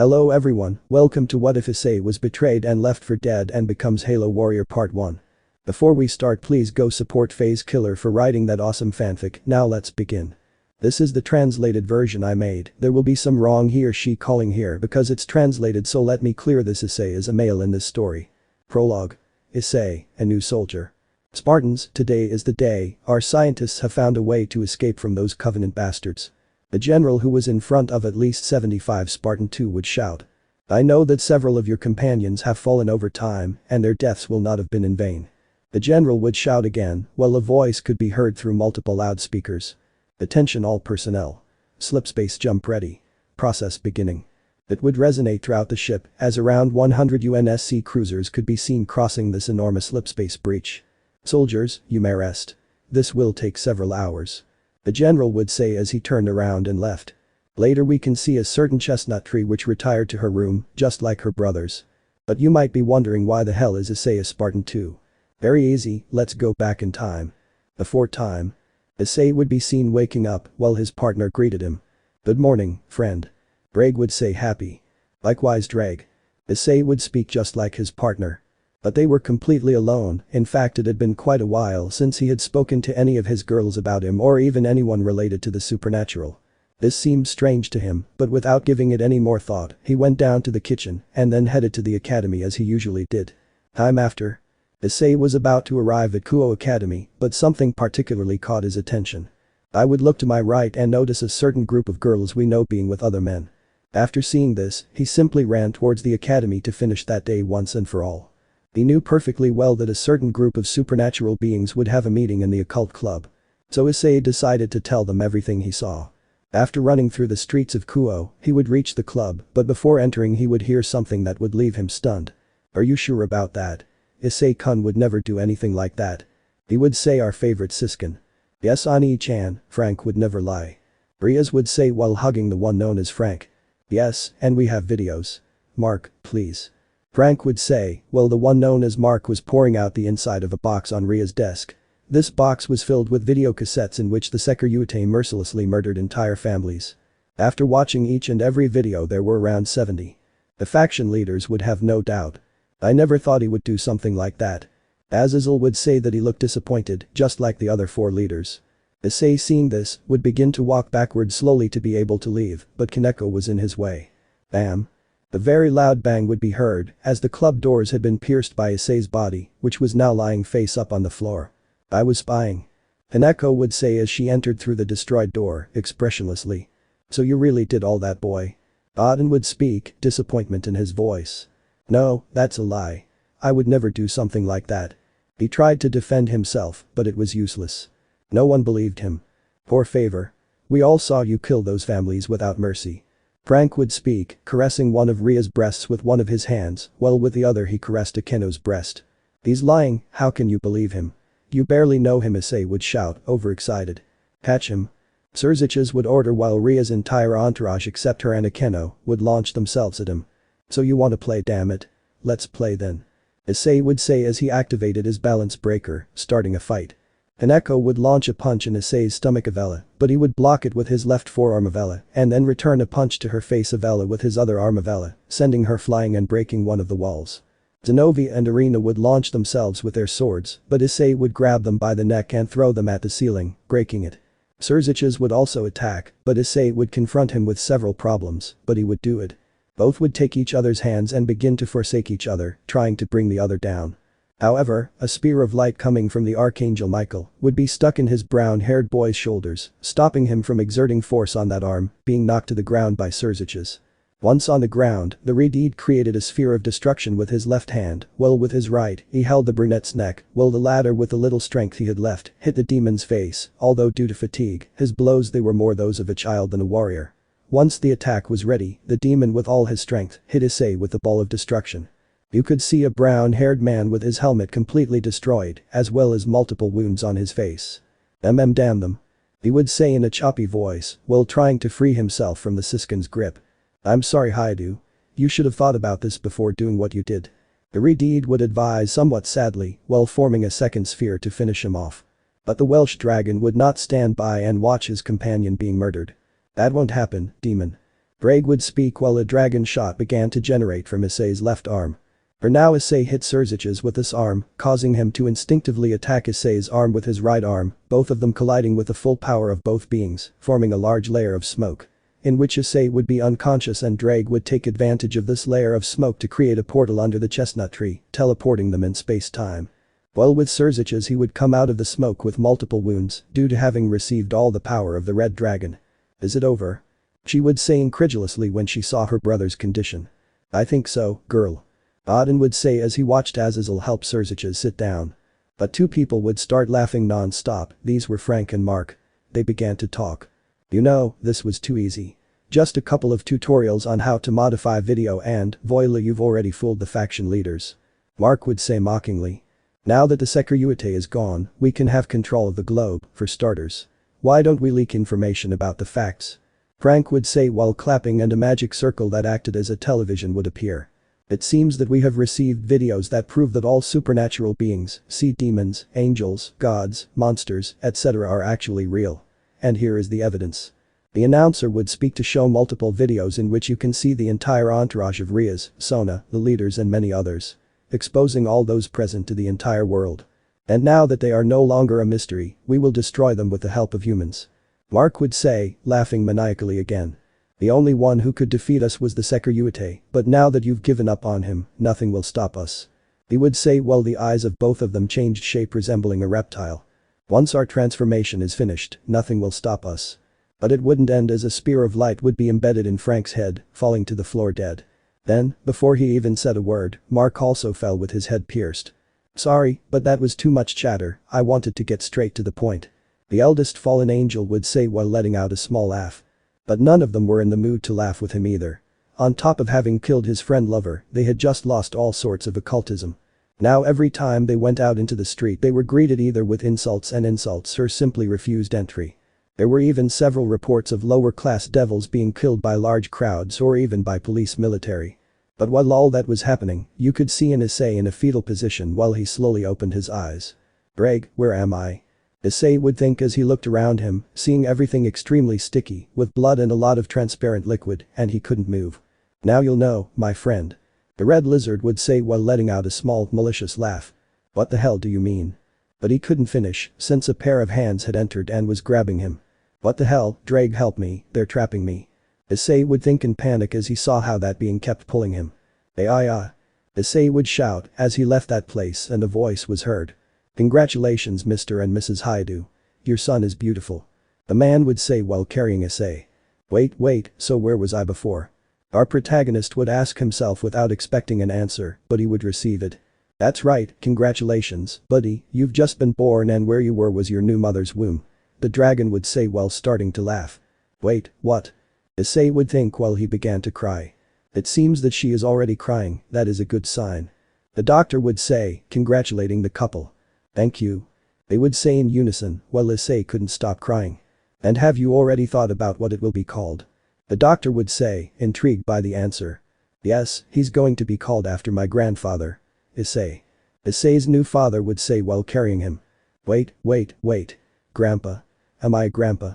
Hello everyone, welcome to What If Issei was betrayed and left for dead and becomes Halo Warrior Part 1. Before we start, please go support FaZe Killer for writing that awesome fanfic. Now let's begin. This is the translated version I made. There will be some wrong he or she calling here because it's translated, so let me clear this. Issei is a male in this story. Prologue. Issei, a new soldier. Spartans, today is the day. Our scientists have found a way to escape from those Covenant bastards. The general, who was in front of at least 75 Spartan 2, would shout. I know that several of your companions have fallen over time and their deaths will not have been in vain. The general would shout again, while a voice could be heard through multiple loudspeakers. Attention all personnel. Slipspace jump ready. Process beginning. It would resonate throughout the ship as around 100 UNSC cruisers could be seen crossing this enormous slipspace breach. Soldiers, you may rest. This will take several hours. The general would say as he turned around and left. Later we can see a certain chestnut tree which retired to her room, just like her brothers. But you might be wondering, why the hell is Issei a Spartan 2? Very easy, let's go back in time. Before time. Issei would be seen waking up while his partner greeted him. Good morning, friend. Drag would say happy. Likewise Drag. Issei would speak just like his partner. But they were completely alone. In fact, it had been quite a while since he had spoken to any of his girls about him or even anyone related to the supernatural. This seemed strange to him, but without giving it any more thought, he went down to the kitchen and then headed to the academy as he usually did. Time after. Issei was about to arrive at Kuo Academy, but something particularly caught his attention. I would look to my right and notice a certain group of girls we know being with other men. After seeing this, he simply ran towards the academy to finish that day once and for all. He knew perfectly well that a certain group of supernatural beings would have a meeting in the occult club. So Issei decided to tell them everything he saw. After running through the streets of Kuo, he would reach the club, but before entering he would hear something that would leave him stunned. Are you sure about that? Issei-kun would never do anything like that. He would say, our favorite Siskin. Yes, Ani-chan, Frank would never lie. Riaz would say while hugging the one known as Frank. Yes, and we have videos. Mark, please. Frank would say, well, the one known as Mark was pouring out the inside of a box on Ria's desk. This box was filled with video cassettes in which the Hyoudou Issei mercilessly murdered entire families. After watching each and every video, there were around 70. The faction leaders would have no doubt. I never thought he would do something like that. Azazel would say that he looked disappointed, just like the other 4 leaders. Issei, seeing this, would begin to walk backward slowly to be able to leave, but Kaneko was in his way. Bam. A very loud bang would be heard as the club doors had been pierced by Issei's body, which was now lying face up on the floor. I was spying. Kaneko would say as she entered through the destroyed door, expressionlessly. So you really did all that, boy? Auden would speak, disappointment in his voice. No, that's a lie. I would never do something like that. He tried to defend himself, but it was useless. No one believed him. Poor favor. We all saw you kill those families without mercy. Frank would speak, caressing one of Ria's breasts with one of his hands, while with the other he caressed Akeno's breast. He's lying, how can you believe him? You barely know him, Issei would shout, overexcited. Catch him. Surziches would order while Ria's entire entourage except her and Akeno would launch themselves at him. So you want to play, damn it. Let's play then. Issei would say as he activated his balance breaker, starting a fight. Kaneko would launch a punch in Issei's stomach of Ella, but he would block it with his left forearm of Ella and then return a punch to her face of Ella with his other arm of Ella, sending her flying and breaking one of the walls. Zenobia and Arena would launch themselves with their swords, but Issei would grab them by the neck and throw them at the ceiling, breaking it. Surziches would also attack, but Issei would confront him with several problems, but he would do it. Both would take each other's hands and begin to forsake each other, trying to bring the other down. However, a spear of light coming from the Archangel Michael would be stuck in his brown-haired boy's shoulders, stopping him from exerting force on that arm, being knocked to the ground by Surziches. Once on the ground, the Redeed created a sphere of destruction with his left hand, while with his right, he held the brunette's neck, while the latter, with the little strength he had left, hit the demon's face, although due to fatigue, his blows they were more those of a child than a warrior. Once the attack was ready, the demon with all his strength hit Issei with the ball of destruction. You could see a brown-haired man with his helmet completely destroyed, as well as multiple wounds on his face. Damn them. He would say in a choppy voice, while trying to free himself from the Siskin's grip. I'm sorry, Hyoudou. You should have thought about this before doing what you did. The Redeed would advise somewhat sadly, while forming a second sphere to finish him off. But the Welsh dragon would not stand by and watch his companion being murdered. That won't happen, demon. Braig would speak while a dragon shot began to generate from Issei's left arm. For now Issei hit Surzich's with this arm, causing him to instinctively attack Issei's arm with his right arm, both of them colliding with the full power of both beings, forming a large layer of smoke. In which Issei would be unconscious and Braig would take advantage of this layer of smoke to create a portal under the chestnut tree, teleporting them in space-time. While with Surzich's he would come out of the smoke with multiple wounds, due to having received all the power of the red dragon. "Is it over?" she would say incredulously when she saw her brother's condition. "I think so, girl." Auden would say as he watched Azazel help Surzich's sit down. But two people would start laughing non-stop, these were Frank and Mark. They began to talk. "You know, this was too easy. Just a couple of tutorials on how to modify video and, voila, you've already fooled the faction leaders." Mark would say mockingly. "Now that the security is gone, we can have control of the globe, for starters. Why don't we leak information about the facts?" Frank would say while clapping and a magic circle that acted as a television would appear. "It seems that we have received videos that prove that all supernatural beings, sea demons, angels, gods, monsters, etc. are actually real. And here is the evidence." The announcer would speak to show multiple videos in which you can see the entire entourage of Rias, Sona, the leaders and many others. Exposing all those present to the entire world. "And now that they are no longer a mystery, we will destroy them with the help of humans." Mark would say, laughing maniacally again. "The only one who could defeat us was the security, but now that you've given up on him, nothing will stop us." He would say while the eyes of both of them changed shape resembling a reptile. "Once our transformation is finished, nothing will stop us." But it wouldn't end as a spear of light would be embedded in Frank's head, falling to the floor dead. Then, before he even said a word, Mark also fell with his head pierced. "Sorry, but that was too much chatter, I wanted to get straight to the point." The eldest fallen angel would say while letting out a small laugh. But none of them were in the mood to laugh with him either. On top of having killed his friend lover, they had just lost all sorts of occultism. Now every time they went out into the street they were greeted either with insults or simply refused entry. There were even several reports of lower-class devils being killed by large crowds or even by police military. But while all that was happening, you could see Issei in a fetal position while he slowly opened his eyes. "Braig, where am I?" Issei would think as he looked around him, seeing everything extremely sticky, with blood and a lot of transparent liquid, and he couldn't move. "Now you'll know, my friend." The red lizard would say while letting out a small, malicious laugh. "What the hell do you mean?" But he couldn't finish, since a pair of hands had entered and was grabbing him. "What the hell, Draig, help me, they're trapping me." Issei would think in panic as he saw how that being kept pulling him. Issei would shout as he left that place and a voice was heard. "Congratulations Mr. and Mrs. Hyoudou. Your son is beautiful." The man would say while carrying Issei. Wait, so where was I before?" Our protagonist would ask himself without expecting an answer, but he would receive it. "That's right, congratulations, buddy, you've just been born and where you were was your new mother's womb." The dragon would say while starting to laugh. "Wait, what?" Issei would think while he began to cry. "It seems that she is already crying, that is a good sign." The doctor would say, congratulating the couple. "Thank you." They would say in unison while Issei couldn't stop crying. "And have you already thought about what it will be called?" The doctor would say, intrigued by the answer. "Yes, he's going to be called after my grandfather." Issei. Issei's new father would say while carrying him. Wait. Grandpa. Am I a grandpa?"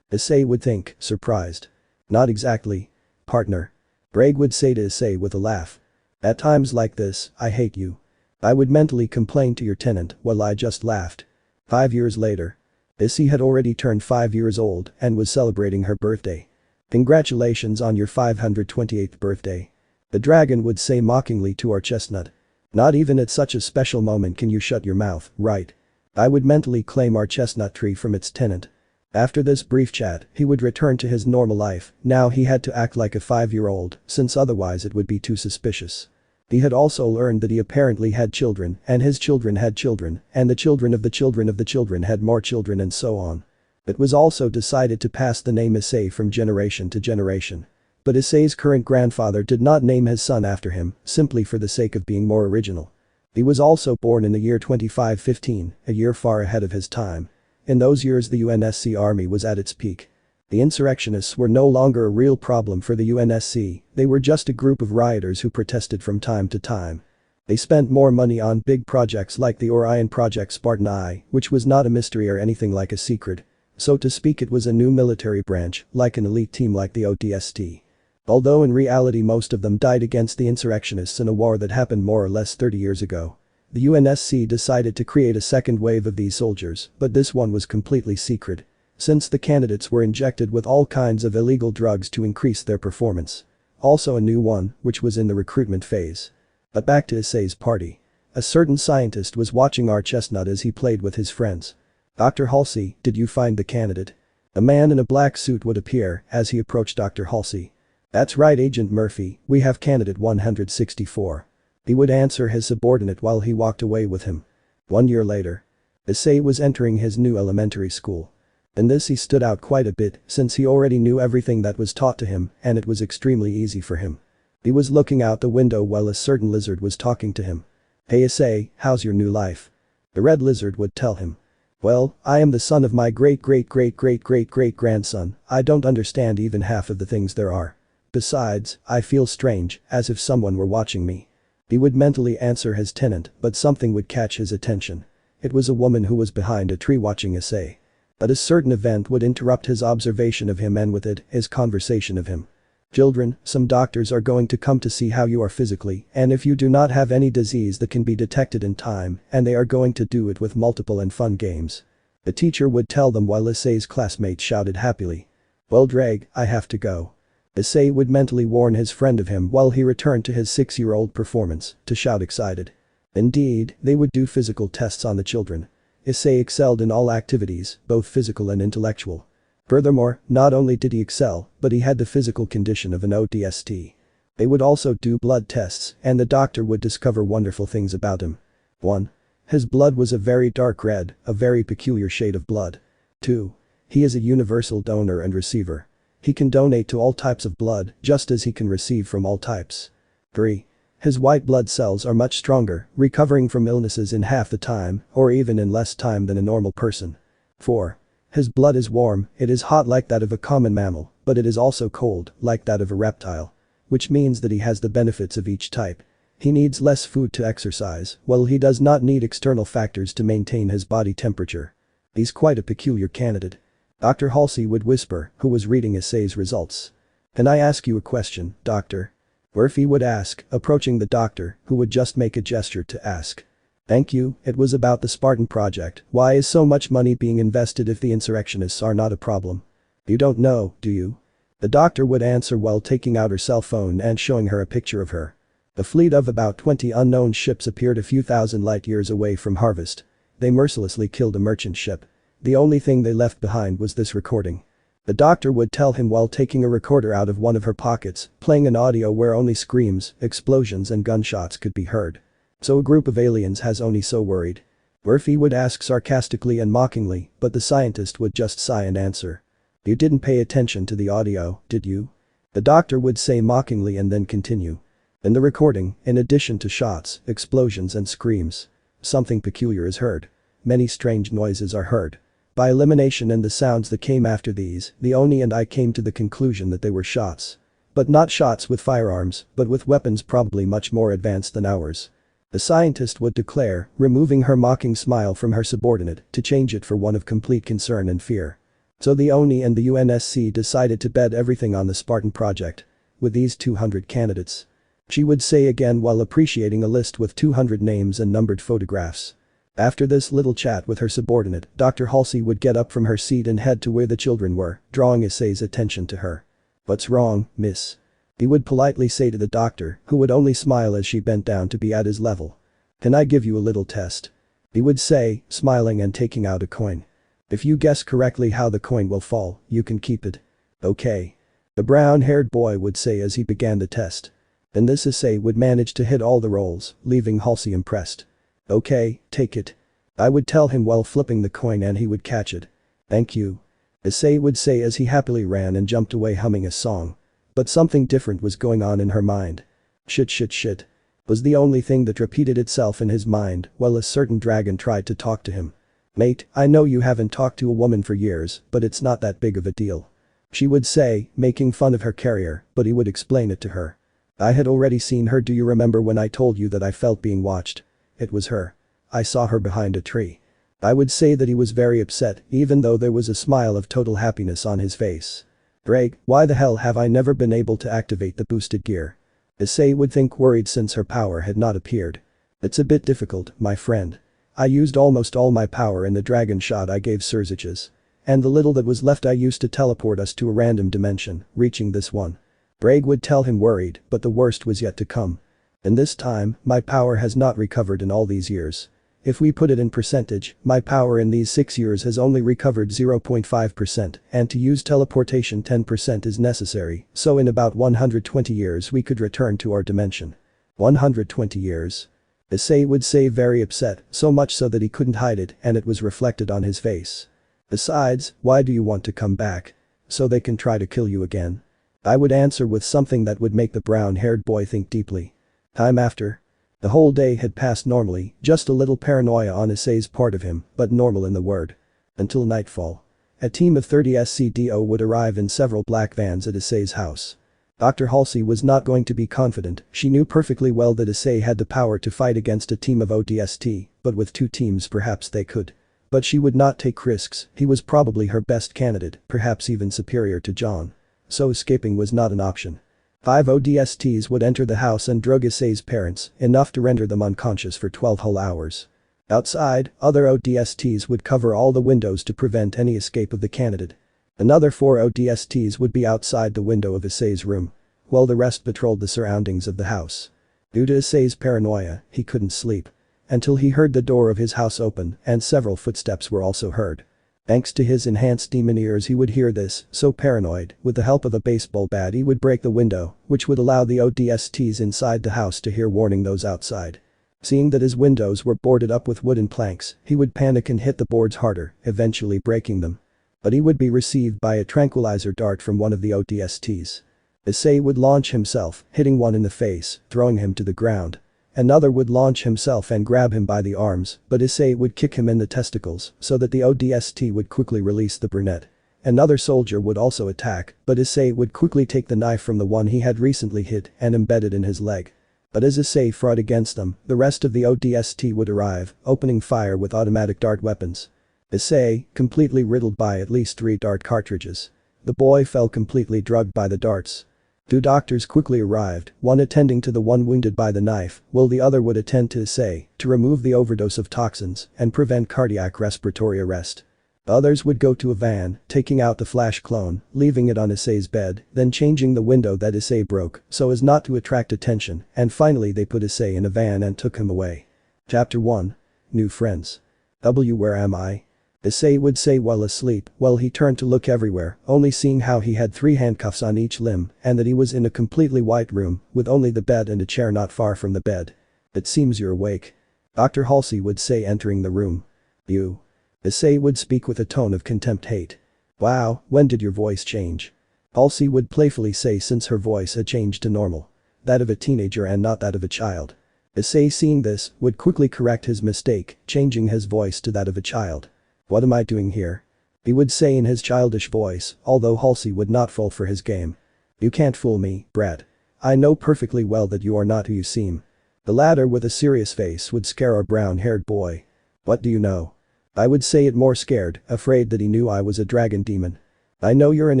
Issei would think, surprised. "Not exactly. Partner." Braig would say to Issei with a laugh. "At times like this, I hate you." I would mentally complain to your tenant while I just laughed. 5 years later. Issei had already turned 5 years old and was celebrating her birthday. "Congratulations on your 528th birthday." The dragon would say mockingly to our chestnut. "Not even at such a special moment can you shut your mouth, right?" I would mentally claim our chestnut tree from its tenant. After this brief chat, he would return to his normal life, now he had to act like a 5-year-old, since otherwise it would be too suspicious. He had also learned that he apparently had children, and his children had children, and the children of the children of the children had more children and so on. It was also decided to pass the name Issei from generation to generation. But Issei's current grandfather did not name his son after him, simply for the sake of being more original. He was also born in the year 2515, a year far ahead of his time. In those years the UNSC army was at its peak. The insurrectionists were no longer a real problem for the UNSC, they were just a group of rioters who protested from time to time. They spent more money on big projects like the Orion project Spartan, which was not a mystery or anything like a secret. So to speak, it was a new military branch, like an elite team like the ODST. Although in reality most of them died against the insurrectionists in a war that happened more or less 30 years ago. The UNSC decided to create a second wave of these soldiers, but this one was completely secret. Since the candidates were injected with all kinds of illegal drugs to increase their performance. Also a new one, which was in the recruitment phase. But back to Issei's party. A certain scientist was watching our chestnut as he played with his friends. Dr. Halsey, did you find the candidate? A man in a black suit would appear as he approached Dr. Halsey. That's right, Agent Murphy, we have candidate 164. He would answer his subordinate while he walked away with him. 1 year later. Issei was entering his new elementary school. In this he stood out quite a bit since he already knew everything that was taught to him and it was extremely easy for him. He was looking out the window while a certain lizard was talking to him. Hey Issei, how's your new life? The red lizard would tell him. Well, I am the son of my great-great-great-great-great-great-grandson, I don't understand even half of the things there are. Besides, I feel strange, as if someone were watching me. He would mentally answer his tenant, but something would catch his attention. It was a woman who was behind a tree watching Issei. But a certain event would interrupt his observation of him and with it, his conversation of him. Children, some doctors are going to come to see how you are physically and if you do not have any disease that can be detected in time and they are going to do it with multiple and fun games. The teacher would tell them while Issei's classmates shouted happily. Well Drag, I have to go. Issei would mentally warn his friend of him while he returned to his 6-year-old performance to shout excited. Indeed, they would do physical tests on the children. Issei excelled in all activities, both physical and intellectual. Furthermore, not only did he excel, but he had the physical condition of an ODST. They would also do blood tests and the doctor would discover wonderful things about him. 1. His blood was a very dark red, a very peculiar shade of blood. 2. He is a universal donor and receiver. He can donate to all types of blood just as he can receive from all types. 3. His white blood cells are much stronger, recovering from illnesses in half the time or even in less time than a normal person. 4. His blood is warm, it is hot like that of a common mammal, but it is also cold, like that of a reptile. Which means that he has the benefits of each type. He needs less food to exercise, while he does not need external factors to maintain his body temperature. He's quite a peculiar candidate. Dr. Halsey would whisper, who was reading Issei's results. Can I ask you a question, doctor? Murphy would ask, approaching the doctor, who would just make a gesture to ask. Thank you, it was about the Spartan project, why is so much money being invested if the insurrectionists are not a problem? You don't know, do you? The doctor would answer while taking out her cell phone and showing her a picture of her. A fleet of about 20 unknown ships appeared a few thousand light years away from Harvest. They mercilessly killed a merchant ship. The only thing they left behind was this recording. The doctor would tell him while taking a recorder out of one of her pockets, playing an audio where only screams, explosions and gunshots could be heard. So a group of aliens has only so worried. Murphy would ask sarcastically and mockingly, but the scientist would just sigh and answer. You didn't pay attention to the audio, did you? The doctor would say mockingly and then continue. In the recording, in addition to shots, explosions and screams, something peculiar is heard. Many strange noises are heard. By elimination and the sounds that came after these, the Oni and I came to the conclusion that they were shots. But not shots with firearms, but with weapons probably much more advanced than ours. The scientist would declare, removing her mocking smile from her subordinate to change it for one of complete concern and fear. So the Oni and the UNSC decided to bet everything on the Spartan project. With these 200 candidates. She would say again while appreciating a list with 200 names and numbered photographs. After this little chat with her subordinate, Dr. Halsey would get up from her seat and head to where the children were, drawing Issei's attention to her. What's wrong, miss? He would politely say to the doctor, who would only smile as she bent down to be at his level. Can I give you a little test? He would say, smiling and taking out a coin. If you guess correctly how the coin will fall, you can keep it. Okay. The brown-haired boy would say as he began the test. Then this Issei would manage to hit all the rolls, leaving Halsey impressed. Okay, take it. I would tell him while flipping the coin and he would catch it. Thank you. Issei would say as he happily ran and jumped away humming a song. But something different was going on in her mind. Shit was the only thing that repeated itself in his mind while a certain dragon tried to talk to him. Mate, I know you haven't talked to a woman for years, but it's not that big of a deal. She would say, making fun of her carrier, but he would explain it to her. I had already seen her, do you remember when I told you that I felt being watched? It was her. I saw her behind a tree. I would say that he was very upset even though there was a smile of total happiness on his face. Greg, why the hell have I never been able to activate the boosted gear? Issei would think worried since her power had not appeared. It's a bit difficult, my friend. I used almost all my power in the dragon shot I gave Surziches. And the little that was left I used to teleport us to a random dimension, reaching this one. Greg would tell him worried, but the worst was yet to come. In this time, my power has not recovered in all these years. If we put it in percentage, my power in these 6 years has only recovered 0.5%, and to use teleportation 10% is necessary, so in about 120 years we could return to our dimension. 120 years. Issei would say very upset, so much so that he couldn't hide it and it was reflected on his face. Besides, why do you want to come back? So they can try to kill you again? I would answer with something that would make the brown-haired boy think deeply. Time after. The whole day had passed normally, just a little paranoia on Issei's part of him, but normal in the word. Until nightfall. A team of 30 SCDO would arrive in several black vans at Issei's house. Dr. Halsey was not going to be confident, she knew perfectly well that Issei had the power to fight against a team of ODST, but with 2 teams perhaps they could. But she would not take risks, he was probably her best candidate, perhaps even superior to John. So escaping was not an option. 5 ODSTs would enter the house and drug Issei's parents, enough to render them unconscious for 12 whole hours. Outside, other ODSTs would cover all the windows to prevent any escape of the candidate. Another 4 ODSTs would be outside the window of Issei's room, while the rest patrolled the surroundings of the house. Due to Issei's paranoia, he couldn't sleep. Until he heard the door of his house open and several footsteps were also heard. Thanks to his enhanced demon ears he would hear this, so paranoid, with the help of a baseball bat he would break the window, which would allow the ODSTs inside the house to hear warning those outside. Seeing that his windows were boarded up with wooden planks, he would panic and hit the boards harder, eventually breaking them. But he would be received by a tranquilizer dart from one of the ODSTs. Issei would launch himself, hitting one in the face, throwing him to the ground. Another would launch himself and grab him by the arms, but Issei would kick him in the testicles so that the ODST would quickly release the brunette. Another soldier would also attack, but Issei would quickly take the knife from the one he had recently hit and embed it in his leg. But as Issei fought against them, the rest of the ODST would arrive, opening fire with automatic dart weapons. Issei, completely riddled by at least 3 dart cartridges. The boy fell completely drugged by the darts. 2 doctors quickly arrived, one attending to the one wounded by the knife, while the other would attend to Issei to remove the overdose of toxins and prevent cardiac respiratory arrest. Others would go to a van, taking out the flash clone, leaving it on Issei's bed, then changing the window that Issei broke so as not to attract attention, and finally they put Issei in a van and took him away. Chapter 1. New Friends. Where am I? Issei would say while asleep, while he turned to look everywhere, only seeing how he had 3 handcuffs on each limb and that he was in a completely white room with only the bed and a chair not far from the bed. It seems you're awake. Dr. Halsey would say entering the room. You. Issei would speak with a tone of contempt hate. Wow, when did your voice change? Halsey would playfully say since her voice had changed to normal. That of a teenager and not that of a child. Issei seeing this, would quickly correct his mistake, changing his voice to that of a child. What am I doing here? He would say in his childish voice, although Halsey would not fall for his game. You can't fool me, brat. I know perfectly well that you are not who you seem. The latter with a serious face would scare our brown-haired boy. What do you know? I would say it more scared, afraid that he knew I was a dragon demon. I know you're an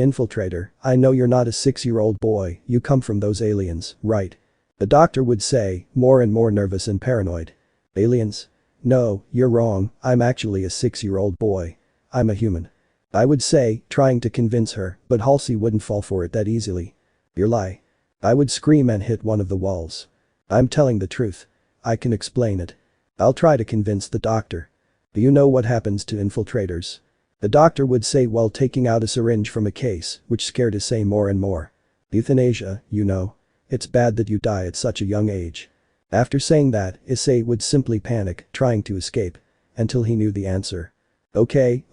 infiltrator, I know you're not a 6-year-old boy, you come from those aliens, right? The doctor would say, more and more nervous and paranoid. Aliens? No, you're wrong, I'm actually a 6-year-old boy. I'm a human. I would say, trying to convince her, but Halsey wouldn't fall for it that easily. You lie. I would scream and hit one of the walls. I'm telling the truth. I can explain it. I'll try to convince the doctor. Do you know what happens to infiltrators? The doctor would say while taking out a syringe from a case, which scared Issei more and more. Euthanasia, you know. It's bad that you die at such a young age. After saying that, Issei would simply panic, trying to escape. Until he knew the answer. Okay,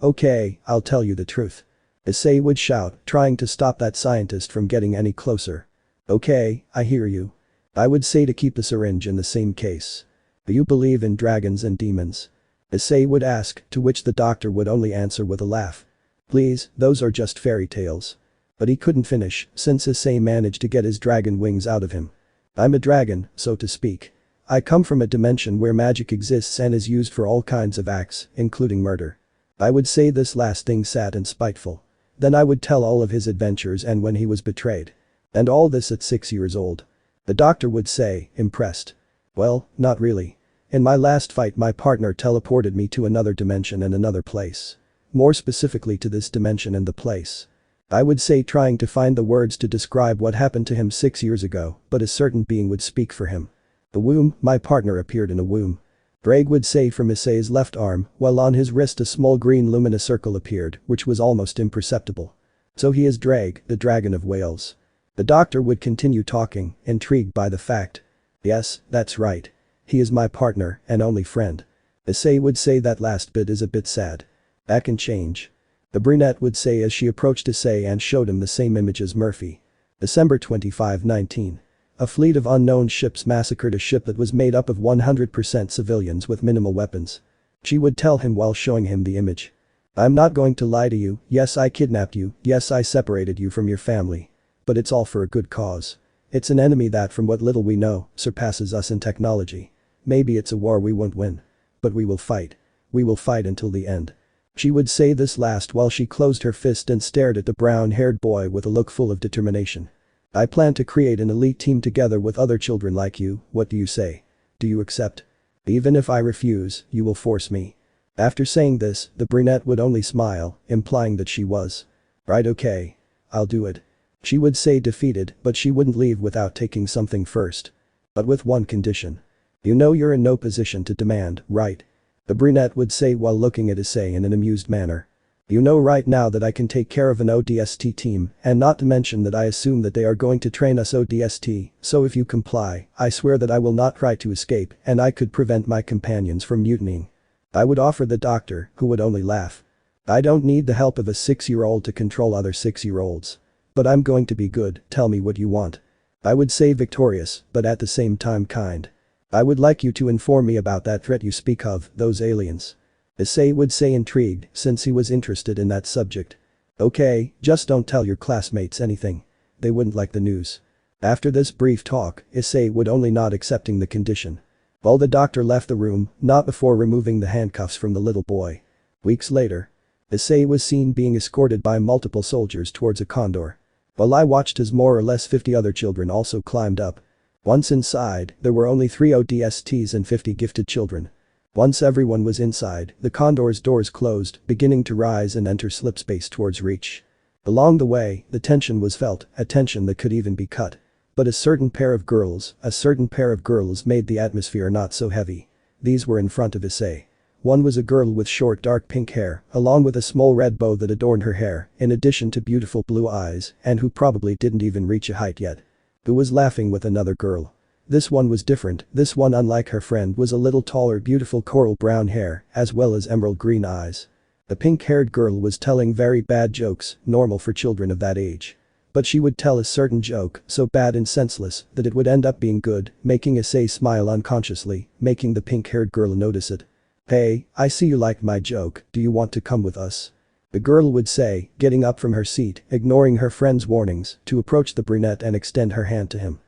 I'll tell you the truth. Issei would shout, trying to stop that scientist from getting any closer. Okay, I hear you. I would say to keep the syringe in the same case. Do you believe in dragons and demons? Issei would ask, to which the doctor would only answer with a laugh. Please, those are just fairy tales. But he couldn't finish, since Issei managed to get his dragon wings out of him. I'm a dragon, so to speak. I come from a dimension where magic exists and is used for all kinds of acts, including murder. I would say this last thing sad and spiteful. Then I would tell all of his adventures and when he was betrayed. And all this at 6 years old. The doctor would say, impressed. Well, not really. In my last fight my partner teleported me to another dimension and another place. More specifically to this dimension and the place. I would say trying to find the words to describe what happened to him 6 years ago, but a certain being would speak for him. The womb, my partner appeared in a womb. Drake would say from Issei's left arm, while on his wrist a small green luminous circle appeared, which was almost imperceptible. So he is Drake, the dragon of Wales. The doctor would continue talking, intrigued by the fact. Yes, that's right. He is my partner and only friend. Issei would say that last bit is a bit sad. That can change. The brunette would say as she approached Issei and showed him the same image as Murphy. December 25, 19. A fleet of unknown ships massacred a ship that was made up of 100% civilians with minimal weapons. She would tell him while showing him the image. I'm not going to lie to you, yes I kidnapped you, yes I separated you from your family. But it's all for a good cause. It's an enemy that from what little we know, surpasses us in technology. Maybe it's a war we won't win. But we will fight. We will fight until the end. She would say this last while she closed her fist and stared at the brown-haired boy with a look full of determination. I plan to create an elite team together with other children like you, what do you say? Do you accept? Even if I refuse, you will force me. After saying this, the brunette would only smile, implying that she was. Right, okay. I'll do it. She would say defeated, but she wouldn't leave without taking something first. But with one condition. You know you're in no position to demand, right? The brunette would say while looking at Issei in an amused manner. You know right now that I can take care of an ODST team, and not to mention that I assume that they are going to train us ODST, so if you comply, I swear that I will not try to escape and I could prevent my companions from mutinying. I would offer the doctor, who would only laugh. I don't need the help of a 6-year-old to control other 6-year-olds. But I'm going to be good, tell me what you want. I would say victorious, but at the same time kind. I would like you to inform me about that threat you speak of, those aliens. Issei would say intrigued, since he was interested in that subject. Okay, just don't tell your classmates anything. They wouldn't like the news. After this brief talk, Issei would only nod accepting the condition. While the doctor left the room, not before removing the handcuffs from the little boy. Weeks later. Issei was seen being escorted by multiple soldiers towards a condor. While I watched as more or less 50 other children also climbed up. Once inside, there were only 3 ODSTs and 50 gifted children. Once everyone was inside, the condor's doors closed, beginning to rise and enter slipspace towards reach. Along the way, the tension was felt, a tension that could even be cut. But a certain pair of girls made the atmosphere not so heavy. These were in front of Issei. One was a girl with short dark pink hair, along with a small red bow that adorned her hair, in addition to beautiful blue eyes, and who probably didn't even reach a height yet. Who was laughing with another girl. This one was different, this one unlike her friend was a little taller, beautiful coral brown hair, as well as emerald green eyes. The pink-haired girl was telling very bad jokes, normal for children of that age. But she would tell a certain joke, so bad and senseless, that it would end up being good, making Issei smile unconsciously, making the pink-haired girl notice it. Hey, I see you liked my joke, do you want to come with us? The girl would say, getting up from her seat, ignoring her friend's warnings, to approach the brunette and extend her hand to him.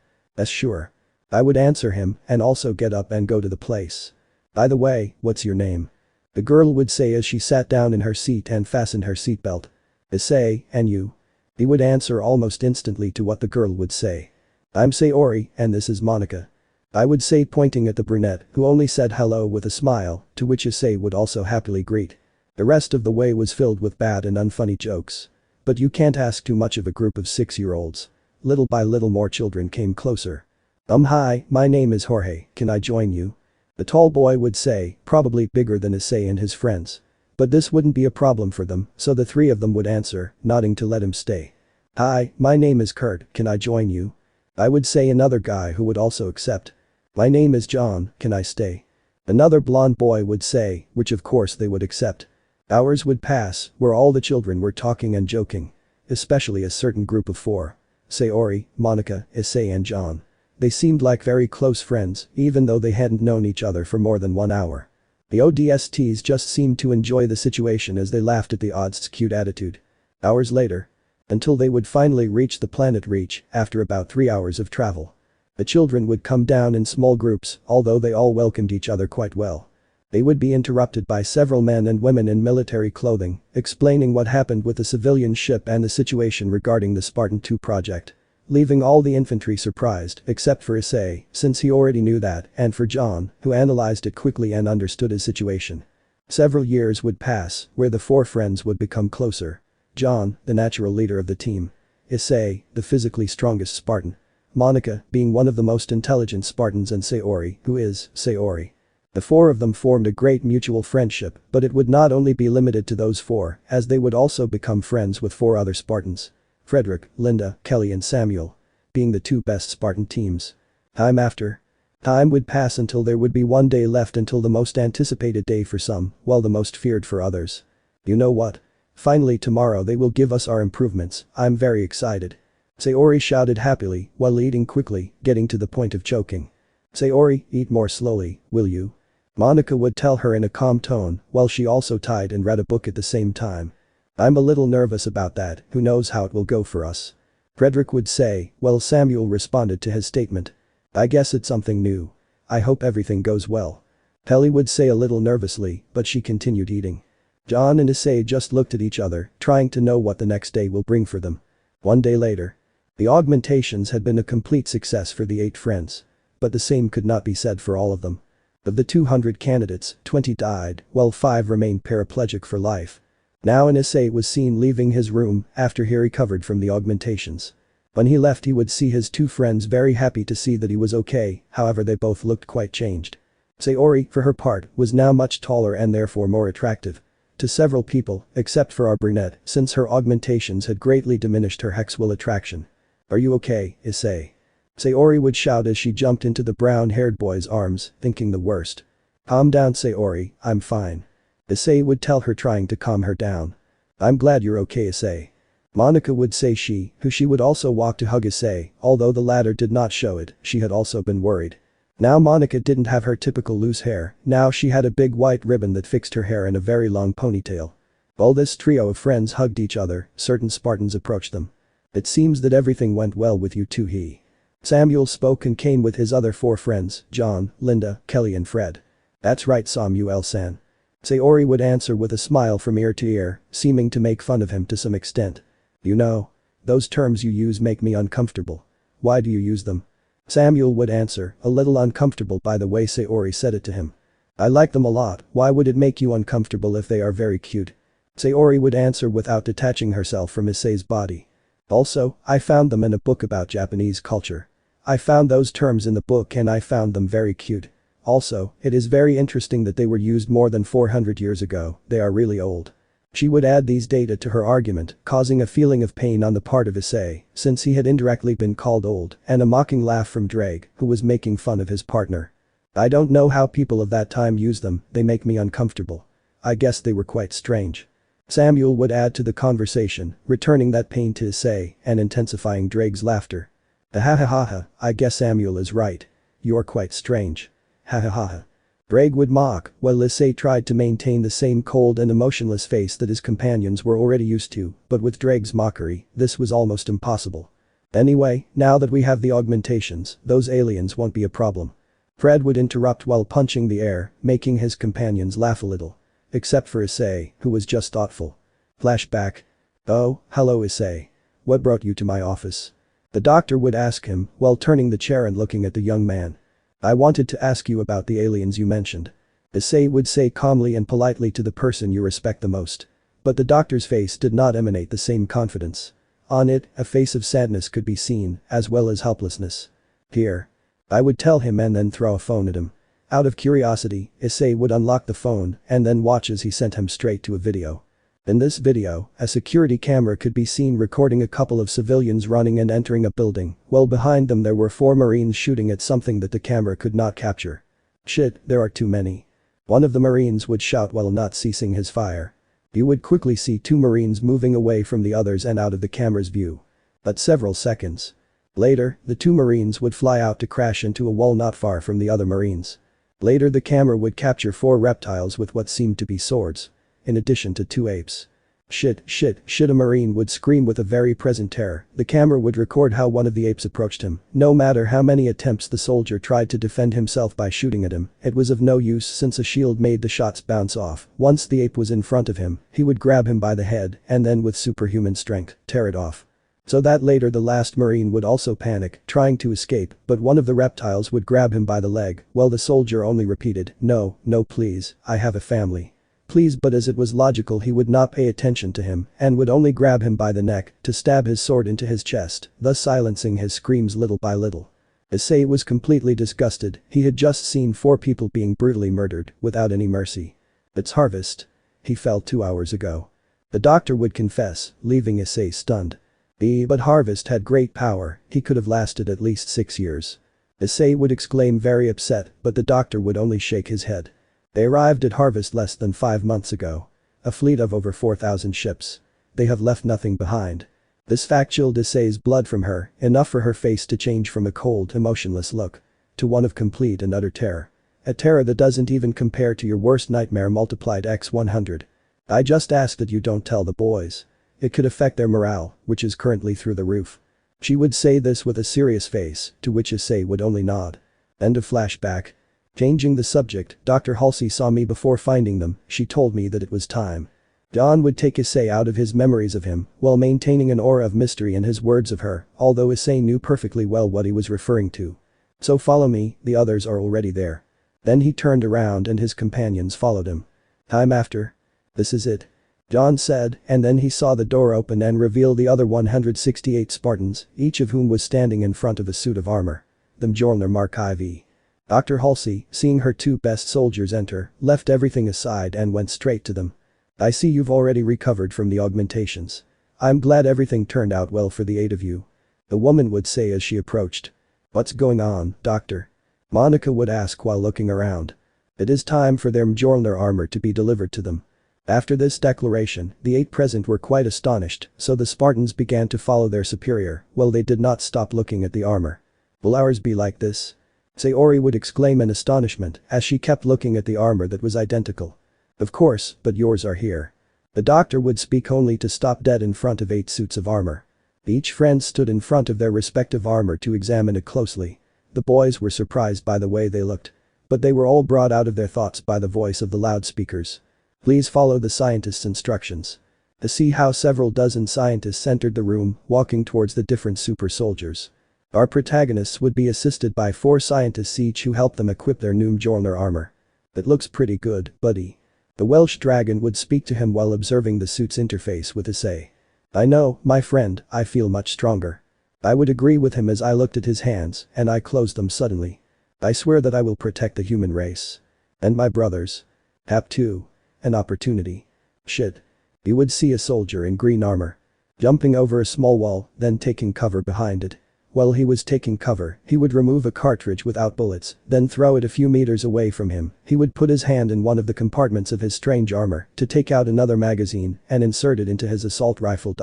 Sure. I would answer him, and also get up and go to the place. By the way, what's your name? The girl would say as she sat down in her seat and fastened her seatbelt. Issei, and you? He would answer almost instantly to what the girl would say. I'm Sayori, and this is Monica. I would say pointing at the brunette, who only said hello with a smile, to which Issei would also happily greet. The rest of the way was filled with bad and unfunny jokes. But you can't ask too much of a group of 6-year-olds. Little by little more children came closer. Hi, my name is Jorge, can I join you? The tall boy would say, probably bigger than Issei and his friends. But this wouldn't be a problem for them, so the 3 of them would answer, nodding to let him stay. Hi, my name is Kurt, can I join you? I would say another guy who would also accept. My name is John, can I stay? Another blonde boy would say, which of course they would accept. Hours would pass, where all the children were talking and joking. Especially a certain group of 4. Sayori, Monica, Issei and John. They seemed like very close friends, even though they hadn't known each other for more than 1 hour. The ODSTs just seemed to enjoy the situation as they laughed at the odd's cute attitude. Hours later. Until they would finally reach the planet Reach, after about 3 hours of travel. The children would come down in small groups, although they all welcomed each other quite well. They would be interrupted by several men and women in military clothing, explaining what happened with the civilian ship and the situation regarding the Spartan 2 project. Leaving all the infantry surprised, except for Issei, since he already knew that, and for John, who analyzed it quickly and understood his situation. Several years would pass, where the four friends would become closer. John, the natural leader of the team. Issei, the physically strongest Spartan. Monica, being one of the most intelligent Spartans, and Sayori, who is Sayori. The four of them formed a great mutual friendship, but it would not only be limited to those four, as they would also become friends with four other Spartans. Frederick, Linda, Kelly and Samuel. Being the two best Spartan teams. Time would pass until there would be one day left until the most anticipated day for some, while the most feared for others. You know what? Finally tomorrow they will give us our improvements, I'm very excited. Sayori shouted happily, while eating quickly, getting to the point of choking. Sayori, eat more slowly, will you? Monica would tell her in a calm tone, while she also tied and read a book at the same time. I'm a little nervous about that, who knows how it will go for us. Frederick would say, while Samuel responded to his statement. I guess it's something new. I hope everything goes well. Kelly would say a little nervously, but she continued eating. John and Issei just looked at each other, trying to know what the next day will bring for them. One day later. The augmentations had been a complete success for the 8 friends. But the same could not be said for all of them. Of the 200 candidates, 20 died, while 5 remained paraplegic for life. Now Issei was seen leaving his room after he recovered from the augmentations. When he left he would see his 2 friends very happy to see that he was okay, however they both looked quite changed. Sayori, for her part, was now much taller and therefore more attractive. To several people, except for our brunette, since her augmentations had greatly diminished her hex will attraction. Are you okay, Issei? Sayori would shout as she jumped into the brown-haired boy's arms, thinking the worst. Calm down Sayori, I'm fine. Issei would tell her, trying to calm her down. I'm glad you're okay Issei. Monica would say who she would also walk to hug Issei, although the latter did not show it, she had also been worried. Now Monica didn't have her typical loose hair, now she had a big white ribbon that fixed her hair in a very long ponytail. While this trio of friends hugged each other, certain Spartans approached them. It seems that everything went well with you two. Samuel spoke and came with his other 4 friends, John, Linda, Kelly and Fred. That's right Samuel-san. Sayori would answer with a smile from ear to ear, seeming to make fun of him to some extent. You know, those terms you use make me uncomfortable. Why do you use them? Samuel would answer, a little uncomfortable by the way Sayori said it to him. I like them a lot, why would it make you uncomfortable if they are very cute? Sayori would answer without detaching herself from Issei's body. Also, I found them in a book about Japanese culture. I found those terms in the book and I found them very cute. Also, it is very interesting that they were used more than 400 years ago, they are really old. She would add these data to her argument, causing a feeling of pain on the part of Issei, since he had indirectly been called old, and a mocking laugh from Drake, who was making fun of his partner. I don't know how people of that time use them, they make me uncomfortable. I guess they were quite strange. Samuel would add to the conversation, returning that pain to Issei and intensifying Drake's laughter. Ha ha ha ha, I guess Samuel is right. You're quite strange. Ha ha ha ha. Drake would mock, while Issei tried to maintain the same cold and emotionless face that his companions were already used to, but with Drake's mockery, this was almost impossible. Anyway, now that we have the augmentations, those aliens won't be a problem. Fred would interrupt while punching the air, making his companions laugh a little. Except for Issei, who was just thoughtful. Flashback. Oh, hello Issei. What brought you to my office? The doctor would ask him, while turning the chair and looking at the young man. I wanted to ask you about the aliens you mentioned. Issei would say calmly and politely to the person you respect the most. But the doctor's face did not emanate the same confidence. On it, a face of sadness could be seen, as well as helplessness. Here. I would tell him and then throw a phone at him. Out of curiosity, Issei would unlock the phone and then watch as he sent him straight to a video. In this video, a security camera could be seen recording a couple of civilians running and entering a building, while behind them there were 4 Marines shooting at something that the camera could not capture. Shit, there are too many. One of the Marines would shout while not ceasing his fire. You would quickly see 2 Marines moving away from the others and out of the camera's view. But several seconds later, the 2 Marines would fly out to crash into a wall not far from the other Marines. Later the camera would capture 4 reptiles with what seemed to be swords. In addition to 2 apes. Shit, shit, shit, a marine would scream with a very present terror. The camera would record how one of the apes approached him. No matter how many attempts the soldier tried to defend himself by shooting at him, it was of no use since a shield made the shots bounce off. Once the ape was in front of him, he would grab him by the head and then with superhuman strength, tear it off. So that later the last marine would also panic, trying to escape, but one of the reptiles would grab him by the leg, while the soldier only repeated, "No, no please, I have a family." Please, but as it was logical he would not pay attention to him and would only grab him by the neck to stab his sword into his chest, thus silencing his screams little by little. Issei was completely disgusted, he had just seen 4 people being brutally murdered, without any mercy. It's Harvest. He fell 2 hours ago. The doctor would confess, leaving Issei stunned. But Harvest had great power, he could have lasted at least 6 years. Issei would exclaim very upset, but the doctor would only shake his head. They arrived at Harvest less than 5 months ago. A fleet of over 4,000 ships. They have left nothing behind. This fact chilled Issei's blood from her, enough for her face to change from a cold, emotionless look to one of complete and utter terror. A terror that doesn't even compare to your worst nightmare multiplied x 100. I just ask that you don't tell the boys. It could affect their morale, which is currently through the roof. She would say this with a serious face, to which Issei would only nod. End of flashback. Changing the subject, Dr. Halsey saw me before finding them, she told me that it was time. Dawn would take Issei out of his memories of him, while maintaining an aura of mystery in his words of her, although Issei knew perfectly well what he was referring to. So follow me, the others are already there. Then he turned around and his companions followed him. Time after. This is it. John said, and then he saw the door open and reveal the other 168 Spartans, each of whom was standing in front of a suit of armor. The Mjolnir Mark IV. Dr. Halsey, seeing her 2 best soldiers enter, left everything aside and went straight to them. I see you've already recovered from the augmentations. I'm glad everything turned out well for the 8 of you. The woman would say as she approached. What's going on, doctor? Monica would ask while looking around. It is time for their Mjolnir armor to be delivered to them. After this declaration, the 8 present were quite astonished, so the Spartans began to follow their superior, while they did not stop looking at the armor. Will ours be like this? Sayori would exclaim in astonishment as she kept looking at the armor that was identical. Of course, but yours are here. The doctor would speak only to stop dead in front of 8 suits of armor. Each friend stood in front of their respective armor to examine it closely. The boys were surprised by the way they looked. But they were all brought out of their thoughts by the voice of the loudspeakers. Please follow the scientist's instructions. To see how several dozen scientists entered the room, walking towards the different super soldiers. Our protagonists would be assisted by 4 scientists each who helped them equip their new Mjolnir armor. That looks pretty good, buddy. The Welsh dragon would speak to him while observing the suit's interface with Issei. I know, my friend, I feel much stronger. I would agree with him as I looked at his hands and I closed them suddenly. I swear that I will protect the human race. And my brothers. Hap 2. An opportunity. Shit. You would see a soldier in green armor. Jumping over a small wall, then taking cover behind it. While he was taking cover, he would remove a cartridge without bullets, then throw it a few meters away from him. He would put his hand in one of the compartments of his strange armor to take out another magazine and insert it into his assault rifle.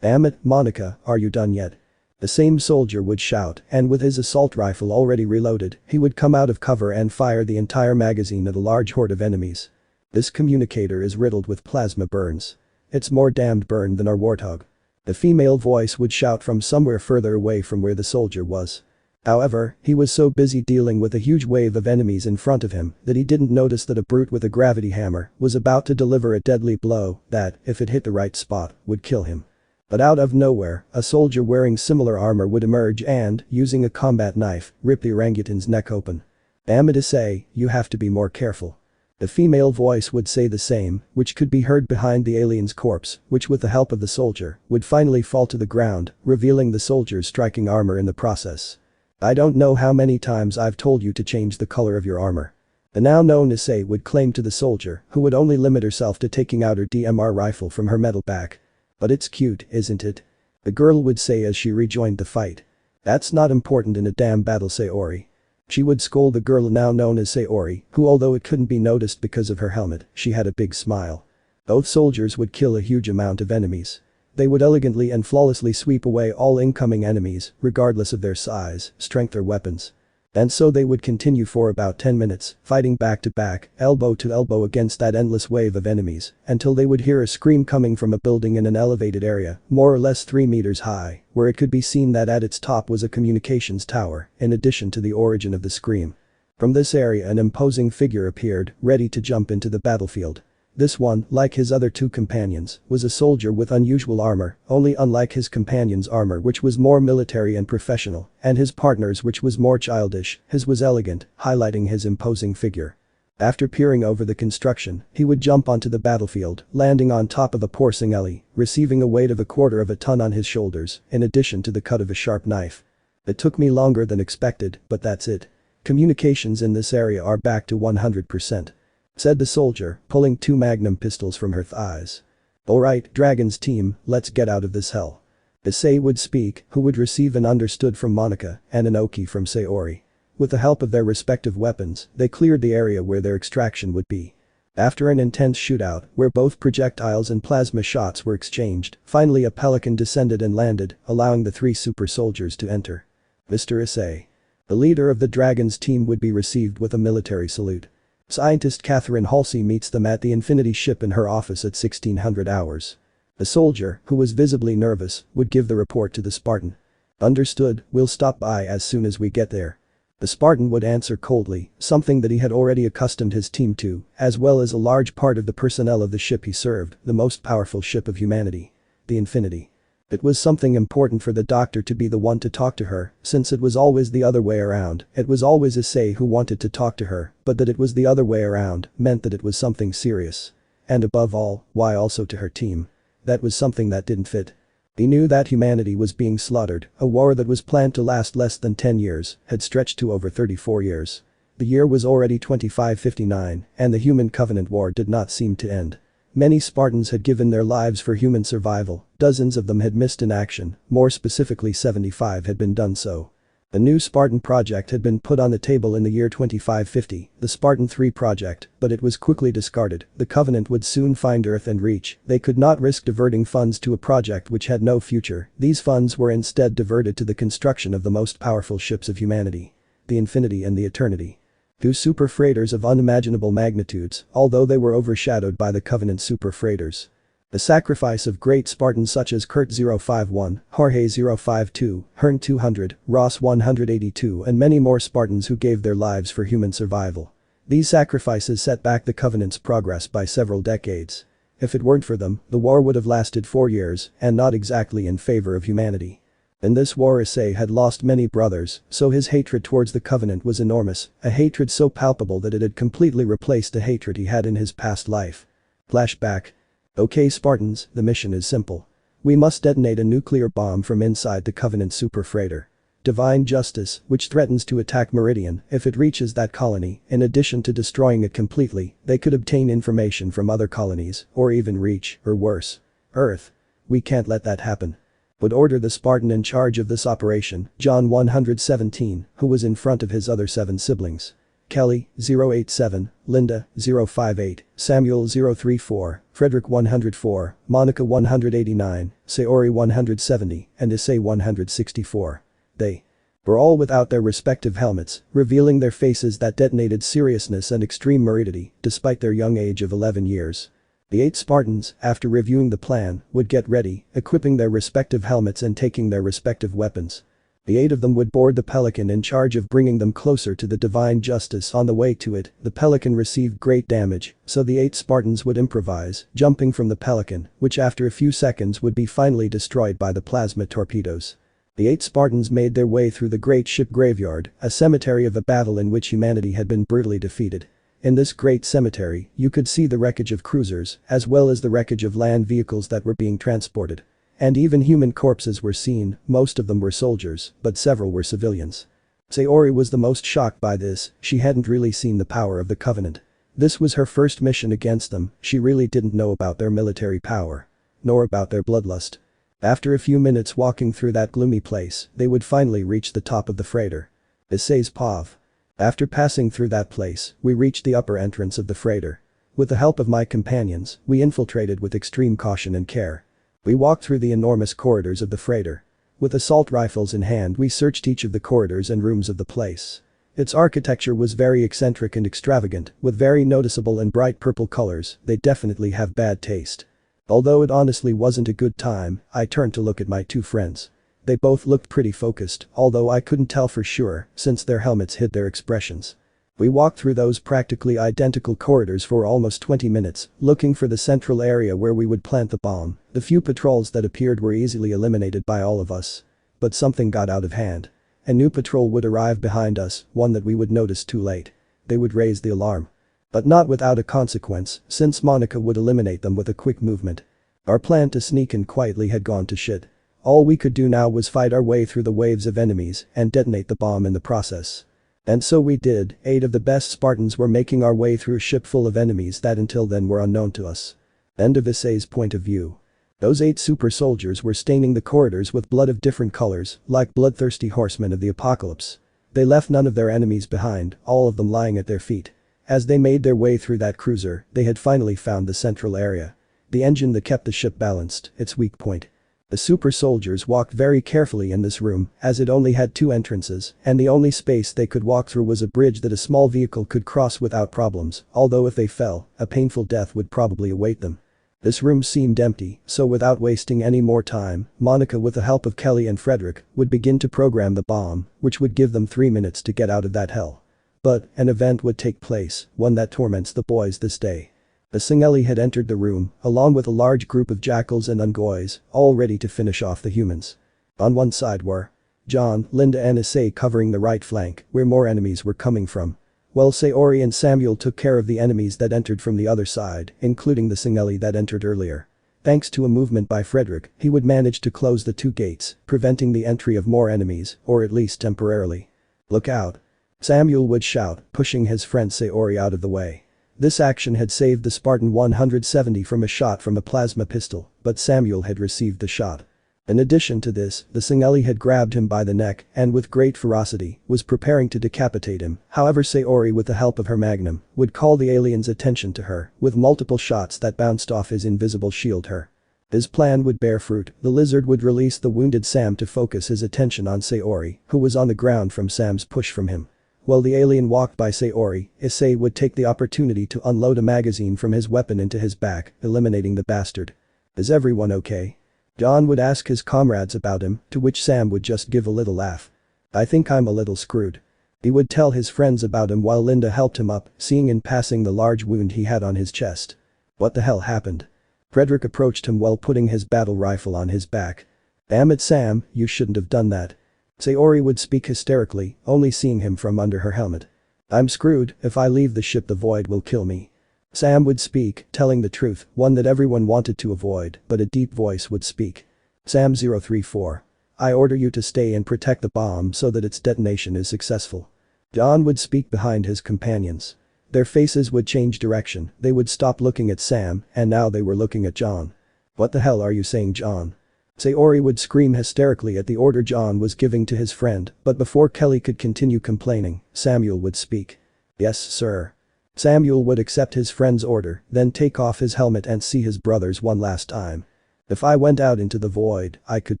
Damn it, Monica, are you done yet? The same soldier would shout, and with his assault rifle already reloaded, he would come out of cover and fire the entire magazine at a large horde of enemies. This communicator is riddled with plasma burns. It's more damned burned than our warthog. The female voice would shout from somewhere further away from where the soldier was. However, he was so busy dealing with a huge wave of enemies in front of him that he didn't notice that a brute with a gravity hammer was about to deliver a deadly blow that, if it hit the right spot, would kill him. But out of nowhere, a soldier wearing similar armor would emerge and, using a combat knife, rip the orangutan's neck open. Damn it, Issei, you have to be more careful. The female voice would say the same, which could be heard behind the alien's corpse, which with the help of the soldier, would finally fall to the ground, revealing the soldier's striking armor in the process. I don't know how many times I've told you to change the color of your armor. The now known Issei would claim to the soldier, who would only limit herself to taking out her DMR rifle from her metal back. But it's cute, isn't it? The girl would say as she rejoined the fight. That's not important in a damn battle, Sayori. She would scold the girl now known as Sayori, who although it couldn't be noticed because of her helmet, she had a big smile. Both soldiers would kill a huge amount of enemies. They would elegantly and flawlessly sweep away all incoming enemies, regardless of their size, strength or weapons. And so they would continue for about 10 minutes, fighting back to back, elbow to elbow against that endless wave of enemies, until they would hear a scream coming from a building in an elevated area, more or less 3 meters high, where it could be seen that at its top was a communications tower, in addition to the origin of the scream. From this area an imposing figure appeared, ready to jump into the battlefield. This one, like his other two companions, was a soldier with unusual armor, only unlike his companion's armor which was more military and professional, and his partner's which was more childish, his was elegant, highlighting his imposing figure. After peering over the construction, he would jump onto the battlefield, landing on top of a porcinghelly, receiving a weight of 1/4 of a ton on his shoulders, in addition to the cut of a sharp knife. It took me longer than expected, but that's it. Communications in this area are back to 100%. Said the soldier, pulling 2 magnum pistols from her thighs. Alright, Dragon's team, let's get out of this hell. Issei would speak, who would receive an understood from Monica and an oki from Sayori. With the help of their respective weapons, they cleared the area where their extraction would be. After an intense shootout, where both projectiles and plasma shots were exchanged, finally a pelican descended and landed, allowing the 3 super soldiers to enter. Mr. Issei. The leader of the Dragon's team would be received with a military salute. Scientist Catherine Halsey meets them at the Infinity ship in her office at 1600 hours. The soldier, who was visibly nervous, would give the report to the Spartan. Understood, we'll stop by as soon as we get there. The Spartan would answer coldly, something that he had already accustomed his team to, as well as a large part of the personnel of the ship he served, the most powerful ship of humanity. The Infinity. It was something important for the doctor to be the one to talk to her, since it was always the other way around. It was always Issei who wanted to talk to her, but that it was the other way around meant that it was something serious. And above all, why also to her team? That was something that didn't fit. He knew that humanity was being slaughtered, a war that was planned to last less than 10 years, had stretched to over 34 years. The year was already 2559, and the Human Covenant War did not seem to end. Many Spartans had given their lives for human survival, dozens of them had missed in action, more specifically 75 had been done so. A new Spartan project had been put on the table in the year 2550, the Spartan 3 project, but it was quickly discarded. The Covenant would soon find Earth and reach. They could not risk diverting funds to a project which had no future. These funds were instead diverted to the construction of the most powerful ships of humanity. The Infinity and the Eternity. 2 super freighters of unimaginable magnitudes, although they were overshadowed by the Covenant super freighters. The sacrifice of great Spartans such as Kurt 051, Jorge 052, Hearn 200, Ross 182 and many more Spartans who gave their lives for human survival. These sacrifices set back the Covenant's progress by several decades. If it weren't for them, the war would have lasted 4 years, and not exactly in favor of humanity. In this war Issei had lost many brothers, so his hatred towards the Covenant was enormous, a hatred so palpable that it had completely replaced the hatred he had in his past life. Flashback. Okay Spartans, the mission is simple. We must detonate a nuclear bomb from inside the Covenant super freighter. Divine Justice, which threatens to attack Meridian if it reaches that colony, in addition to destroying it completely, they could obtain information from other colonies, or even reach, or worse, Earth. We can't let that happen. Would order the Spartan in charge of this operation, John 117, who was in front of his other 7 siblings. Kelly, 087, Linda, 058, Samuel 034, Frederick 104, Monica 189, Sayori 170, and Issei 164. They were all without their respective helmets, revealing their faces that detonated seriousness and extreme morbidity, despite their young age of 11 years. The 8 Spartans, after reviewing the plan, would get ready, equipping their respective helmets and taking their respective weapons. The 8 of them would board the Pelican in charge of bringing them closer to the Divine Justice. On the way to it, the Pelican received great damage, so the 8 Spartans would improvise, jumping from the Pelican, which after a few seconds would be finally destroyed by the plasma torpedoes. The 8 Spartans made their way through the great ship graveyard, a cemetery of a battle in which humanity had been brutally defeated. In this great cemetery, you could see the wreckage of cruisers, as well as the wreckage of land vehicles that were being transported. And even human corpses were seen, most of them were soldiers, but several were civilians. Sayori was the most shocked by this, she hadn't really seen the power of the Covenant. This was her first mission against them, she really didn't know about their military power. Nor about their bloodlust. After a few minutes walking through that gloomy place, they would finally reach the top of the freighter. Issei's POV. After passing through that place, we reached the upper entrance of the freighter. With the help of my companions, we infiltrated with extreme caution and care. We walked through the enormous corridors of the freighter. With assault rifles in hand we searched each of the corridors and rooms of the place. Its architecture was very eccentric and extravagant, with very noticeable and bright purple colors. They definitely have bad taste. Although it honestly wasn't a good time, I turned to look at my two friends. They both looked pretty focused, although I couldn't tell for sure since their helmets hid their expressions. We walked through those practically identical corridors for almost 20 minutes, looking for the central area where we would plant the bomb. The few patrols that appeared were easily eliminated by all of us. But something got out of hand. A new patrol would arrive behind us, one that we would notice too late. They would raise the alarm. But not without a consequence, since Monica would eliminate them with a quick movement. Our plan to sneak in quietly had gone to shit. All we could do now was fight our way through the waves of enemies and detonate the bomb in the process. And so we did. 8 of the best Spartans were making our way through a ship full of enemies that until then were unknown to us. End of Issei's point of view. Those 8 super soldiers were staining the corridors with blood of different colors, like bloodthirsty horsemen of the apocalypse. They left none of their enemies behind, all of them lying at their feet. As they made their way through that cruiser, they had finally found the central area. The engine that kept the ship balanced, its weak point. The super soldiers walked very carefully in this room, as it only had 2 entrances, and the only space they could walk through was a bridge that a small vehicle could cross without problems, although if they fell, a painful death would probably await them. This room seemed empty, so without wasting any more time, Monica with the help of Kelly and Frederick would begin to program the bomb, which would give them 3 minutes to get out of that hell. But, an event would take place, one that torments the boys this day. The Singeli had entered the room, along with a large group of jackals and ungoys, all ready to finish off the humans. On one side were John, Linda and Issei covering the right flank, where more enemies were coming from. While Sayori and Samuel took care of the enemies that entered from the other side, including the Singeli that entered earlier. Thanks to a movement by Frederick, he would manage to close the 2 gates, preventing the entry of more enemies, or at least temporarily. "Look out!" Samuel would shout, pushing his friend Sayori out of the way. This action had saved the Spartan 170 from a shot from a plasma pistol, but Samuel had received the shot. In addition to this, the Singeli had grabbed him by the neck and with great ferocity was preparing to decapitate him. However, Sayori with the help of her magnum would call the alien's attention to her with multiple shots that bounced off his invisible shield her. His plan would bear fruit. The lizard would release the wounded Sam to focus his attention on Sayori, who was on the ground from Sam's push from him. While the alien walked by Sayori, Issei would take the opportunity to unload a magazine from his weapon into his back, eliminating the bastard. "Is everyone okay?" John would ask his comrades about him, to which Sam would just give a little laugh. "I think I'm a little screwed." He would tell his friends about him while Linda helped him up, seeing in passing the large wound he had on his chest. "What the hell happened?" Frederick approached him while putting his battle rifle on his back. "Damn it, Sam, you shouldn't have done that." Sayori would speak hysterically, only seeing him from under her helmet. "I'm screwed. If I leave the ship, the void will kill me." Sam would speak, telling the truth, one that everyone wanted to avoid, but a deep voice would speak. "Sam 034. I order you to stay and protect the bomb so that its detonation is successful." John would speak behind his companions. Their faces would change direction, they would stop looking at Sam, and now they were looking at John. "What the hell are you saying, John?" Sayori would scream hysterically at the order John was giving to his friend, but before Kelly could continue complaining, Samuel would speak. "Yes, sir." Samuel would accept his friend's order, then take off his helmet and see his brothers one last time. "If I went out into the void, I could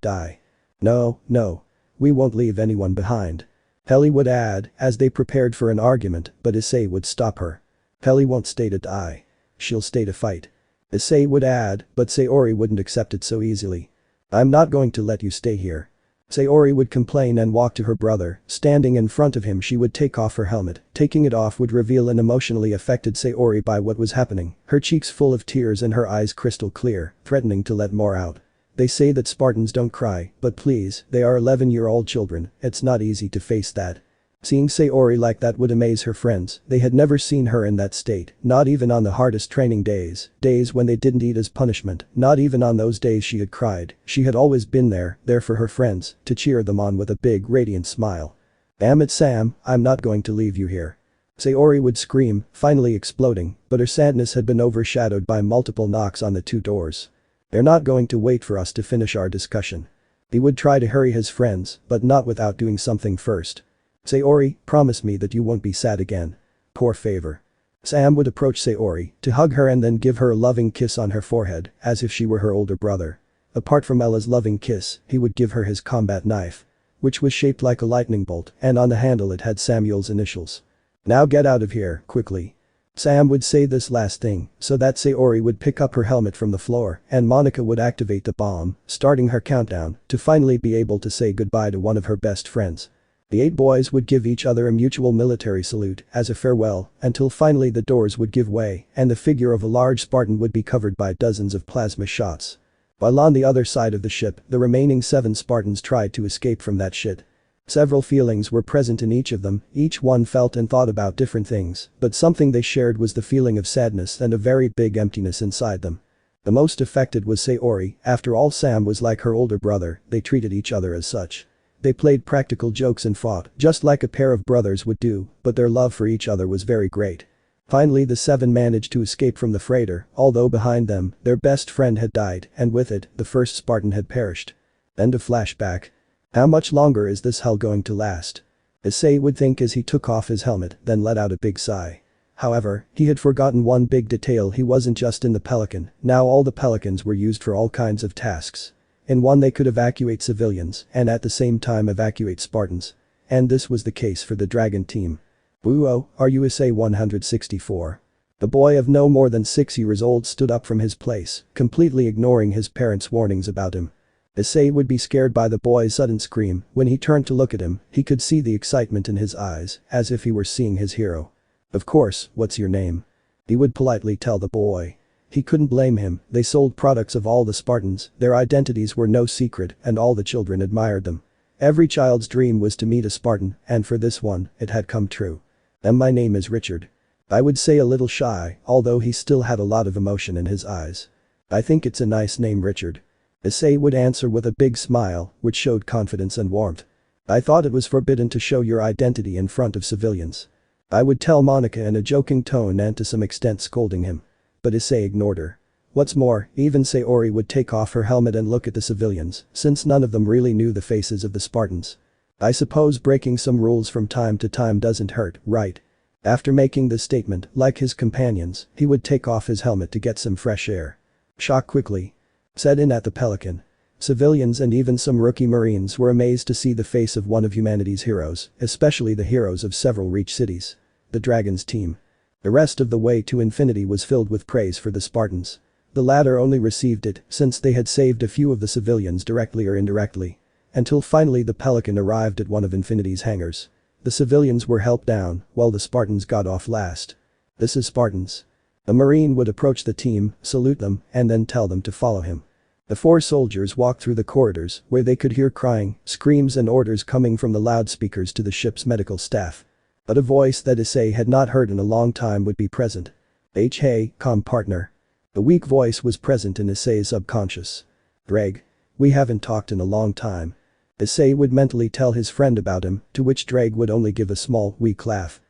die." "No, no. We won't leave anyone behind." Kelly would add, as they prepared for an argument, but Issei would stop her. "Kelly won't stay to die. She'll stay to fight." Issei would add, but Sayori wouldn't accept it so easily. "I'm not going to let you stay here." Sayori would complain and walk to her brother. Standing in front of him, she would take off her helmet. Taking it off would reveal an emotionally affected Sayori by what was happening, her cheeks full of tears and her eyes crystal clear, threatening to let more out. They say that Spartans don't cry, but please, they are 11-year-old children, it's not easy to face that. Seeing Sayori like that would amaze her friends. They had never seen her in that state, not even on the hardest training days when they didn't eat as punishment, not even on those days she had cried. She had always been there for her friends, to cheer them on with a big radiant smile. "Damn it, Sam, I'm not going to leave you here." Sayori would scream, finally exploding, but her sadness had been overshadowed by multiple knocks on the 2 doors. "They're not going to wait for us to finish our discussion." He would try to hurry his friends, but not without doing something first. "Sayori, promise me that you won't be sad again. Poor favor." Sam would approach Sayori to hug her and then give her a loving kiss on her forehead, as if she were her older brother. Apart from Ella's loving kiss, he would give her his combat knife. which was shaped like a lightning bolt, and on the handle it had Samuel's initials. "Now get out of here, quickly." Sam would say this last thing, so that Sayori would pick up her helmet from the floor and Monica would activate the bomb, starting her countdown to finally be able to say goodbye to one of her best friends. The 8 boys would give each other a mutual military salute as a farewell until finally the doors would give way and the figure of a large Spartan would be covered by dozens of plasma shots. While on the other side of the ship, the remaining 7 Spartans tried to escape from that shit. Several feelings were present in each of them, each one felt and thought about different things, but something they shared was the feeling of sadness and a very big emptiness inside them. The most affected was Sayori. After all, Sam was like her older brother, they treated each other as such. They played practical jokes and fought, just like a pair of brothers would do, but their love for each other was very great. Finally the 7 managed to escape from the freighter, although behind them, their best friend had died and with it, the first Spartan had perished. End of flashback. How much longer is this hell going to last? Issei would think as he took off his helmet, then let out a big sigh. However, he had forgotten one big detail: he wasn't just in the Pelican, now all the Pelicans were used for all kinds of tasks. In one they could evacuate civilians and at the same time evacuate Spartans. And this was the case for the Dragon team. "Whoa, are you Issei 164? The boy of no more than 6 years old stood up from his place, completely ignoring his parents' warnings about him. Issei would be scared by the boy's sudden scream. When he turned to look at him, he could see the excitement in his eyes, as if he were seeing his hero. "Of course, what's your name?" he would politely tell the boy. He couldn't blame him, they sold products of all the Spartans, their identities were no secret and all the children admired them. Every child's dream was to meet a Spartan, and for this one, it had come true. "And my name is Richard." I would say, a little shy, although he still had a lot of emotion in his eyes. "I think it's a nice name, Richard." Issei would answer with a big smile, which showed confidence and warmth. "I thought it was forbidden to show your identity in front of civilians." I would tell Monica in a joking tone and to some extent scolding him. But Issei ignored her. What's more, even Sayori would take off her helmet and look at the civilians, since none of them really knew the faces of the Spartans. I suppose breaking some rules from time to time doesn't hurt, right? After making this statement, like his companions, he would take off his helmet to get some fresh air. Shock quickly set in at the Pelican. Civilians and even some rookie Marines were amazed to see the face of one of humanity's heroes, especially the heroes of several Reach cities. The Dragons team. The rest of the way to infinity was filled with praise for the Spartans. The latter only received it since they had saved a few of the civilians directly or indirectly. Until finally the Pelican arrived at one of infinity's hangars. The civilians were helped down, while the Spartans got off last. "This is Spartans." A Marine would approach the team, salute them, and then tell them to follow him. The 4 soldiers walked through the corridors, where they could hear crying, screams and orders coming from the loudspeakers to the ship's medical staff. But a voice that Issei had not heard in a long time would be present. "Hey, calm partner." The weak voice was present in Issei's subconscious. "Dreg. We haven't talked in a long time." Issei would mentally tell his friend about him, to which Dreg would only give a small, weak laugh.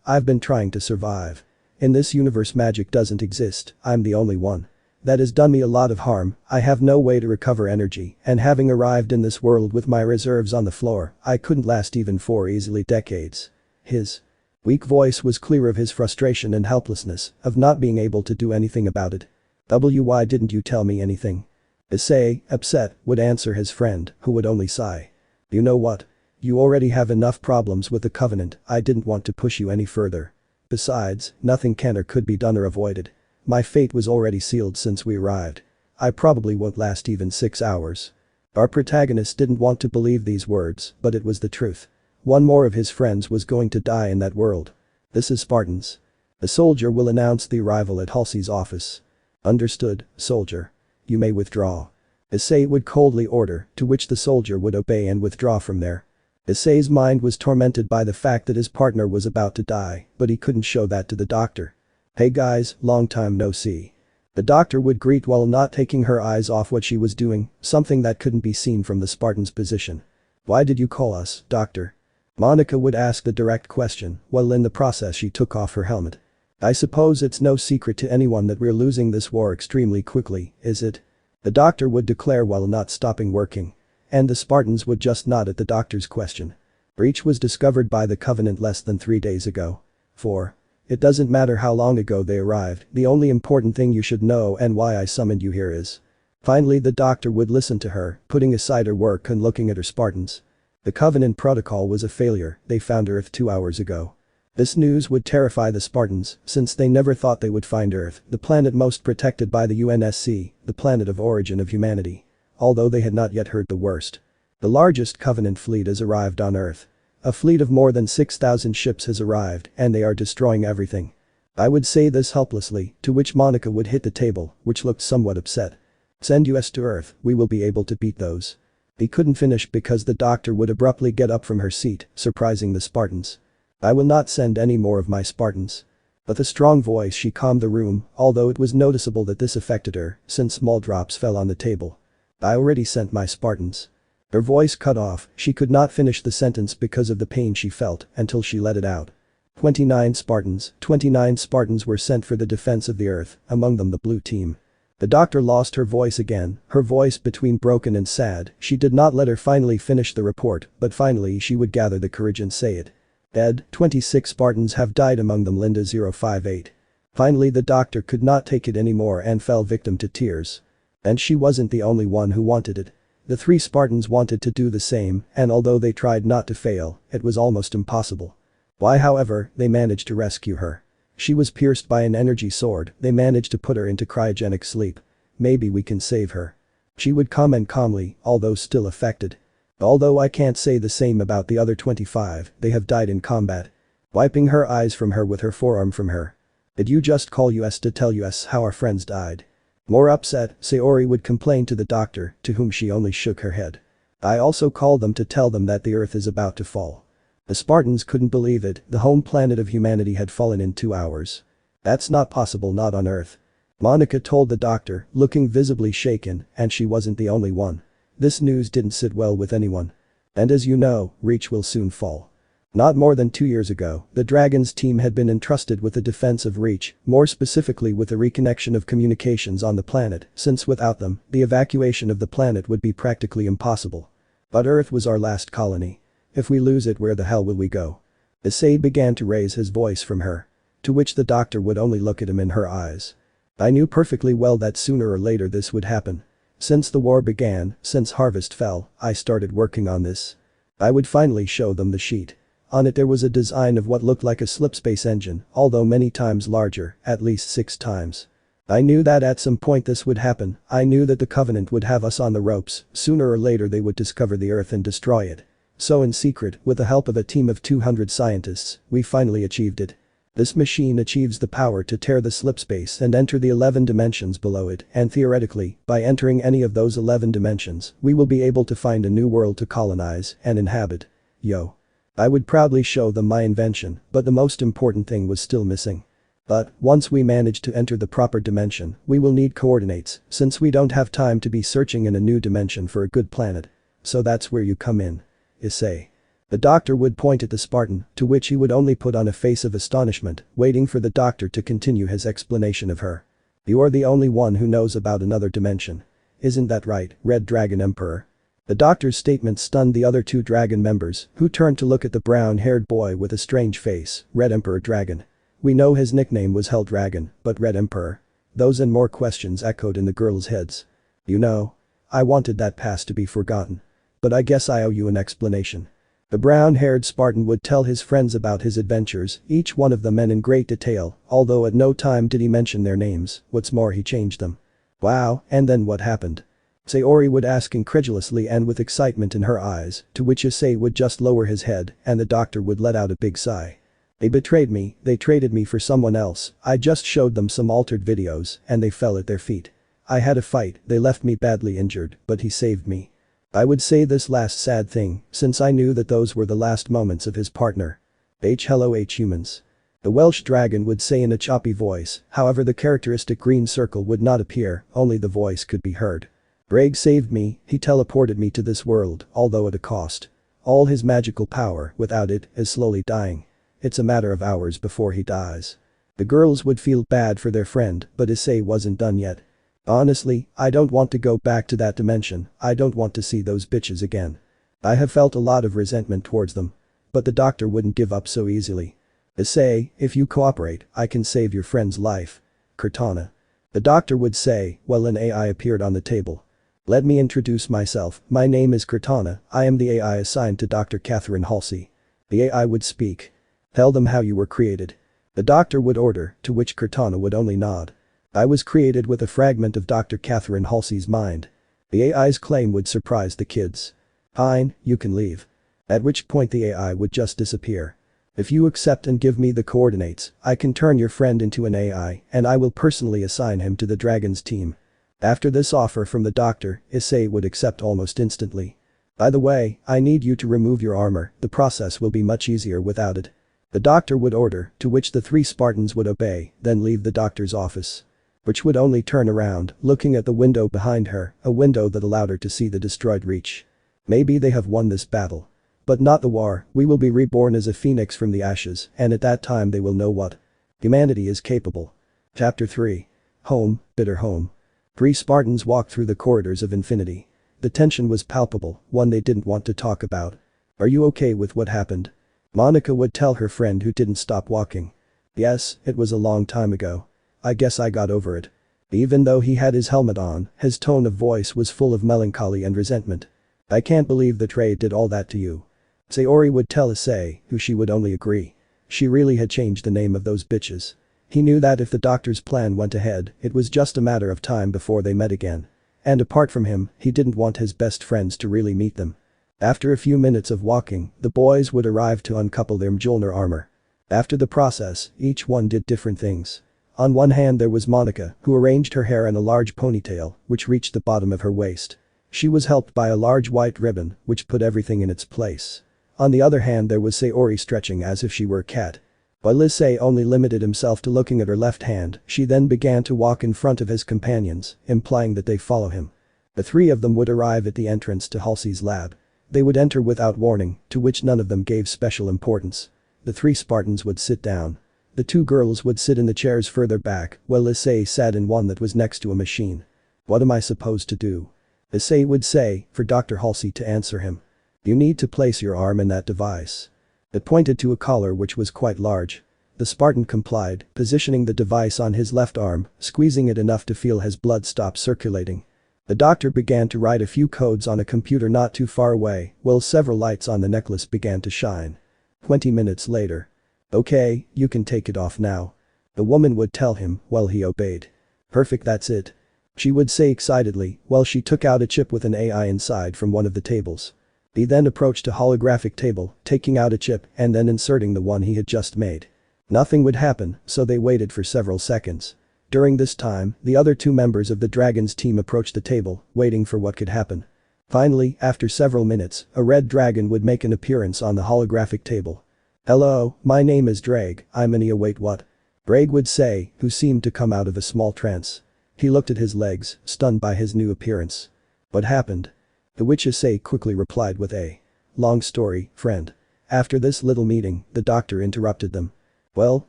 "I've been trying to survive. In this universe magic doesn't exist, I'm the only one. That has done me a lot of harm, I have no way to recover energy, and having arrived in this world with my reserves on the floor, I couldn't last even 4 easily decades." His weak voice was clear of his frustration and helplessness, of not being able to do anything about it. "Why didn't you tell me anything?" Issei, upset, would answer his friend, who would only sigh. "You know what? You already have enough problems with the Covenant, I didn't want to push you any further. Besides, nothing can or could be done or avoided. My fate was already sealed since we arrived. I probably won't last even 6 hours." Our protagonist didn't want to believe these words, but it was the truth. One more of his friends was going to die in that world. "This is Spartans." A soldier will announce the arrival at Halsey's office. "Understood, soldier. You may withdraw." Issei would coldly order, to which the soldier would obey and withdraw from there. Issei's mind was tormented by the fact that his partner was about to die, but he couldn't show that to the doctor. "Hey guys, long time no see." The doctor would greet while not taking her eyes off what she was doing, something that couldn't be seen from the Spartan's position. "Why did you call us, doctor?" Monica would ask the direct question, while in the process she took off her helmet. "I suppose it's no secret to anyone that we're losing this war extremely quickly, is it?" The doctor would declare while not stopping working. And the Spartans would just nod at the doctor's question. "Breach was discovered by the Covenant less than 3 days ago." 4. It doesn't matter how long ago they arrived, the only important thing you should know and why I summoned you here is. Finally the doctor would listen to her, putting aside her work and looking at her Spartans. The Covenant protocol was a failure, they found Earth 2 hours ago. This news would terrify the Spartans, since they never thought they would find Earth, the planet most protected by the UNSC, the planet of origin of humanity. Although they had not yet heard the worst. The largest Covenant fleet has arrived on Earth. A fleet of more than 6,000 ships has arrived, and they are destroying everything. I would say this helplessly, to which Monica would hit the table, which looked somewhat upset. Send us to Earth, we will be able to beat those. He couldn't finish because the doctor would abruptly get up from her seat, surprising the Spartans. I will not send any more of my Spartans. With a strong voice she calmed the room, although it was noticeable that this affected her, since small drops fell on the table. I already sent my Spartans. Her voice cut off, she could not finish the sentence because of the pain she felt, until she let it out. 29 Spartans were sent for the defense of the Earth, among them the blue team. The doctor lost her voice again, her voice between broken and sad, she did not let her finally finish the report, but finally she would gather the courage and say it. Dead, 26 Spartans have died, among them Linda 058. Finally the doctor could not take it anymore and fell victim to tears. And she wasn't the only one who wanted it. The 3 Spartans wanted to do the same, and although they tried not to fail, it was almost impossible. Why, however, they managed to rescue her. She was pierced by an energy sword, they managed to put her into cryogenic sleep. Maybe we can save her. She would comment calmly, although still affected. Although I can't say the same about the other 25, they have died in combat. Wiping her eyes from her with her forearm from her. Did you just call us to tell us how our friends died? More upset, Sayori would complain to the doctor, to whom she only shook her head. I also called them to tell them that the Earth is about to fall. The Spartans couldn't believe it, the home planet of humanity had fallen in 2 hours. That's not possible, not on Earth. Monica told the doctor, looking visibly shaken, and she wasn't the only one. This news didn't sit well with anyone. And as you know, Reach will soon fall. Not more than 2 years ago, the Dragons team had been entrusted with the defense of Reach, more specifically with the reconnection of communications on the planet, since without them, the evacuation of the planet would be practically impossible. But Earth was our last colony. If we lose it, where the hell will we go? Issei began to raise his voice from her. To which the doctor would only look at him in her eyes. I knew perfectly well that sooner or later this would happen. Since the war began, since Harvest fell, I started working on this. I would finally show them the sheet. On it there was a design of what looked like a slipspace engine, although many times larger, at least 6 times. I knew that at some point this would happen, I knew that the Covenant would have us on the ropes, sooner or later they would discover the Earth and destroy it. So in secret, with the help of a team of 200 scientists, we finally achieved it. This machine achieves the power to tear the slipspace and enter the 11 dimensions below it, and theoretically, by entering any of those 11 dimensions, we will be able to find a new world to colonize and inhabit. Yo. I would proudly show them my invention, but the most important thing was still missing. But, once we manage to enter the proper dimension, we will need coordinates, since we don't have time to be searching in a new dimension for a good planet. So that's where you come in. Issei. The doctor would point at the Spartan, to which he would only put on a face of astonishment, waiting for the doctor to continue his explanation of her. You are the only one who knows about another dimension. Isn't that right, Red Dragon Emperor? The doctor's statement stunned the other 2 dragon members, who turned to look at the brown-haired boy with a strange face, Red Emperor Dragon. We know his nickname was Hell Dragon, but Red Emperor? Those and more questions echoed in the girls' heads. You know, I wanted that past to be forgotten. But I guess I owe you an explanation. The brown-haired Spartan would tell his friends about his adventures, each one of them and in great detail, although at no time did he mention their names, what's more he changed them. Wow, and then what happened? Sayori would ask incredulously and with excitement in her eyes, to which Issei would just lower his head and the doctor would let out a big sigh. They betrayed me, they traded me for someone else, I just showed them some altered videos and they fell at their feet. I had a fight, they left me badly injured, but he saved me. I would say this last sad thing, since I knew that those were the last moments of his partner. Hello humans. The Welsh dragon would say in a choppy voice, however the characteristic green circle would not appear, only the voice could be heard. Braig saved me, he teleported me to this world, although at a cost. All his magical power, without it, is slowly dying. It's a matter of hours before he dies. The girls would feel bad for their friend, but Issei wasn't done yet. Honestly, I don't want to go back to that dimension, I don't want to see those bitches again. I have felt a lot of resentment towards them. But the doctor wouldn't give up so easily. Issei, if you cooperate, I can save your friend's life. Cortana. The doctor would say, while an AI appeared on the table. Let me introduce myself, my name is Cortana, I am the AI assigned to Dr. Catherine Halsey. The AI would speak. Tell them how you were created. The doctor would order, to which Cortana would only nod. I was created with a fragment of Dr. Catherine Halsey's mind. The AI's claim would surprise the kids. Fine, you can leave. At which point the AI would just disappear. If you accept and give me the coordinates, I can turn your friend into an AI and I will personally assign him to the Dragons team. After this offer from the doctor, Issei would accept almost instantly. By the way, I need you to remove your armor, the process will be much easier without it. The doctor would order, to which the 3 Spartans would obey, then leave the doctor's office. Which would only turn around, looking at the window behind her, a window that allowed her to see the destroyed reach. Maybe they have won this battle. But not the war, we will be reborn as a phoenix from the ashes, and at that time they will know what humanity is capable. Chapter 3. Home, bitter home. 3 Spartans walked through the corridors of infinity. The tension was palpable, one they didn't want to talk about. Are you okay with what happened? Monica would tell her friend who didn't stop walking. Yes, it was a long time ago. I guess I got over it. Even though he had his helmet on, his tone of voice was full of melancholy and resentment. I can't believe the trade did all that to you. Sayori would tell Issei, who she would only agree. She really had changed the name of those bitches. He knew that if the doctor's plan went ahead, it was just a matter of time before they met again. And apart from him, he didn't want his best friends to really meet them. After a few minutes of walking, the boys would arrive to uncouple their Mjolnir armor. After the process, each one did different things. On one hand there was Monica, who arranged her hair in a large ponytail, which reached the bottom of her waist. She was helped by a large white ribbon, which put everything in its place. On the other hand there was Sayori stretching as if she were a cat. While Issei only limited himself to looking at her left hand, she then began to walk in front of his companions, implying that they follow him. The 3 of them would arrive at the entrance to Halsey's lab. They would enter without warning, to which none of them gave special importance. The 3 Spartans would sit down. The 2 girls would sit in the chairs further back, while Issei sat in one that was next to a machine. What am I supposed to do? Issei would say, for Dr. Halsey to answer him. You need to place your arm in that device. It pointed to a collar which was quite large. The Spartan complied, positioning the device on his left arm, squeezing it enough to feel his blood stop circulating. The doctor began to write a few codes on a computer not too far away, while several lights on the necklace began to shine. 20 minutes later. Okay, you can take it off now. The woman would tell him, while he obeyed. Perfect, that's it. She would say excitedly, while she took out a chip with an AI inside from one of the tables. He then approached a holographic table, taking out a chip and then inserting the one he had just made. Nothing would happen, so they waited for several seconds. During this time, the other 2 members of the Dragons team approached the table, waiting for what could happen. Finally, after several minutes, a red dragon would make an appearance on the holographic table. Hello, my name is Drag, I'm an wait what? Drag would say, who seemed to come out of a small trance. He looked at his legs, stunned by his new appearance. What happened? To which Issei quickly replied with a long story, friend. After this little meeting, the doctor interrupted them. Well,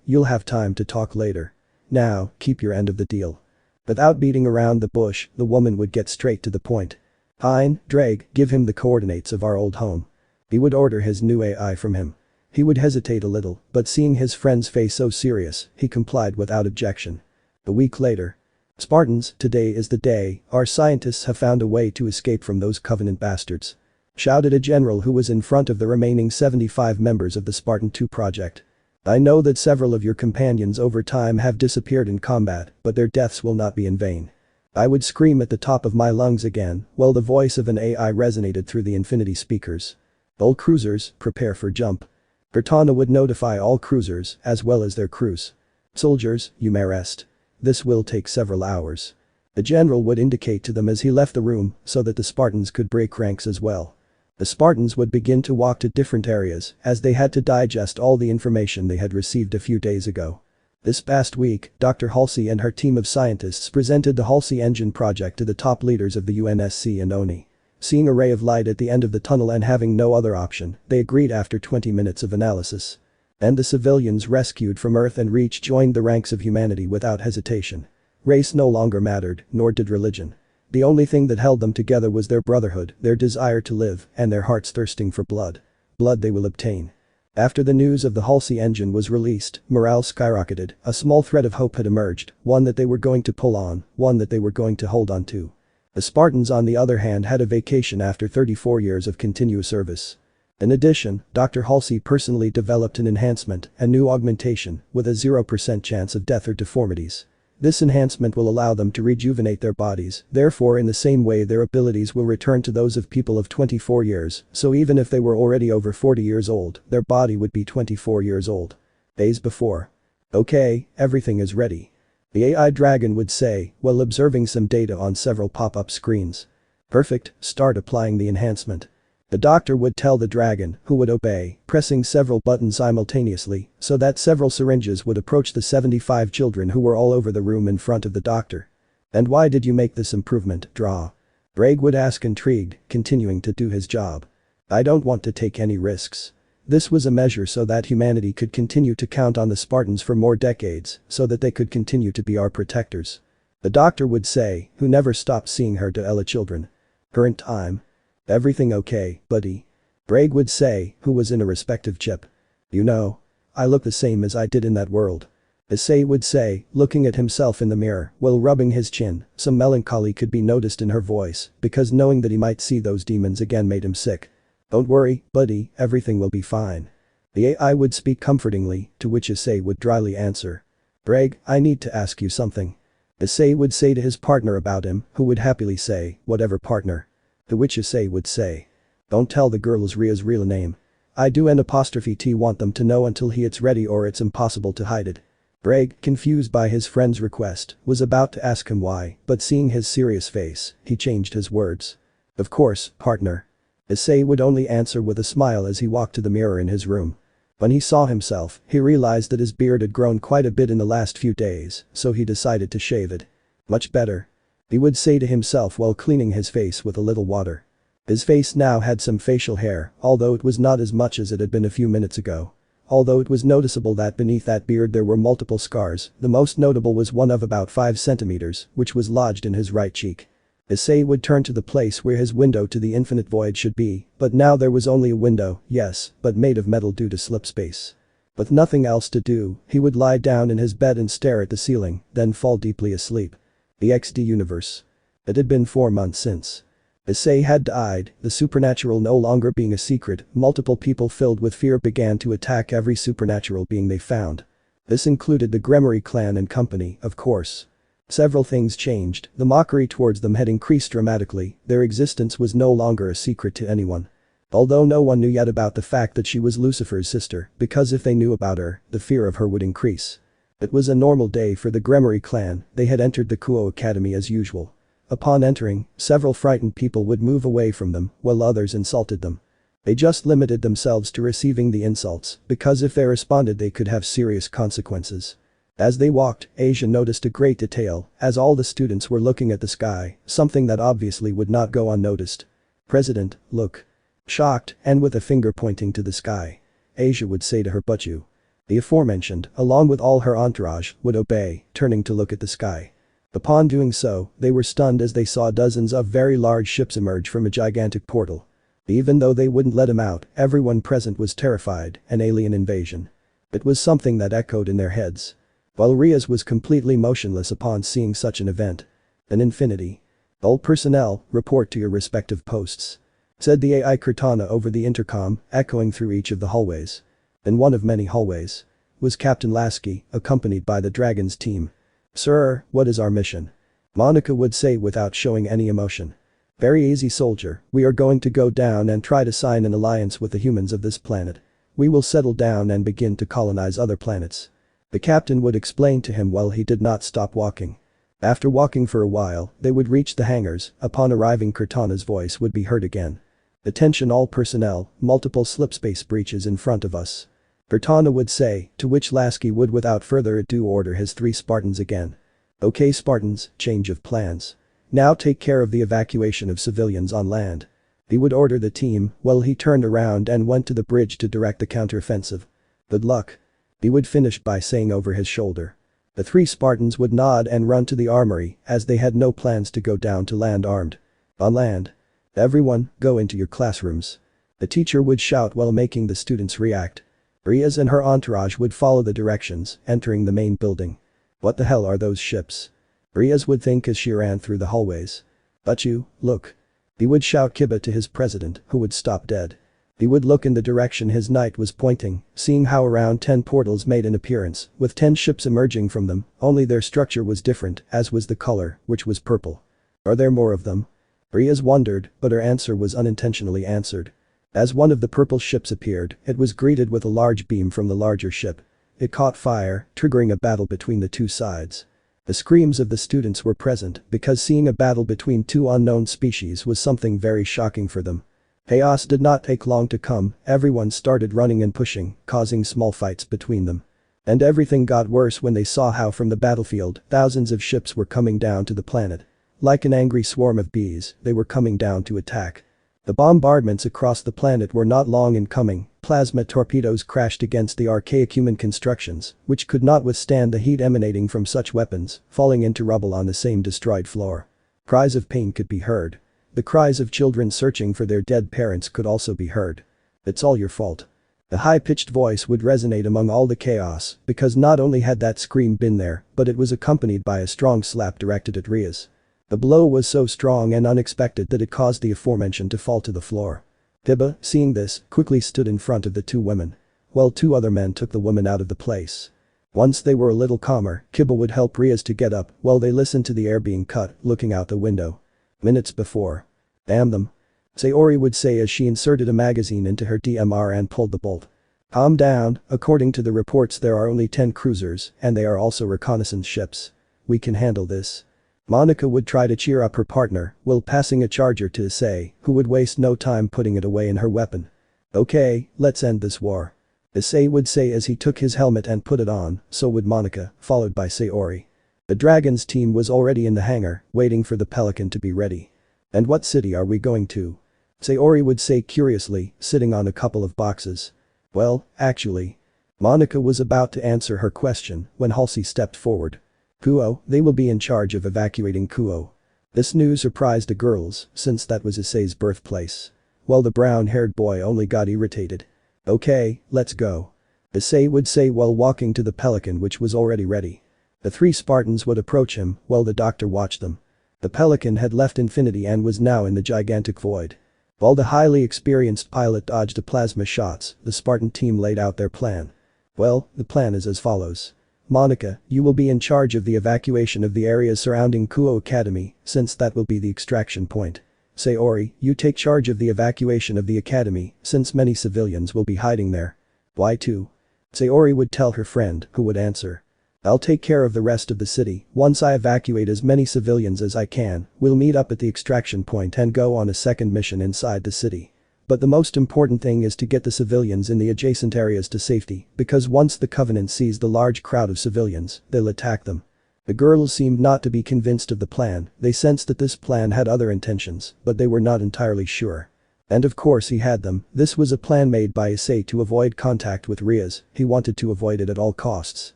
you'll have time to talk later. Now, keep your end of the deal. Without beating around the bush, the woman would get straight to the point. Fine, Drag, give him the coordinates of our old home. He would order his new AI from him. He would hesitate a little, but seeing his friend's face so serious, he complied without objection. A week later. Spartans, today is the day, our scientists have found a way to escape from those Covenant bastards. Shouted a general who was in front of the remaining 75 members of the Spartan 2 project. I know that several of your companions over time have disappeared in combat, but their deaths will not be in vain. I would scream at the top of my lungs again, while the voice of an AI resonated through the infinity speakers. All cruisers, prepare for jump. Cortana would notify all cruisers, as well as their crews. Soldiers, you may rest. This will take several hours. The general would indicate to them as he left the room, so that the Spartans could break ranks as well. The Spartans would begin to walk to different areas, as they had to digest all the information they had received a few days ago. This past week, Dr. Halsey and her team of scientists presented the Halsey Engine project to the top leaders of the UNSC and ONI. Seeing a ray of light at the end of the tunnel and having no other option, they agreed after 20 minutes of analysis. And the civilians rescued from Earth and Reach joined the ranks of humanity without hesitation. Race no longer mattered, nor did religion. The only thing that held them together was their brotherhood, their desire to live, and their hearts thirsting for blood. Blood they will obtain. After the news of the Halsey engine was released, morale skyrocketed, a small thread of hope had emerged, one that they were going to pull on, one that they were going to hold on to. The Spartans on the other hand had a vacation after 34 years of continuous service. In addition, Dr. Halsey personally developed an enhancement, a new augmentation, with a 0% chance of death or deformities. This enhancement will allow them to rejuvenate their bodies, therefore in the same way their abilities will return to those of people of 24 years, so even if they were already over 40 years old, their body would be 24 years old. Days before. Okay, everything is ready. The AI dragon would say, while observing some data on several pop-up screens. Perfect, start applying the enhancement. The doctor would tell the dragon, who would obey, pressing several buttons simultaneously, so that several syringes would approach the 75 children who were all over the room in front of the doctor. And why did you make this improvement, Draw? Braig would ask intrigued, continuing to do his job. I don't want to take any risks. This was a measure so that humanity could continue to count on the Spartans for more decades, so that they could continue to be our protectors. The doctor would say, who never stopped seeing her to Ella children. Current time. Everything okay, buddy? Braig would say, who was in a respective chip. You know, I look the same as I did in that world. Issei would say, looking at himself in the mirror while rubbing his chin, some melancholy could be noticed in her voice, because knowing that he might see those demons again made him sick. Don't worry, buddy, everything will be fine. The AI would speak comfortingly, to which Issei would dryly answer. Braig, I need to ask you something. Issei would say to his partner about him, who would happily say, whatever partner. To which Issei would say. Don't tell the girls Ria's real name. I do N''T want them to know until it's ready or it's impossible to hide it. Braig, confused by his friend's request, was about to ask him why, but seeing his serious face, he changed his words. Of course, partner. Issei would only answer with a smile as he walked to the mirror in his room. When he saw himself, he realized that his beard had grown quite a bit in the last few days, so he decided to shave it. Much better. He would say to himself while cleaning his face with a little water. His face now had some facial hair, although it was not as much as it had been a few minutes ago. Although it was noticeable that beneath that beard there were multiple scars, the most notable was one of about 5 centimeters, which was lodged in his right cheek. Issei would turn to the place where his window to the infinite void should be, but now there was only a window, yes, but made of metal due to slip space. With nothing else to do, he would lie down in his bed and stare at the ceiling, then fall deeply asleep. The XD universe. It had been 4 months since. Issei had died, the supernatural no longer being a secret, multiple people filled with fear began to attack every supernatural being they found. This included the Gremory clan and company, of course. Several things changed, the mockery towards them had increased dramatically, their existence was no longer a secret to anyone. Although no one knew yet about the fact that she was Lucifer's sister, because if they knew about her, the fear of her would increase. It was a normal day for the Gremory clan, they had entered the Kuo Academy as usual. Upon entering, several frightened people would move away from them, while others insulted them. They just limited themselves to receiving the insults, because if they responded they could have serious consequences. As they walked, Asia noticed a great detail, as all the students were looking at the sky, something that obviously would not go unnoticed. President, look. Shocked, and with a finger pointing to the sky. Asia would say to her but you. The aforementioned, along with all her entourage, would obey, turning to look at the sky. Upon doing so, they were stunned as they saw dozens of very large ships emerge from a gigantic portal. Even though they wouldn't let him out, everyone present was terrified, an alien invasion. It was something that echoed in their heads. While Riaz was completely motionless upon seeing such an event. An infinity. All personnel, report to your respective posts. Said the AI Cortana over the intercom, echoing through each of the hallways. In one of many hallways. Was Captain Lasky, accompanied by the Dragon's team. Sir, what is our mission? Monica would say without showing any emotion. Very easy soldier, we are going to go down and try to sign an alliance with the humans of this planet. We will settle down and begin to colonize other planets. The captain would explain to him while he did not stop walking. After walking for a while, they would reach the hangars, upon arriving Cortana's voice would be heard again. Attention all personnel, multiple slipspace breaches in front of us. Cortana would say, to which Lasky would without further ado order his 3 Spartans again. Okay Spartans, change of plans. Now take care of the evacuation of civilians on land. He would order the team, while he turned around and went to the bridge to direct the counteroffensive. Good luck. He would finish by saying over his shoulder. The 3 Spartans would nod and run to the armory, as they had no plans to go down to land armed. On land. Everyone, go into your classrooms. The teacher would shout while making the students react. Riaz and her entourage would follow the directions, entering the main building. What the hell are those ships? Riaz would think as she ran through the hallways. But you, look. He would shout Kiba to his president, who would stop dead. He would look in the direction his knight was pointing, seeing how around 10 portals made an appearance, with 10 ships emerging from them, only their structure was different, as was the color, which was purple. Are there more of them? Riaz wondered, but her answer was unintentionally answered. As one of the purple ships appeared, it was greeted with a large beam from the larger ship. It caught fire, triggering a battle between the two sides. The screams of the students were present because seeing a battle between two unknown species was something very shocking for them. Chaos did not take long to come, everyone started running and pushing, causing small fights between them. And everything got worse when they saw how from the battlefield, thousands of ships were coming down to the planet. Like an angry swarm of bees, they were coming down to attack. The bombardments across the planet were not long in coming, plasma torpedoes crashed against the archaic human constructions, which could not withstand the heat emanating from such weapons, falling into rubble on the same destroyed floor. Cries of pain could be heard. The cries of children searching for their dead parents could also be heard. It's all your fault. The high-pitched voice would resonate among all the chaos, because not only had that scream been there, but it was accompanied by a strong slap directed at Riaz. The blow was so strong and unexpected that it caused the aforementioned to fall to the floor. Kiba, seeing this, quickly stood in front of the two women. While two other men took the woman out of the place. Once they were a little calmer, Kiba would help Riaz to get up while they listened to the air being cut, looking out the window. Minutes before. Damn them. Sayori would say as she inserted a magazine into her DMR and pulled the bolt. Calm down, according to the reports there are only 10 cruisers, and they are also reconnaissance ships. We can handle this. Monica would try to cheer up her partner, while passing a charger to Issei, who would waste no time putting it away in her weapon. Okay, let's end this war. Issei would say as he took his helmet and put it on, so would Monica, followed by Sayori. The Dragons team was already in the hangar, waiting for the Pelican to be ready. And what city are we going to? Sayori would say curiously, sitting on a couple of boxes. Well, actually. Monica was about to answer her question when Halsey stepped forward. Kuo, they will be in charge of evacuating Kuo. This news surprised the girls, since that was Issei's birthplace. While the brown-haired boy only got irritated. Okay, let's go. Issei would say while walking to the Pelican which was already ready. The 3 Spartans would approach him while the doctor watched them. The Pelican had left infinity and was now in the gigantic void. While the highly experienced pilot dodged the plasma shots, the Spartan team laid out their plan. Well, the plan is as follows. Monica, you will be in charge of the evacuation of the areas surrounding Kuo Academy, since that will be the extraction point. Sayori, you take charge of the evacuation of the academy, since many civilians will be hiding there. Why too? Sayori would tell her friend, who would answer. I'll take care of the rest of the city. Once I evacuate as many civilians as I can, we'll meet up at the extraction point and go on a second mission inside the city. But the most important thing is to get the civilians in the adjacent areas to safety, because once the Covenant sees the large crowd of civilians, they'll attack them. The girls seemed not to be convinced of the plan, they sensed that this plan had other intentions, but they were not entirely sure. And of course he had them, this was a plan made by Issei to avoid contact with Riaz, he wanted to avoid it at all costs.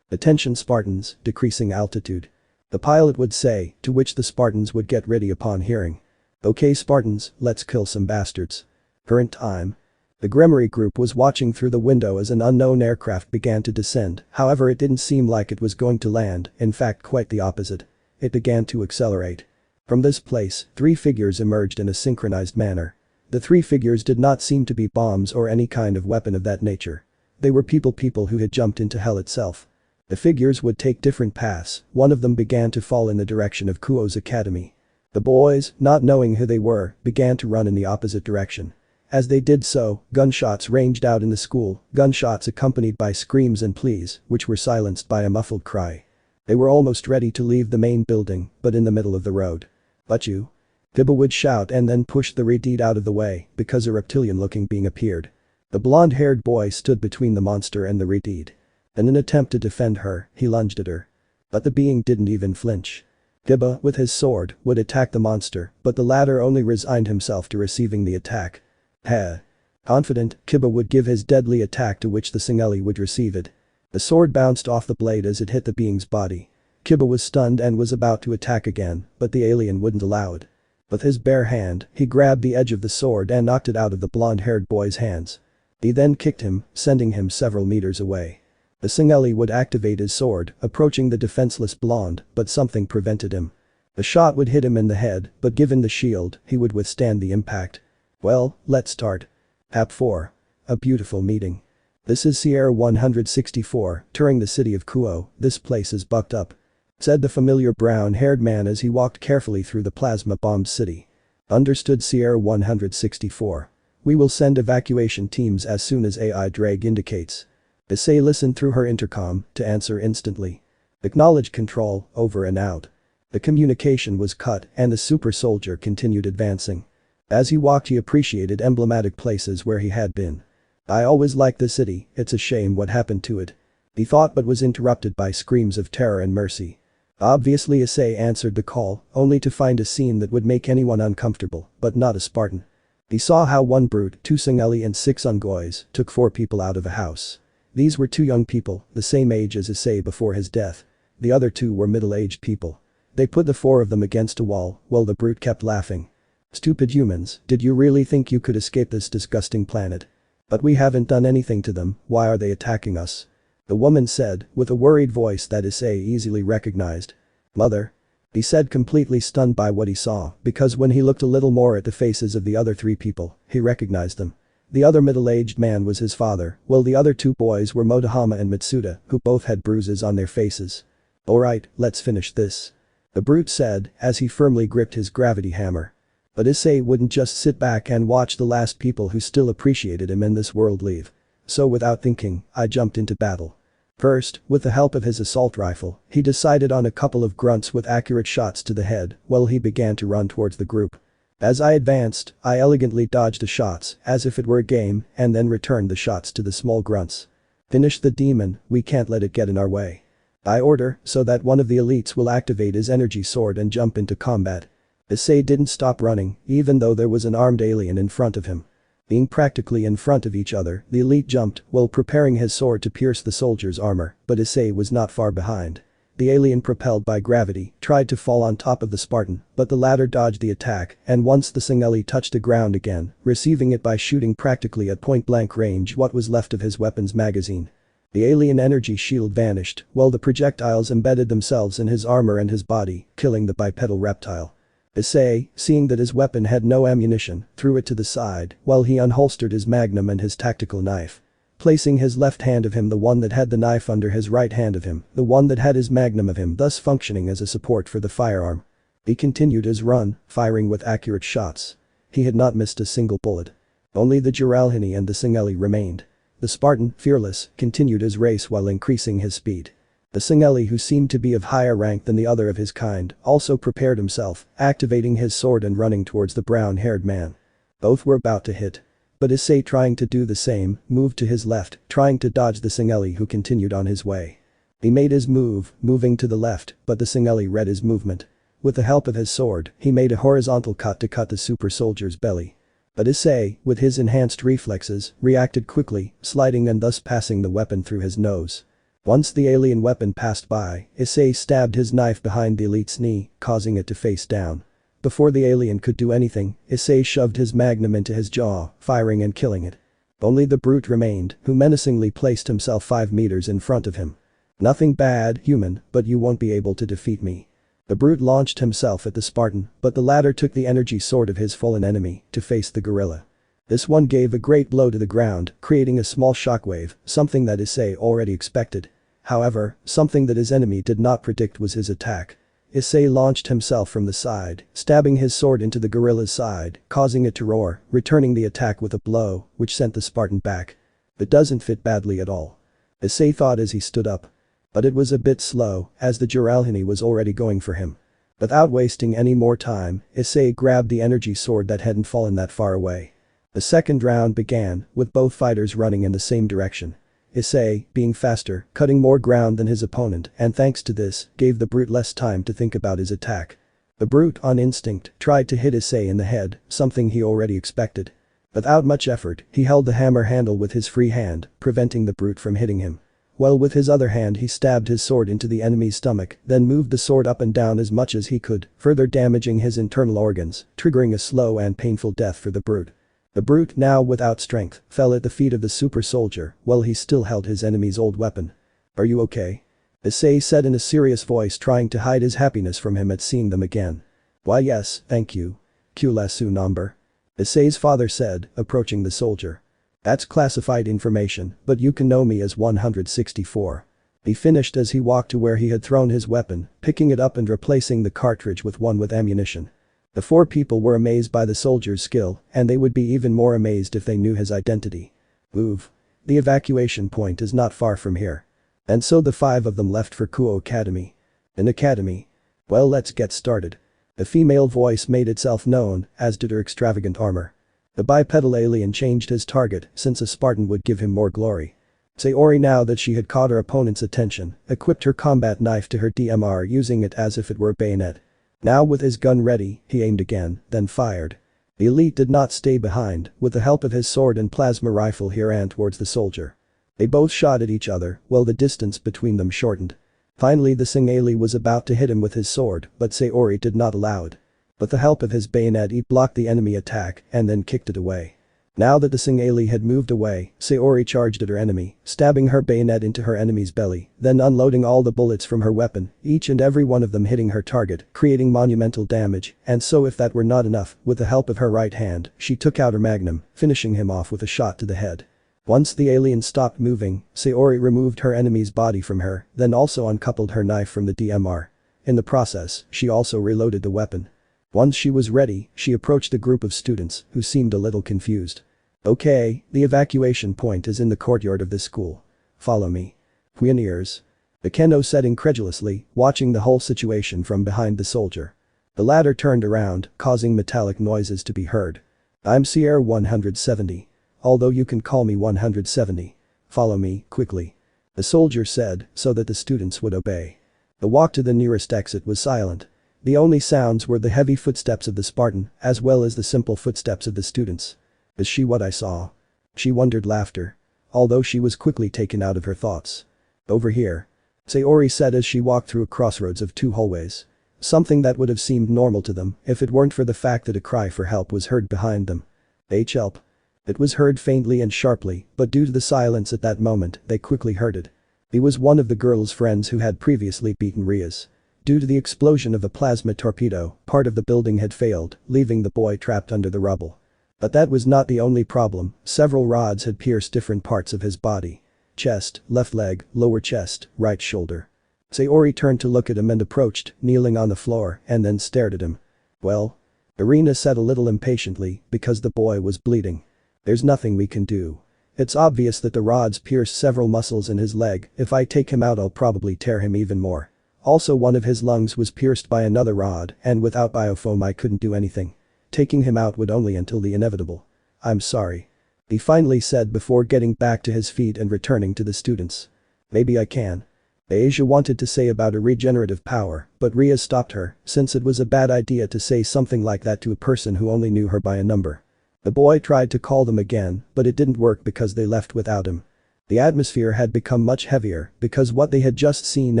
Attention Spartans, decreasing altitude. The pilot would say, to which the Spartans would get ready upon hearing. Okay Spartans, let's kill some bastards. Current time. The Gremory group was watching through the window as an unknown aircraft began to descend, however it didn't seem like it was going to land, in fact quite the opposite. It began to accelerate. From this place, 3 figures emerged in a synchronized manner. The 3 figures did not seem to be bombs or any kind of weapon of that nature. They were people who had jumped into hell itself. The figures would take different paths, one of them began to fall in the direction of Kuo's academy. The boys, not knowing who they were, began to run in the opposite direction. As they did so, gunshots ranged out in the school, gunshots accompanied by screams and pleas, which were silenced by a muffled cry. They were almost ready to leave the main building, but in the middle of the road. But you? Kiba would shout and then push the Redeed out of the way, because a reptilian-looking being appeared. The blonde-haired boy stood between the monster and the Redeed. In an attempt to defend her, he lunged at her. But the being didn't even flinch. Kiba, with his sword, would attack the monster, but the latter only resigned himself to receiving the attack. Heh. Confident, Kiba would give his deadly attack to which the Singeli would receive it. The sword bounced off the blade as it hit the being's body. Kiba was stunned and was about to attack again, but the alien wouldn't allow it. With his bare hand, he grabbed the edge of the sword and knocked it out of the blonde-haired boy's hands. He then kicked him, sending him several meters away. The Singeli would activate his sword, approaching the defenseless blonde, but something prevented him. The shot would hit him in the head, but given the shield, he would withstand the impact. Well, let's start. App 4. A beautiful meeting. This is Sierra 164, touring the city of Kuo. This place is bucked up, said the familiar brown-haired man as he walked carefully through the plasma-bombed city. Understood, Sierra 164. We will send evacuation teams as soon as AI drag indicates. Issei listened through her intercom to answer instantly. Acknowledge control, over and out. The communication was cut and the super soldier continued advancing. As he walked, he appreciated emblematic places where he had been. I always liked the city, it's a shame what happened to it, he thought, but was interrupted by screams of terror and mercy. Obviously Issei answered the call, only to find a scene that would make anyone uncomfortable, but not a Spartan. He saw how one brute, 2 Singeli and 6 Ungoys, took 4 people out of a house. These were 2 young people, the same age as Issei before his death. The other 2 were middle-aged people. They put the 4 of them against a wall, while the brute kept laughing. Stupid humans, did you really think you could escape this disgusting planet? But we haven't done anything to them, why are they attacking us? The woman said, with a worried voice that Issei easily recognized. Mother? He said, completely stunned by what he saw, because when he looked a little more at the faces of the other 3 people, he recognized them. The other middle-aged man was his father, while the other 2 boys were Motohama and Mitsuda, who both had bruises on their faces. Alright, let's finish this, the brute said, as he firmly gripped his gravity hammer. But Issei wouldn't just sit back and watch the last people who still appreciated him in this world leave. So without thinking, I jumped into battle. First, with the help of his assault rifle, he decided on a couple of grunts with accurate shots to the head while he began to run towards the group. As I advanced, I elegantly dodged the shots as if it were a game and then returned the shots to the small grunts. Finish the demon, we can't let it get in our way, I order, so that one of the elites will activate his energy sword and jump into combat. Issei didn't stop running, even though there was an armed alien in front of him. Being practically in front of each other, the elite jumped while preparing his sword to pierce the soldier's armor, but Issei was not far behind. The alien, propelled by gravity, tried to fall on top of the Spartan, but the latter dodged the attack, and once the Singeli touched the ground again, receiving it by shooting practically at point-blank range what was left of his weapon's magazine. The alien energy shield vanished, while the projectiles embedded themselves in his armor and his body, killing the bipedal reptile. Issei, seeing that his weapon had no ammunition, threw it to the side while he unholstered his magnum and his tactical knife. Placing his left hand of him, the one that had the knife under his right hand of him, the one that had his magnum of him, thus functioning as a support for the firearm. He continued his run, firing with accurate shots. He had not missed a single bullet. Only the Giralhini and the Singeli remained. The Spartan, fearless, continued his race while increasing his speed. The Singeli, who seemed to be of higher rank than the other of his kind, also prepared himself, activating his sword and running towards the brown-haired man. Both were about to hit. But Issei, trying to do the same, moved to his left, trying to dodge the Singeli, who continued on his way. He made his move, moving to the left, but the Singeli read his movement. With the help of his sword, he made a horizontal cut to cut the super soldier's belly. But Issei, with his enhanced reflexes, reacted quickly, sliding and thus passing the weapon through his nose. Once the alien weapon passed by, Issei stabbed his knife behind the elite's knee, causing it to face down. Before the alien could do anything, Issei shoved his magnum into his jaw, firing and killing it. Only the brute remained, who menacingly placed himself 5 meters in front of him. Nothing bad, human, but you won't be able to defeat me. The brute launched himself at the Spartan, but the latter took the energy sword of his fallen enemy to face the gorilla. This one gave a great blow to the ground, creating a small shockwave, something that Issei already expected. However, something that his enemy did not predict was his attack. Issei launched himself from the side, stabbing his sword into the gorilla's side, causing it to roar, returning the attack with a blow, which sent the Spartan back. It doesn't fit badly at all, Issei thought as he stood up. But it was a bit slow, as the Giralhini was already going for him. Without wasting any more time, Issei grabbed the energy sword that hadn't fallen that far away. The second round began, with both fighters running in the same direction. Issei, being faster, cutting more ground than his opponent, and thanks to this, gave the brute less time to think about his attack. The brute, on instinct, tried to hit Issei in the head, something he already expected. Without much effort, he held the hammer handle with his free hand, preventing the brute from hitting him. While with his other hand he stabbed his sword into the enemy's stomach, then moved the sword up and down as much as he could, further damaging his internal organs, triggering a slow and painful death for the brute. The brute, now without strength, fell at the feet of the super soldier while he still held his enemy's old weapon. Are you okay? Issei said in a serious voice, trying to hide his happiness from him at seeing them again. Why yes, thank you. Que lasu number? Issei's father said, approaching the soldier. That's classified information, but you can know me as 164. He finished as he walked to where he had thrown his weapon, picking it up and replacing the cartridge with one with ammunition. The four people were amazed by the soldier's skill, and they would be even more amazed if they knew his identity. Move. The evacuation point is not far from here. And so the five of them left for Kuo Academy. An academy? Well, let's get started. A female voice made itself known, as did her extravagant armor. The bipedal alien changed his target since a Spartan would give him more glory. Sayori, now that she had caught her opponent's attention, equipped her combat knife to her DMR, using it as if it were a bayonet. Now with his gun ready, he aimed again, then fired. The elite did not stay behind. With the help of his sword and plasma rifle, he ran towards the soldier. They both shot at each other, while the distance between them shortened. Finally the Singali was about to hit him with his sword, but Sayori did not allow it. With the help of his bayonet, he blocked the enemy attack and then kicked it away. Now that the Singali had moved away, Sayori charged at her enemy, stabbing her bayonet into her enemy's belly, then unloading all the bullets from her weapon, each and every one of them hitting her target, creating monumental damage. And so, if that were not enough, with the help of her right hand, she took out her magnum, finishing him off with a shot to the head. Once the alien stopped moving, Sayori removed her enemy's body from her, then also uncoupled her knife from the DMR. In the process, she also reloaded the weapon. Once she was ready, she approached a group of students, who seemed a little confused. Okay, the evacuation point is in the courtyard of this school. Follow me. Pioneers. Akeno said incredulously, watching the whole situation from behind the soldier. The latter turned around, causing metallic noises to be heard. I'm Sierra 170. Although you can call me 170. Follow me, quickly. The soldier said, so that the students would obey. The walk to the nearest exit was silent. The only sounds were the heavy footsteps of the Spartan, as well as the simple footsteps of the students. Is she what I saw? She wondered, laughter. Although she was quickly taken out of her thoughts. Over here. Sayori said as she walked through a crossroads of two hallways. Something that would have seemed normal to them if it weren't for the fact that a cry for help was heard behind them. Help. It was heard faintly and sharply, but due to the silence at that moment, they quickly heard it. He was one of the girl's friends who had previously beaten Rias. Due to the explosion of a plasma torpedo, part of the building had failed, leaving the boy trapped under the rubble. But that was not the only problem. Several rods had pierced different parts of his body. Chest, left leg, lower chest, right shoulder. Sayori turned to look at him and approached, kneeling on the floor, and then stared at him. Well? Irina said a little impatiently, because the boy was bleeding. There's nothing we can do. It's obvious that the rods pierced several muscles in his leg. If I take him out, I'll probably tear him even more. Also, one of his lungs was pierced by another rod, and without biofoam I couldn't do anything. Taking him out would only until the inevitable. I'm sorry. He finally said before getting back to his feet and returning to the students. Maybe I can. Asia wanted to say about a regenerative power, but Ria stopped her, since it was a bad idea to say something like that to a person who only knew her by a number. The boy tried to call them again, but it didn't work because they left without him. The atmosphere had become much heavier because what they had just seen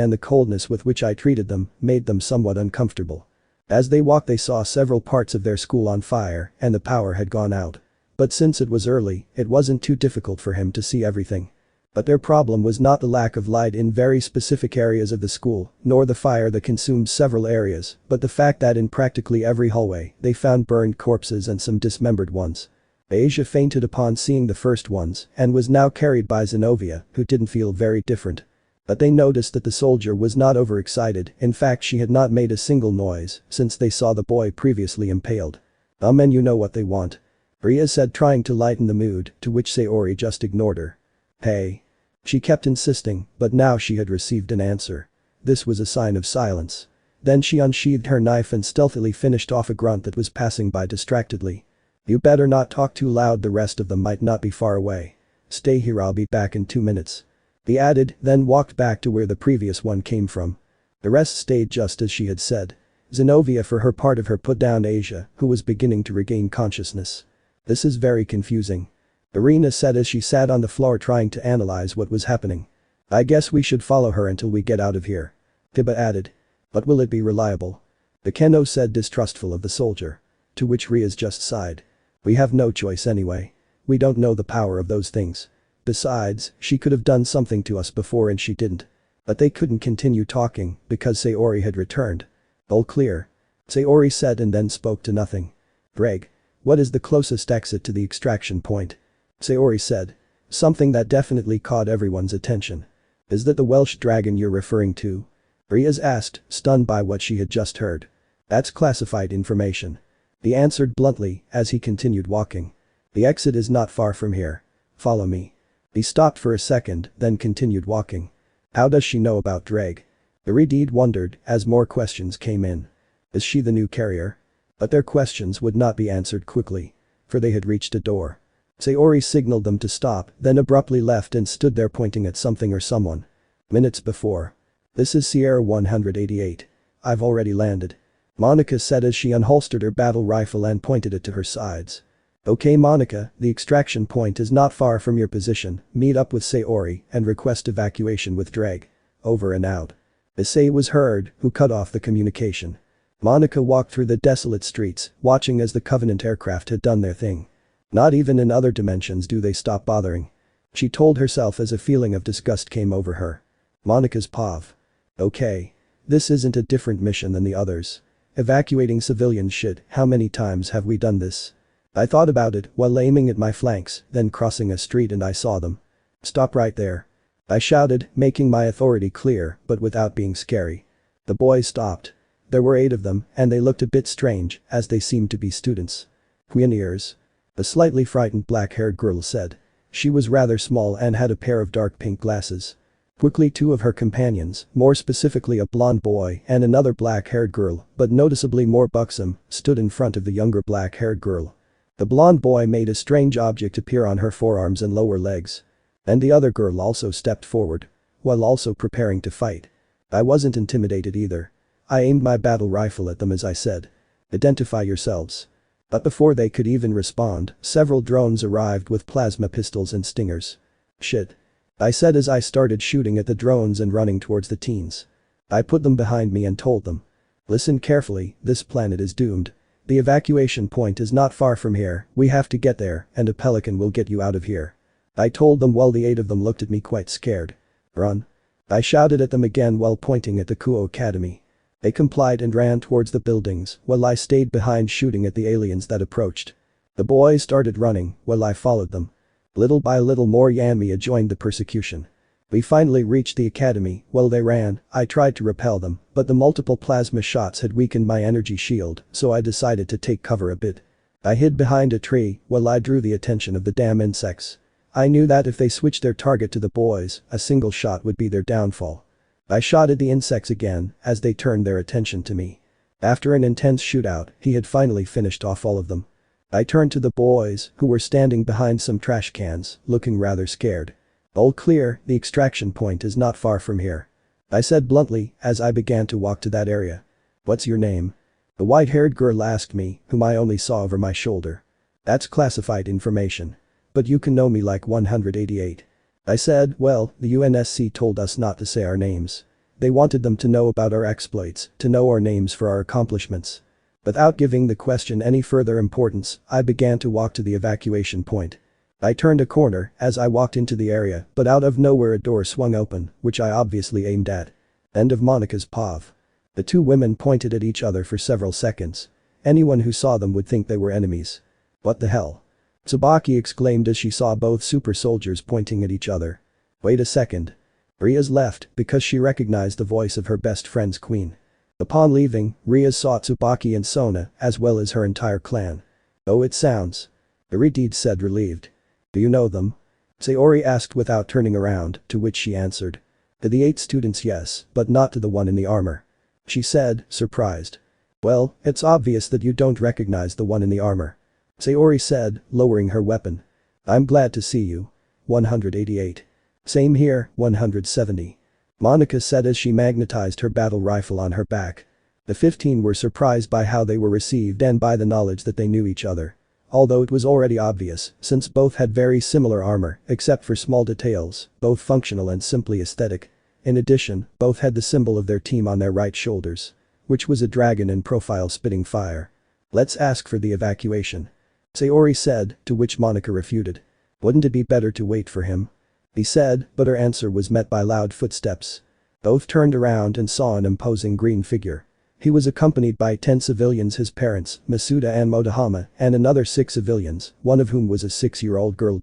and the coldness with which I treated them made them somewhat uncomfortable. As they walked, they saw several parts of their school on fire and the power had gone out. But since it was early, it wasn't too difficult for him to see everything. But their problem was not the lack of light in very specific areas of the school, nor the fire that consumed several areas, but the fact that in practically every hallway, they found burned corpses and some dismembered ones. Asia fainted upon seeing the first ones and was now carried by Zenobia, who didn't feel very different. But they noticed that the soldier was not overexcited. In fact, she had not made a single noise since they saw the boy previously impaled. And you know what they want. Ria said, trying to lighten the mood, to which Sayori just ignored her. Hey. She kept insisting, but now she had received an answer. This was a sign of silence. Then she unsheathed her knife and stealthily finished off a grunt that was passing by distractedly. You better not talk too loud, the rest of them might not be far away. Stay here, I'll be back in 2 minutes. He added, then walked back to where the previous one came from. The rest stayed just as she had said. Zenobia for her part of her put down Asia, who was beginning to regain consciousness. This is very confusing. Irina said as she sat on the floor trying to analyze what was happening. I guess we should follow her until we get out of here. Tiba added. But will it be reliable? Akeno said, distrustful of the soldier. To which Riaz just sighed. We have no choice anyway. We don't know the power of those things. Besides, she could have done something to us before and she didn't. But they couldn't continue talking because Sayori had returned. All clear. Sayori said and then spoke to nothing. Greg. What is the closest exit to the extraction point? Sayori said. Something that definitely caught everyone's attention. Is that the Welsh dragon you're referring to? Riaz asked, stunned by what she had just heard. That's classified information. He answered bluntly as he continued walking. The exit is not far from here. Follow me. He stopped for a second, then continued walking. How does she know about Dreg? Iridid wondered as more questions came in. Is she the new carrier? But their questions would not be answered quickly. For they had reached a door. Sayori signaled them to stop, then abruptly left and stood there pointing at something or someone. Minutes before. This is Sierra 188. I've already landed. Monica said as she unholstered her battle rifle and pointed it to her sides. Okay Monica, the extraction point is not far from your position, meet up with Sayori and request evacuation with Dreg. Over and out. Issei was heard, who cut off the communication. Monica walked through the desolate streets, watching as the Covenant aircraft had done their thing. Not even in other dimensions do they stop bothering. She told herself as a feeling of disgust came over her. Monica's POV. Okay. This isn't a different mission than the others. Evacuating civilians shit, how many times have we done this? I thought about it while aiming at my flanks, then crossing a street and I saw them. Stop right there. I shouted, making my authority clear, but without being scary. The boys stopped. There were 8 of them, and they looked a bit strange, as they seemed to be students. Pioneers. A slightly frightened black-haired girl said. She was rather small and had a pair of dark pink glasses. Quickly 2 of her companions, more specifically a blonde boy and another black-haired girl, but noticeably more buxom, stood in front of the younger black-haired girl. The blonde boy made a strange object appear on her forearms and lower legs. And the other girl also stepped forward. While also preparing to fight. I wasn't intimidated either. I aimed my battle rifle at them as I said. Identify yourselves. But before they could even respond, several drones arrived with plasma pistols and stingers. Shit. I said as I started shooting at the drones and running towards the teens. I put them behind me and told them. Listen carefully, this planet is doomed. The evacuation point is not far from here, we have to get there, and a pelican will get you out of here. I told them while the 8 of them looked at me quite scared. Run. I shouted at them again while pointing at the Kuo Academy. They complied and ran towards the buildings while I stayed behind shooting at the aliens that approached. The boys started running while I followed them. Little by little more Yanmia joined the persecution. We finally reached the academy. While they ran, I tried to repel them, but the multiple plasma shots had weakened my energy shield, so I decided to take cover a bit. I hid behind a tree while I drew the attention of the damn insects. I knew that if they switched their target to the boys, a single shot would be their downfall. I shot at the insects again as they turned their attention to me. After an intense shootout, he had finally finished off all of them. I turned to the boys, who were standing behind some trash cans, looking rather scared. All clear, the extraction point is not far from here. I said bluntly as I began to walk to that area. What's your name? The white-haired girl asked me, whom I only saw over my shoulder. That's classified information. But you can know me like 188. I said, well, the UNSC told us not to say our names. They wanted them to know about our exploits, to know our names for our accomplishments. Without giving the question any further importance, I began to walk to the evacuation point. I turned a corner as I walked into the area, but out of nowhere a door swung open, which I obviously aimed at. End of Monica's POV. The 2 women pointed at each other for several seconds. Anyone who saw them would think they were enemies. What the hell? Tsubaki exclaimed as she saw both super soldiers pointing at each other. Wait a second. Riaz left because she recognized the voice of her best friend's queen. Upon leaving, Riaz saw Tsubaki and Sona, as well as her entire clan. Oh, it sounds. Iridid said relieved. Do you know them? Sayori asked without turning around, to which she answered. To the 8 students yes, but not to the one in the armor. She said, surprised. Well, it's obvious that you don't recognize the one in the armor. Sayori said, lowering her weapon. I'm glad to see you. 188. Same here, 170. Monica said as she magnetized her battle rifle on her back. The 15 were surprised by how they were received and by the knowledge that they knew each other. Although it was already obvious, since both had very similar armor, except for small details, both functional and simply aesthetic. In addition, both had the symbol of their team on their right shoulders. Which was a dragon in profile spitting fire. Let's ask for the evacuation. Sayori said, to which Monica refuted. Wouldn't it be better to wait for him? He said, but her answer was met by loud footsteps. Both turned around and saw an imposing green figure. He was accompanied by 10 civilians, his parents, Masuda and Motohama, and another 6 civilians, one of whom was a 6-year-old girl.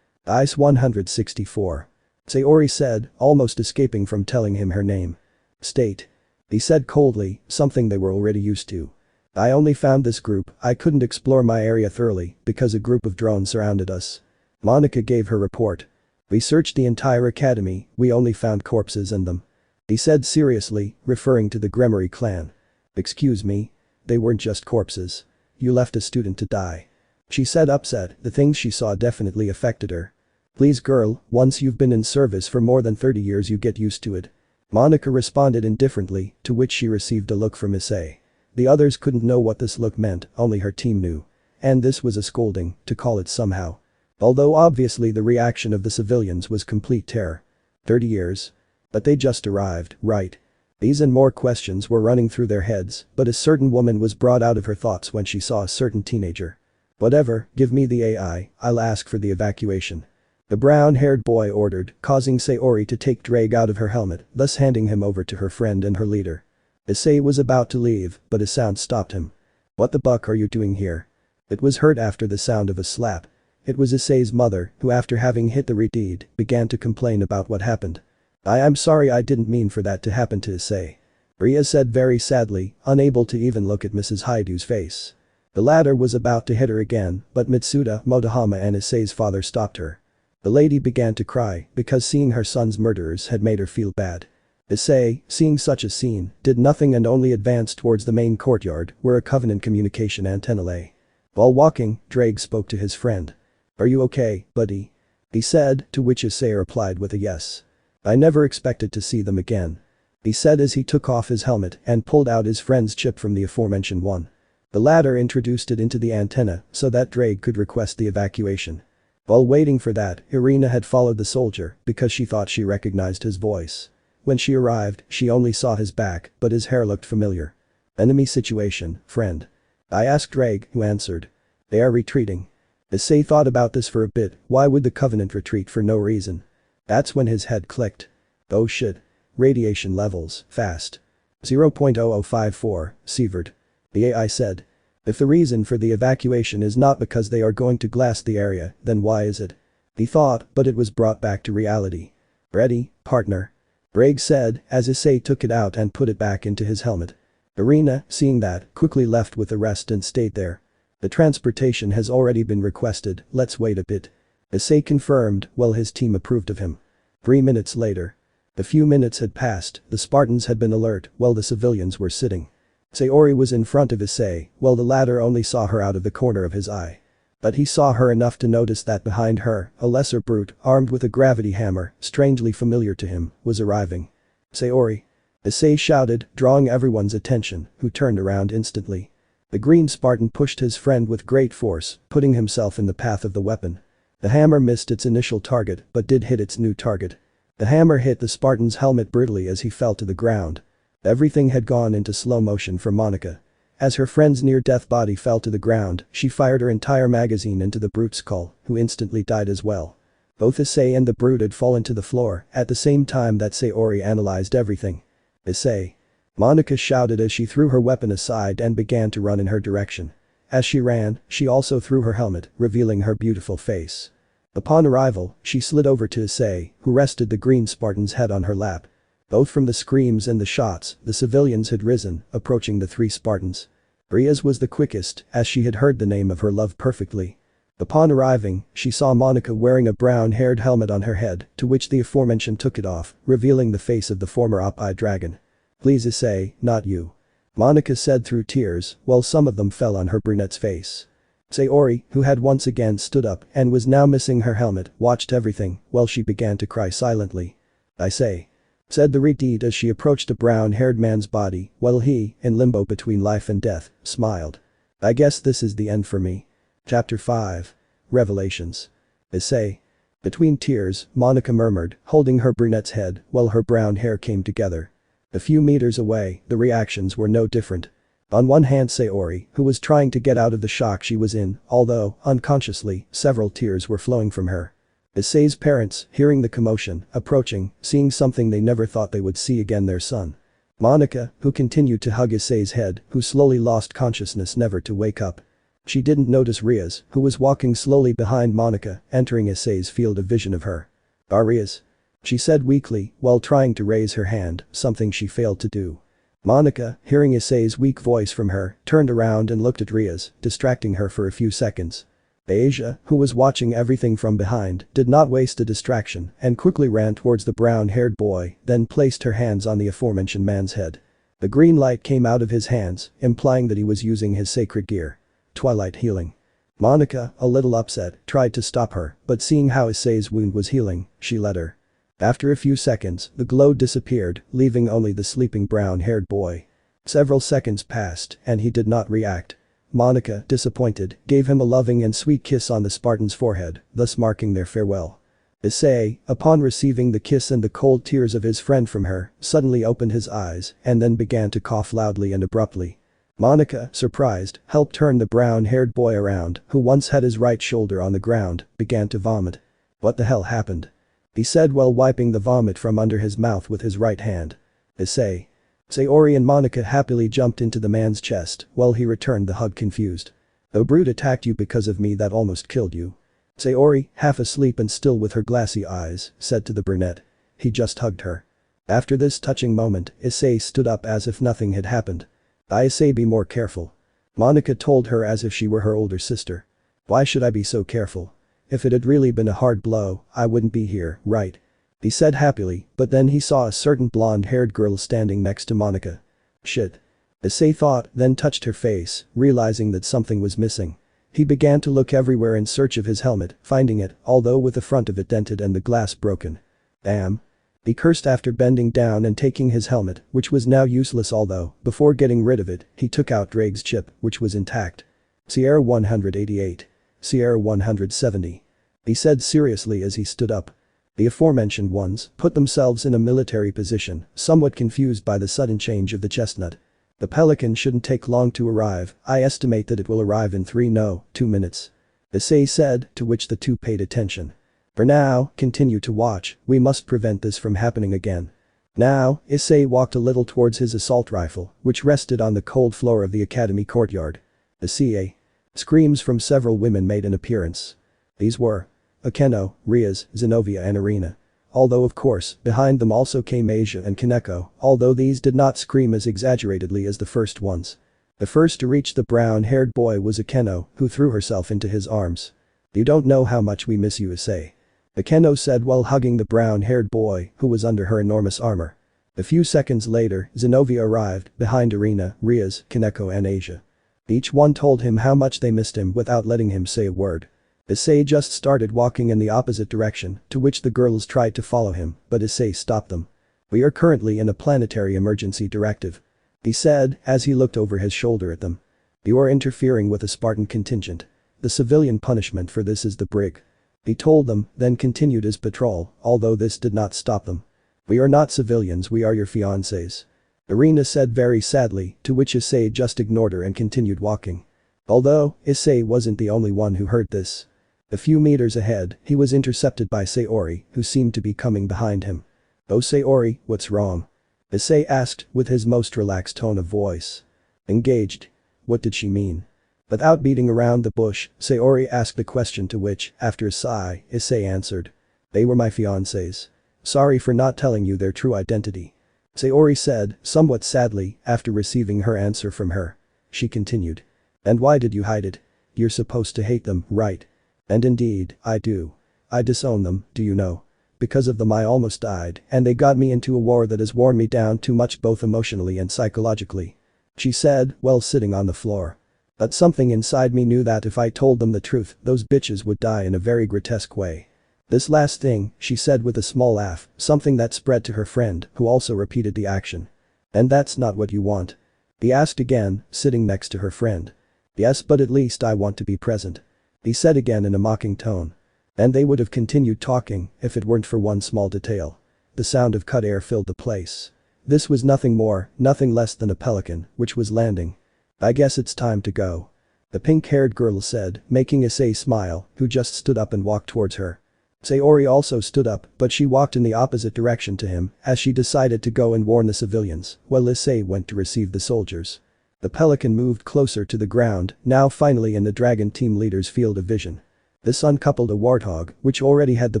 ICE 164. Sayori said, almost escaping from telling him her name. State. He said coldly, something they were already used to. I only found this group, I couldn't explore my area thoroughly because a group of drones surrounded us. Monica gave her report. We searched the entire academy, we only found corpses in them. He said seriously, referring to the Gremory clan. Excuse me? They weren't just corpses. You left a student to die. She said upset, the things she saw definitely affected her. Please girl, once you've been in service for more than 30 years you get used to it. Monica responded indifferently, to which she received a look from Issei. The others couldn't know what this look meant, only her team knew. And this was a scolding, to call it somehow. Although obviously the reaction of the civilians was complete terror. 30 years? But they just arrived, right? These and more questions were running through their heads, but a certain woman was brought out of her thoughts when she saw a certain teenager. Whatever, give me the AI, I'll ask for the evacuation. The brown-haired boy ordered, causing Sayori to take Drake out of her helmet, thus handing him over to her friend and her leader. Issei was about to leave, but a sound stopped him. What the buck are you doing here? It was heard after the sound of a slap. It was Issei's mother, who after having hit the redeed, began to complain about what happened. I'm sorry, I didn't mean for that to happen to Issei. Ria said very sadly, unable to even look at Mrs. Hyoudu's face. The latter was about to hit her again, but Mitsuda, Motohama and Issei's father stopped her. The lady began to cry because seeing her son's murderers had made her feel bad. Issei, seeing such a scene, did nothing and only advanced towards the main courtyard where a Covenant communication antenna lay. While walking, Drake spoke to his friend. Are you okay, buddy? He said, to which Issei replied with a yes. I never expected to see them again. He said as he took off his helmet and pulled out his friend's chip from the aforementioned one. The latter introduced it into the antenna so that Drake could request the evacuation. While waiting for that, Irina had followed the soldier because she thought she recognized his voice. When she arrived, she only saw his back, but his hair looked familiar. Enemy situation, friend. I asked Drake, who answered. They are retreating. Issei thought about this for a bit, why would the Covenant retreat for no reason? That's when his head clicked. Oh shit. Radiation levels, fast. 0.0054, Sievert. The AI said. If the reason for the evacuation is not because they are going to glass the area, then why is it? He thought, but it was brought back to reality. Ready, partner? Bragg said, as Issei took it out and put it back into his helmet. Irina, seeing that, quickly left with the rest and stayed there. The transportation has already been requested, let's wait a bit. Issei confirmed, while his team approved of him. 3 minutes later. A few minutes had passed, the Spartans had been alert, while the civilians were sitting. Sayori was in front of Issei, while the latter only saw her out of the corner of his eye. But he saw her enough to notice that behind her, a lesser brute, armed with a gravity hammer, strangely familiar to him, was arriving. Sayori. Issei shouted, drawing everyone's attention, who turned around instantly. The green Spartan pushed his friend with great force, putting himself in the path of the weapon. The hammer missed its initial target, but did hit its new target. The hammer hit the Spartan's helmet brutally as he fell to the ground. Everything had gone into slow motion for Monica. As her friend's near-death body fell to the ground, she fired her entire magazine into the brute's skull, who instantly died as well. Both Issei and the brute had fallen to the floor at the same time that Sayori analyzed everything. Issei. Monica shouted as she threw her weapon aside and began to run in her direction. As she ran, she also threw her helmet, revealing her beautiful face. Upon arrival, she slid over to Issei, who rested the green Spartan's head on her lap. Both from the screams and the shots, the civilians had risen, approaching the 3 Spartans. Ria's was the quickest, as she had heard the name of her love perfectly. Upon arriving, she saw Monica wearing a brown-haired helmet on her head, to which the aforementioned took it off, revealing the face of the former Op-Eye dragon. Please Issei, not you. Monica said through tears, while some of them fell on her brunette's face. Sayori, who had once again stood up and was now missing her helmet, watched everything, while she began to cry silently. Issei. Said the redeed as she approached a brown-haired man's body, while he, in limbo between life and death, smiled. I guess this is the end for me. Chapter 5. Revelations. Issei. Between tears, Monica murmured, holding her brunette's head, while her brown hair came together. A few meters away, the reactions were no different. On one hand Sayori, who was trying to get out of the shock she was in, although, unconsciously, several tears were flowing from her. Issei's parents, hearing the commotion, approaching, seeing something they never thought they would see again, their son. Monica, who continued to hug Issei's head, who slowly lost consciousness never to wake up. She didn't notice Riaz, who was walking slowly behind Monica, entering Issei's field of vision of her. Riaz, she said weakly, while trying to raise her hand, something she failed to do. Monica, hearing Issei's weak voice from her, turned around and looked at Riaz, distracting her for a few seconds. Asia, who was watching everything from behind, did not waste a distraction and quickly ran towards the brown-haired boy, then placed her hands on the aforementioned man's head. The green light came out of his hands, implying that he was using his sacred gear. Twilight healing. Monica, a little upset, tried to stop her, but seeing how Issei's wound was healing, she let her. After a few seconds, the glow disappeared, leaving only the sleeping brown-haired boy. Several seconds passed, and he did not react. Monica, disappointed, gave him a loving and sweet kiss on the Spartan's forehead, thus marking their farewell. Issei, upon receiving the kiss and the cold tears of his friend from her, suddenly opened his eyes and then began to cough loudly and abruptly. Monica, surprised, helped turn the brown-haired boy around, who once had his right shoulder on the ground, began to vomit. "What the hell happened?" he said while wiping the vomit from under his mouth with his right hand. Issei. Sayori and Monica happily jumped into the man's chest while he returned the hug confused. "The brute attacked you because of me, that almost killed you." Sayori, half asleep and still with her glassy eyes, said to the brunette. "He just hugged her." After this touching moment, Issei stood up as if nothing had happened. "Issei, be more careful." Monica told her as if she were her older sister. "Why should I be so careful? If it had really been a hard blow, I wouldn't be here, right?" he said happily, but then he saw a certain blonde-haired girl standing next to Monica. "Shit." Issei thought, then touched her face, realizing that something was missing. He began to look everywhere in search of his helmet, finding it, although with the front of it dented and the glass broken. "Damn." He cursed after bending down and taking his helmet, which was now useless, although, before getting rid of it, he took out Drake's chip, which was intact. "Sierra 188. Sierra 170. He said seriously as he stood up. The aforementioned ones put themselves in a military position, somewhat confused by the sudden change of the chestnut. "The Pelican shouldn't take long to arrive, I estimate that it will arrive in 2 minutes. Issei said, to which the two paid attention. "For now, continue to watch, we must prevent this from happening again." Now, Issei walked a little towards his assault rifle, which rested on the cold floor of the academy courtyard. "Issei." Screams from several women made an appearance. These were Akeno, Riaz, Zenobia and Irina. Although of course, behind them also came Asia and Kaneko, although these did not scream as exaggeratedly as the first ones. The first to reach the brown-haired boy was Akeno, who threw herself into his arms. "You don't know how much we miss you, Issei," Akeno said while hugging the brown-haired boy, who was under her enormous armor. A few seconds later, Zenobia arrived, behind Irina, Riaz, Kaneko and Asia. Each one told him how much they missed him without letting him say a word. Issei just started walking in the opposite direction, to which the girls tried to follow him, but Issei stopped them. "We are currently in a planetary emergency directive," he said as he looked over his shoulder at them. "You are interfering with a Spartan contingent. The civilian punishment for this is the brig," he told them, then continued his patrol, although this did not stop them. "We are not civilians, we are your fiancés," Irina said very sadly, to which Issei just ignored her and continued walking. Although, Issei wasn't the only one who heard this. A few meters ahead, he was intercepted by Sayori, who seemed to be coming behind him. "Oh Sayori, what's wrong?" Issei asked, with his most relaxed tone of voice. "Engaged." What did she mean? Without beating around the bush, Sayori asked the question, to which, after a sigh, Issei answered. "They were my fiancés. Sorry for not telling you their true identity," Sayori said, somewhat sadly, after receiving her answer from her. She continued. "And why did you hide it? You're supposed to hate them, right?" "And indeed, I do. I disown them, do you know? Because of them I almost died, and they got me into a war that has worn me down too much both emotionally and psychologically," she said, while sitting on the floor. "But something inside me knew that if I told them the truth, those bitches would die in a very grotesque way." This last thing, she said with a small laugh, something that spread to her friend, who also repeated the action. "And that's not what you want?" he asked again, sitting next to her friend. "Yes, but at least I want to be present," he said again in a mocking tone. And they would have continued talking if it weren't for one small detail. The sound of cut air filled the place. This was nothing more, nothing less than a pelican, which was landing. "I guess it's time to go," the pink-haired girl said, making Issei smile, who just stood up and walked towards her. Sayori also stood up, but she walked in the opposite direction to him as she decided to go and warn the civilians, while Issei went to receive the soldiers. The Pelican moved closer to the ground, now finally in the Dragon team leader's field of vision. This uncoupled a Warthog, which already had the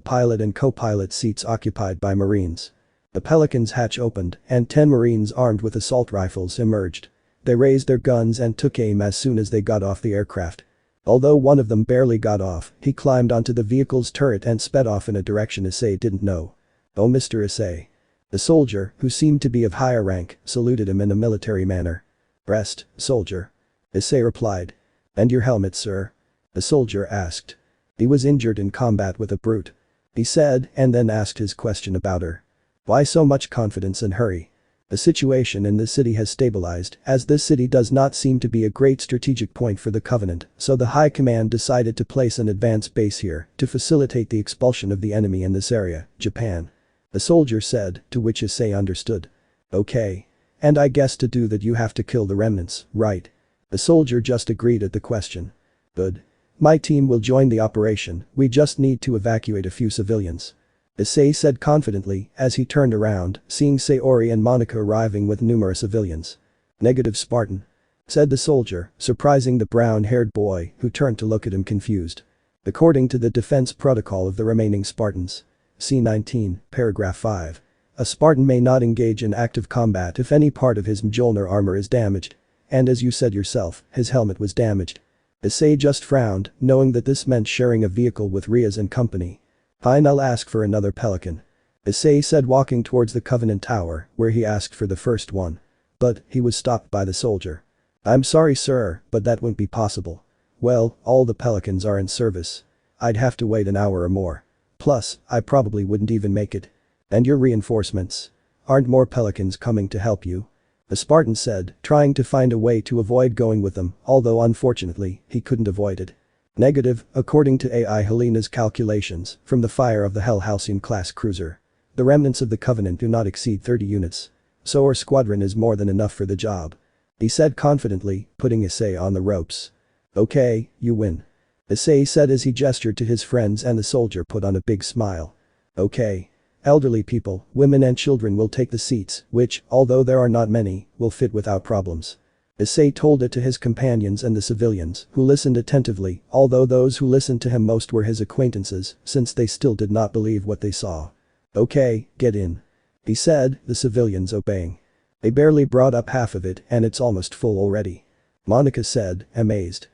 pilot and co-pilot seats occupied by Marines. The Pelican's hatch opened, and 10 Marines armed with assault rifles emerged. They raised their guns and took aim as soon as they got off the aircraft. Although one of them barely got off, he climbed onto the vehicle's turret and sped off in a direction Issei didn't know. "Oh, Mr. Issei." The soldier, who seemed to be of higher rank, saluted him in a military manner. "Rest, soldier." Issei replied. "And your helmet, sir?" The soldier asked. "He was injured in combat with a brute," he said, and then asked his question about her. "Why so much confidence and hurry?" The situation in this city has stabilized, as this city does not seem to be a great strategic point for the Covenant, so the High Command decided to place an advance base here to facilitate the expulsion of the enemy in this area, Japan. The soldier said, to which Issei understood. "Okay. And I guess to do that you have to kill the remnants, right?" The soldier just agreed at the question. "Good. My team will join the operation, we just need to evacuate a few civilians." Issei said confidently as he turned around, seeing Sayori and Monica arriving with numerous civilians. "Negative, Spartan," said the soldier, surprising the brown-haired boy who turned to look at him confused. "According to the defense protocol of the remaining Spartans. C-19, paragraph 5. A Spartan may not engage in active combat if any part of his Mjolnir armor is damaged. And as you said yourself, his helmet was damaged." Issei just frowned, knowing that this meant sharing a vehicle with Riaz and company. "Fine, I'll ask for another Pelican," Issei said, walking towards the Covenant Tower, where he asked for the first one. But he was stopped by the soldier. "I'm sorry, sir, but that won't be possible. Well, all the Pelicans are in service. I'd have to wait an hour or more. Plus, I probably wouldn't even make it." "And your reinforcements? Aren't more Pelicans coming to help you?" the Spartan said, trying to find a way to avoid going with them, although unfortunately, he couldn't avoid it. "Negative, according to AI Helena's calculations, from the fire of the Hell Halcyon-class cruiser. The remnants of the Covenant do not exceed 30 units. So our squadron is more than enough for the job," he said confidently, putting Issei on the ropes. "Okay, you win," Issei said as he gestured to his friends, and the soldier put on a big smile. "Okay. Elderly people, women and children will take the seats, which, although there are not many, will fit without problems." Issei told it to his companions and the civilians, who listened attentively, although those who listened to him most were his acquaintances, since they still did not believe what they saw. "Okay, get in," he said, the civilians obeying. "They barely brought up half of it and it's almost full already," Monica said, amazed.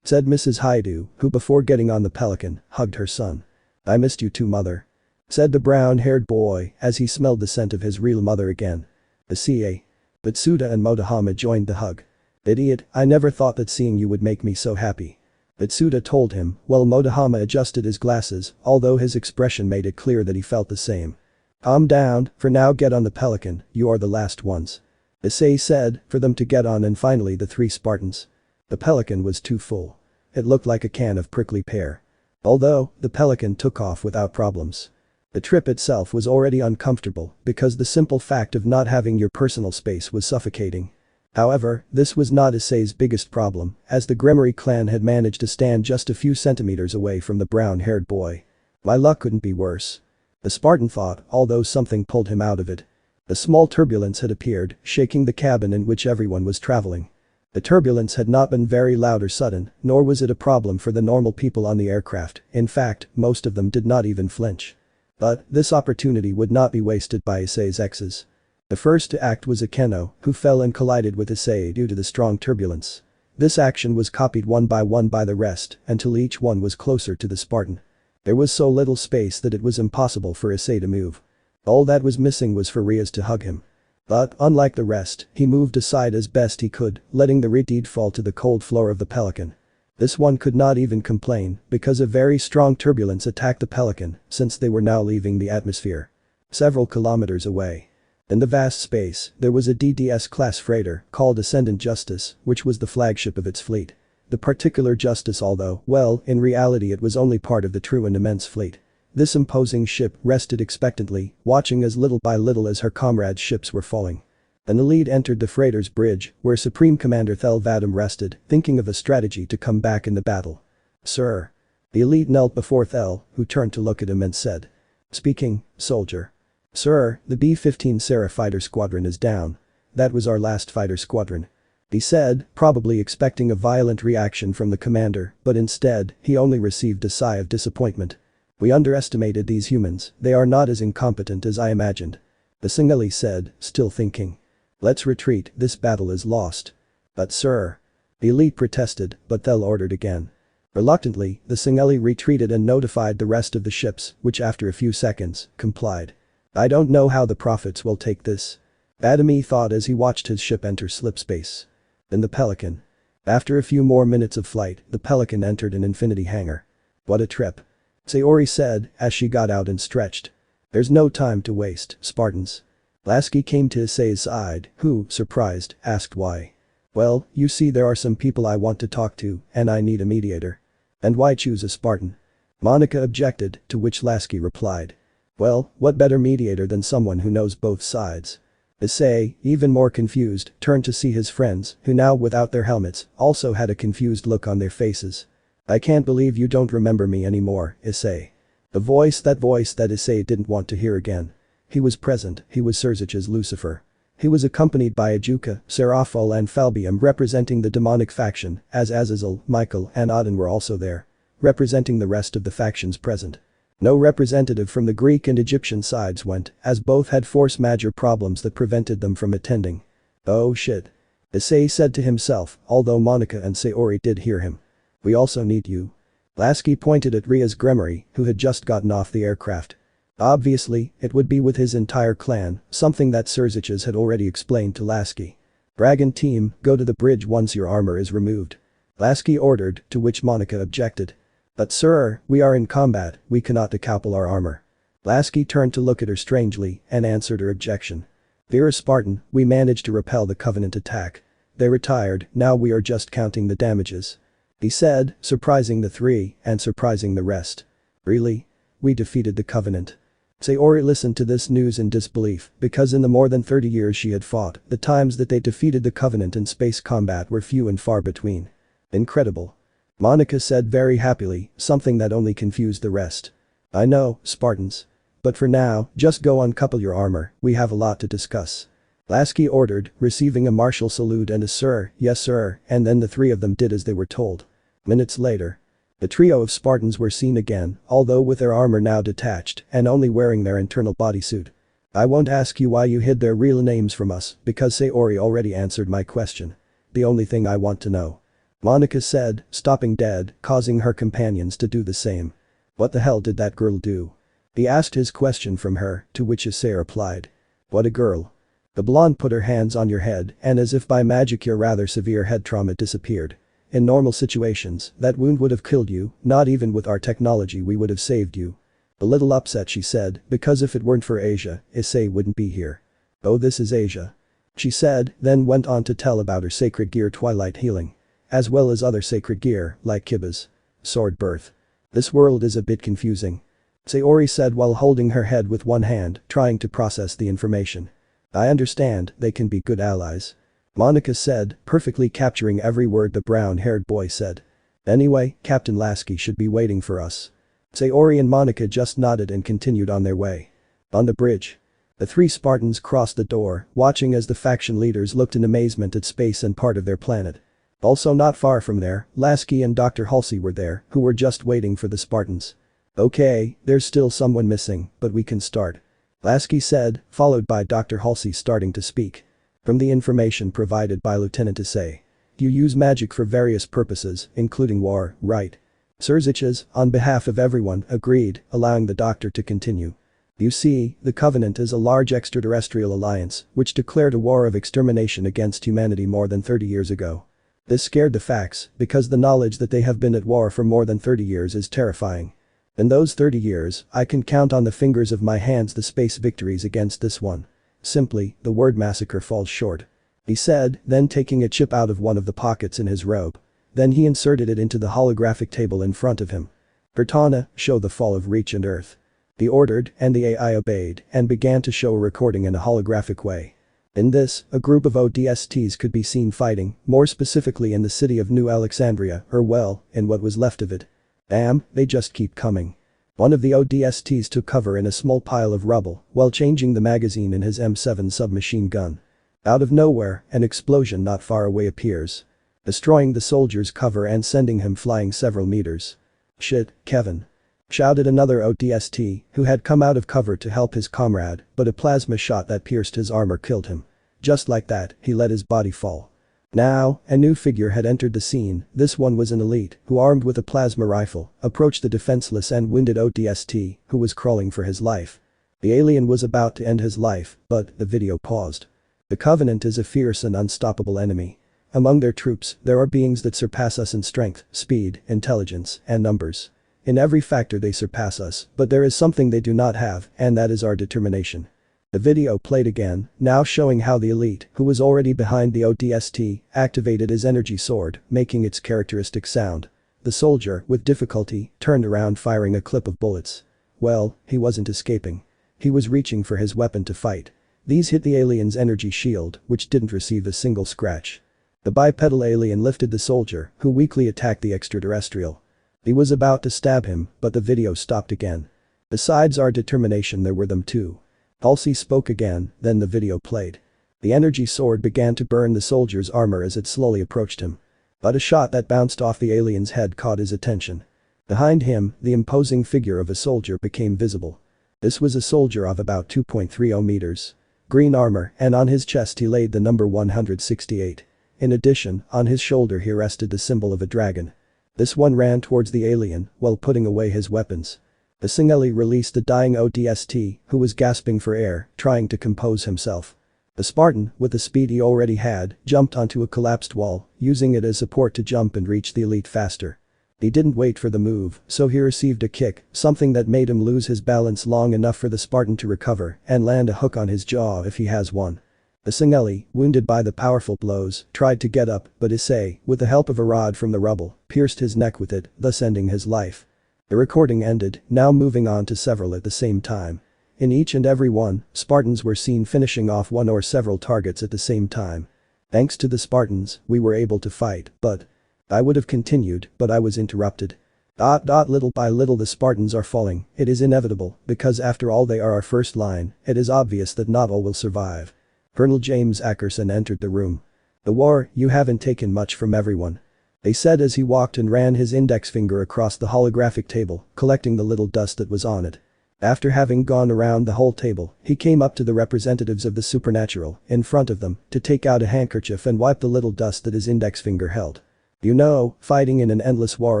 Said Mrs. Hyoudou, who before getting on the Pelican, hugged her son. "I missed you too, mother," said the brown-haired boy as he smelled the scent of his real mother again. The CA. Bitsuda and Motohama joined the hug. "Idiot, I never thought that seeing you would make me so happy," Bitsuda told him, while Motohama adjusted his glasses, although his expression made it clear that he felt the same. "Calm down, for now get on the Pelican, you are the last ones," Issei said, for them to get on and finally the 3 Spartans. The Pelican was too full. It looked like a can of prickly pear. Although, the Pelican took off without problems. The trip itself was already uncomfortable because the simple fact of not having your personal space was suffocating. However, this was not Issei's biggest problem, as the Gremory clan had managed to stand just a few centimeters away from the brown-haired boy. My luck couldn't be worse, the Spartan thought, although something pulled him out of it. A small turbulence had appeared, shaking the cabin in which everyone was traveling. The turbulence had not been very loud or sudden, nor was it a problem for the normal people on the aircraft. In fact, most of them did not even flinch. But this opportunity would not be wasted by Issei's exes. The first to act was Akeno, who fell and collided with Issei due to the strong turbulence. This action was copied one by the rest until each one was closer to the Spartan. There was so little space that it was impossible for Issei to move. All that was missing was for Riaz to hug him. But, unlike the rest, he moved aside as best he could, letting the Reed fall to the cold floor of the Pelican. This one could not even complain, because a very strong turbulence attacked the Pelican, since they were now leaving the atmosphere. Several kilometers away. In the vast space, there was a DDS-class freighter called Ascendant Justice, which was the flagship of its fleet. The particular Justice, although, well, in reality it was only part of the true and immense fleet. This imposing ship rested expectantly, watching as little by little as her comrades' ships were falling. An elite entered the freighter's bridge, where Supreme Commander Thel Vadam rested, thinking of a strategy to come back in the battle. "Sir," The elite knelt before Thel, who turned to look at him and said. Speaking, soldier. Sir, the B-15 Sarah fighter squadron is down. That was our last fighter squadron. He said, probably expecting a violent reaction from the commander, but instead, he only received a sigh of disappointment. We underestimated these humans, they are not as incompetent as I imagined. The Singeli said, still thinking. Let's retreat, this battle is lost. But sir. The elite protested, but Thel ordered again. Reluctantly, the Singeli retreated and notified the rest of the ships, which after a few seconds, complied. I don't know how the prophets will take this. Adami thought as he watched his ship enter slipspace. Then the Pelican. After a few more minutes of flight, the Pelican entered an infinity hangar. What a trip. Sayori said, as she got out and stretched. There's no time to waste, Spartans. Lasky came to Issei's side, who, surprised, asked why. Well, you see there are some people I want to talk to, and I need a mediator. And why choose a Spartan? Monica objected, to which Lasky replied. Well, what better mediator than someone who knows both sides? Issei, even more confused, turned to see his friends, who now without their helmets, also had a confused look on their faces. I can't believe you don't remember me anymore, Issei. The voice that Issei didn't want to hear again. He was present, he was Surzich's Lucifer. He was accompanied by Ajuka, Seraphol and Falbium representing the demonic faction, as Azazel, Michael and Auden were also there. Representing the rest of the factions present. No representative from the Greek and Egyptian sides went, as both had force majeure problems that prevented them from attending. Oh shit. Issei said to himself, although Monica and Sayori did hear him. We also need you. Lasky pointed at Ria's Gremory, who had just gotten off the aircraft. Obviously, it would be with his entire clan, something that Surzich's had already explained to Lasky. Dragon team, go to the bridge once your armor is removed. Lasky ordered, to which Monica objected. But sir, we are in combat, we cannot decouple our armor. Lasky turned to look at her strangely and answered her objection. Vera Spartan, we managed to repel the Covenant attack. They retired, now we are just counting the damages. He said, surprising the three and surprising the rest. Really? We defeated the Covenant. Sayori listened to this news in disbelief because in the more than 30 years she had fought, the times that they defeated the Covenant in space combat were few and far between. Incredible. Monica said very happily, something that only confused the rest. I know, Spartans. But for now, just go uncouple your armor, we have a lot to discuss. Lasky ordered, receiving a martial salute and a sir, yes sir, and then the three of them did as they were told. Minutes later. The trio of Spartans were seen again, although with their armor now detached and only wearing their internal bodysuit. I won't ask you why you hid their real names from us, because Sayori already answered my question. The only thing I want to know. Monica said, stopping dead, causing her companions to do the same. What the hell did that girl do? He asked his question from her, to which Issei replied. What a girl. The blonde put her hands on your head and as if by magic your rather severe head trauma disappeared. In normal situations, that wound would have killed you, not even with our technology we would have saved you. A little upset she said, because if it weren't for Asia, Issei wouldn't be here. Oh this is Asia. She said, then went on to tell about her sacred gear Twilight Healing. As well as other sacred gear, like Kiba's sword birth. This world is a bit confusing. Sayori said while holding her head with one hand, trying to process the information. I understand, they can be good allies. Monica said, perfectly capturing every word the brown-haired boy said. Anyway, Captain Lasky should be waiting for us. Sayori and Monica just nodded and continued on their way. On the bridge. The three Spartans crossed the door, watching as the faction leaders looked in amazement at space and part of their planet. Also not far from there, Lasky and Dr. Halsey were there, who were just waiting for the Spartans. Okay, there's still someone missing, but we can start. Lasky said, followed by Dr. Halsey starting to speak. From the information provided by Lieutenant Issei. You use magic for various purposes, including war, right? Surzich's, on behalf of everyone, agreed, allowing the doctor to continue. You see, the Covenant is a large extraterrestrial alliance, which declared a war of extermination against humanity more than 30 years ago. This scared the facts, because the knowledge that they have been at war for more than 30 years is terrifying. In those 30 years, I can count on the fingers of my hands the space victories against this one. Simply, the word massacre falls short. He said, then taking a chip out of one of the pockets in his robe. Then he inserted it into the holographic table in front of him. Cortana, show the fall of Reach and Earth. He ordered, and the AI obeyed, and began to show a recording in a holographic way. In this, a group of ODSTs could be seen fighting, more specifically in the city of New Alexandria, or well, in what was left of it. Damn, they just keep coming. One of the ODSTs took cover in a small pile of rubble while changing the magazine in his M7 submachine gun. Out of nowhere, an explosion not far away appears, destroying the soldier's cover and sending him flying several meters. "Shit, Kevin," shouted another ODST who had come out of cover to help his comrade, but a plasma shot that pierced his armor killed him. Just like that, he let his body fall. Now, a new figure had entered the scene. This one was an elite who, armed with a plasma rifle, approached the defenseless and wounded ODST who was crawling for his life. The alien was about to end his life, but the video paused. The Covenant is a fierce and unstoppable enemy. Among their troops, there are beings that surpass us in strength, speed, intelligence, and numbers. In every factor they surpass us, but there is something they do not have, and that is our determination. The video played again, now showing how the elite, who was already behind the ODST, activated his energy sword, making its characteristic sound. The soldier, with difficulty, turned around firing a clip of bullets. Well, he wasn't escaping. He was reaching for his weapon to fight. These hit the alien's energy shield, which didn't receive a single scratch. The bipedal alien lifted the soldier, who weakly attacked the extraterrestrial. He was about to stab him, but the video stopped again. Besides our determination, there were them too. Halsey spoke again, then the video played. The energy sword began to burn the soldier's armor as it slowly approached him. But a shot that bounced off the alien's head caught his attention. Behind him, the imposing figure of a soldier became visible. This was a soldier of about 2.30 meters. Green armor, and on his chest he laid the number 168. In addition, on his shoulder he rested the symbol of a dragon. This one ran towards the alien while putting away his weapons. The Singeli released the dying ODST, who was gasping for air, trying to compose himself. The Spartan, with the speed he already had, jumped onto a collapsed wall, using it as support to jump and reach the elite faster. He didn't wait for the move, so he received a kick, something that made him lose his balance long enough for the Spartan to recover and land a hook on his jaw if he has one. The Singeli, wounded by the powerful blows, tried to get up, but Issei, with the help of a rod from the rubble, pierced his neck with it, thus ending his life. The recording ended, now moving on to several at the same time. In each and every one, Spartans were seen finishing off one or several targets at the same time. Thanks to the Spartans, we were able to fight, but I would have continued, but I was interrupted. Little by little the Spartans are falling, it is inevitable, because after all they are our first line, it is obvious that not all will survive. Colonel James Ackerson entered the room. "The war, you haven't taken much from everyone," they said as he walked and ran his index finger across the holographic table, collecting the little dust that was on it. After having gone around the whole table, he came up to the representatives of the supernatural, in front of them, to take out a handkerchief and wipe the little dust that his index finger held. "You know, fighting in an endless war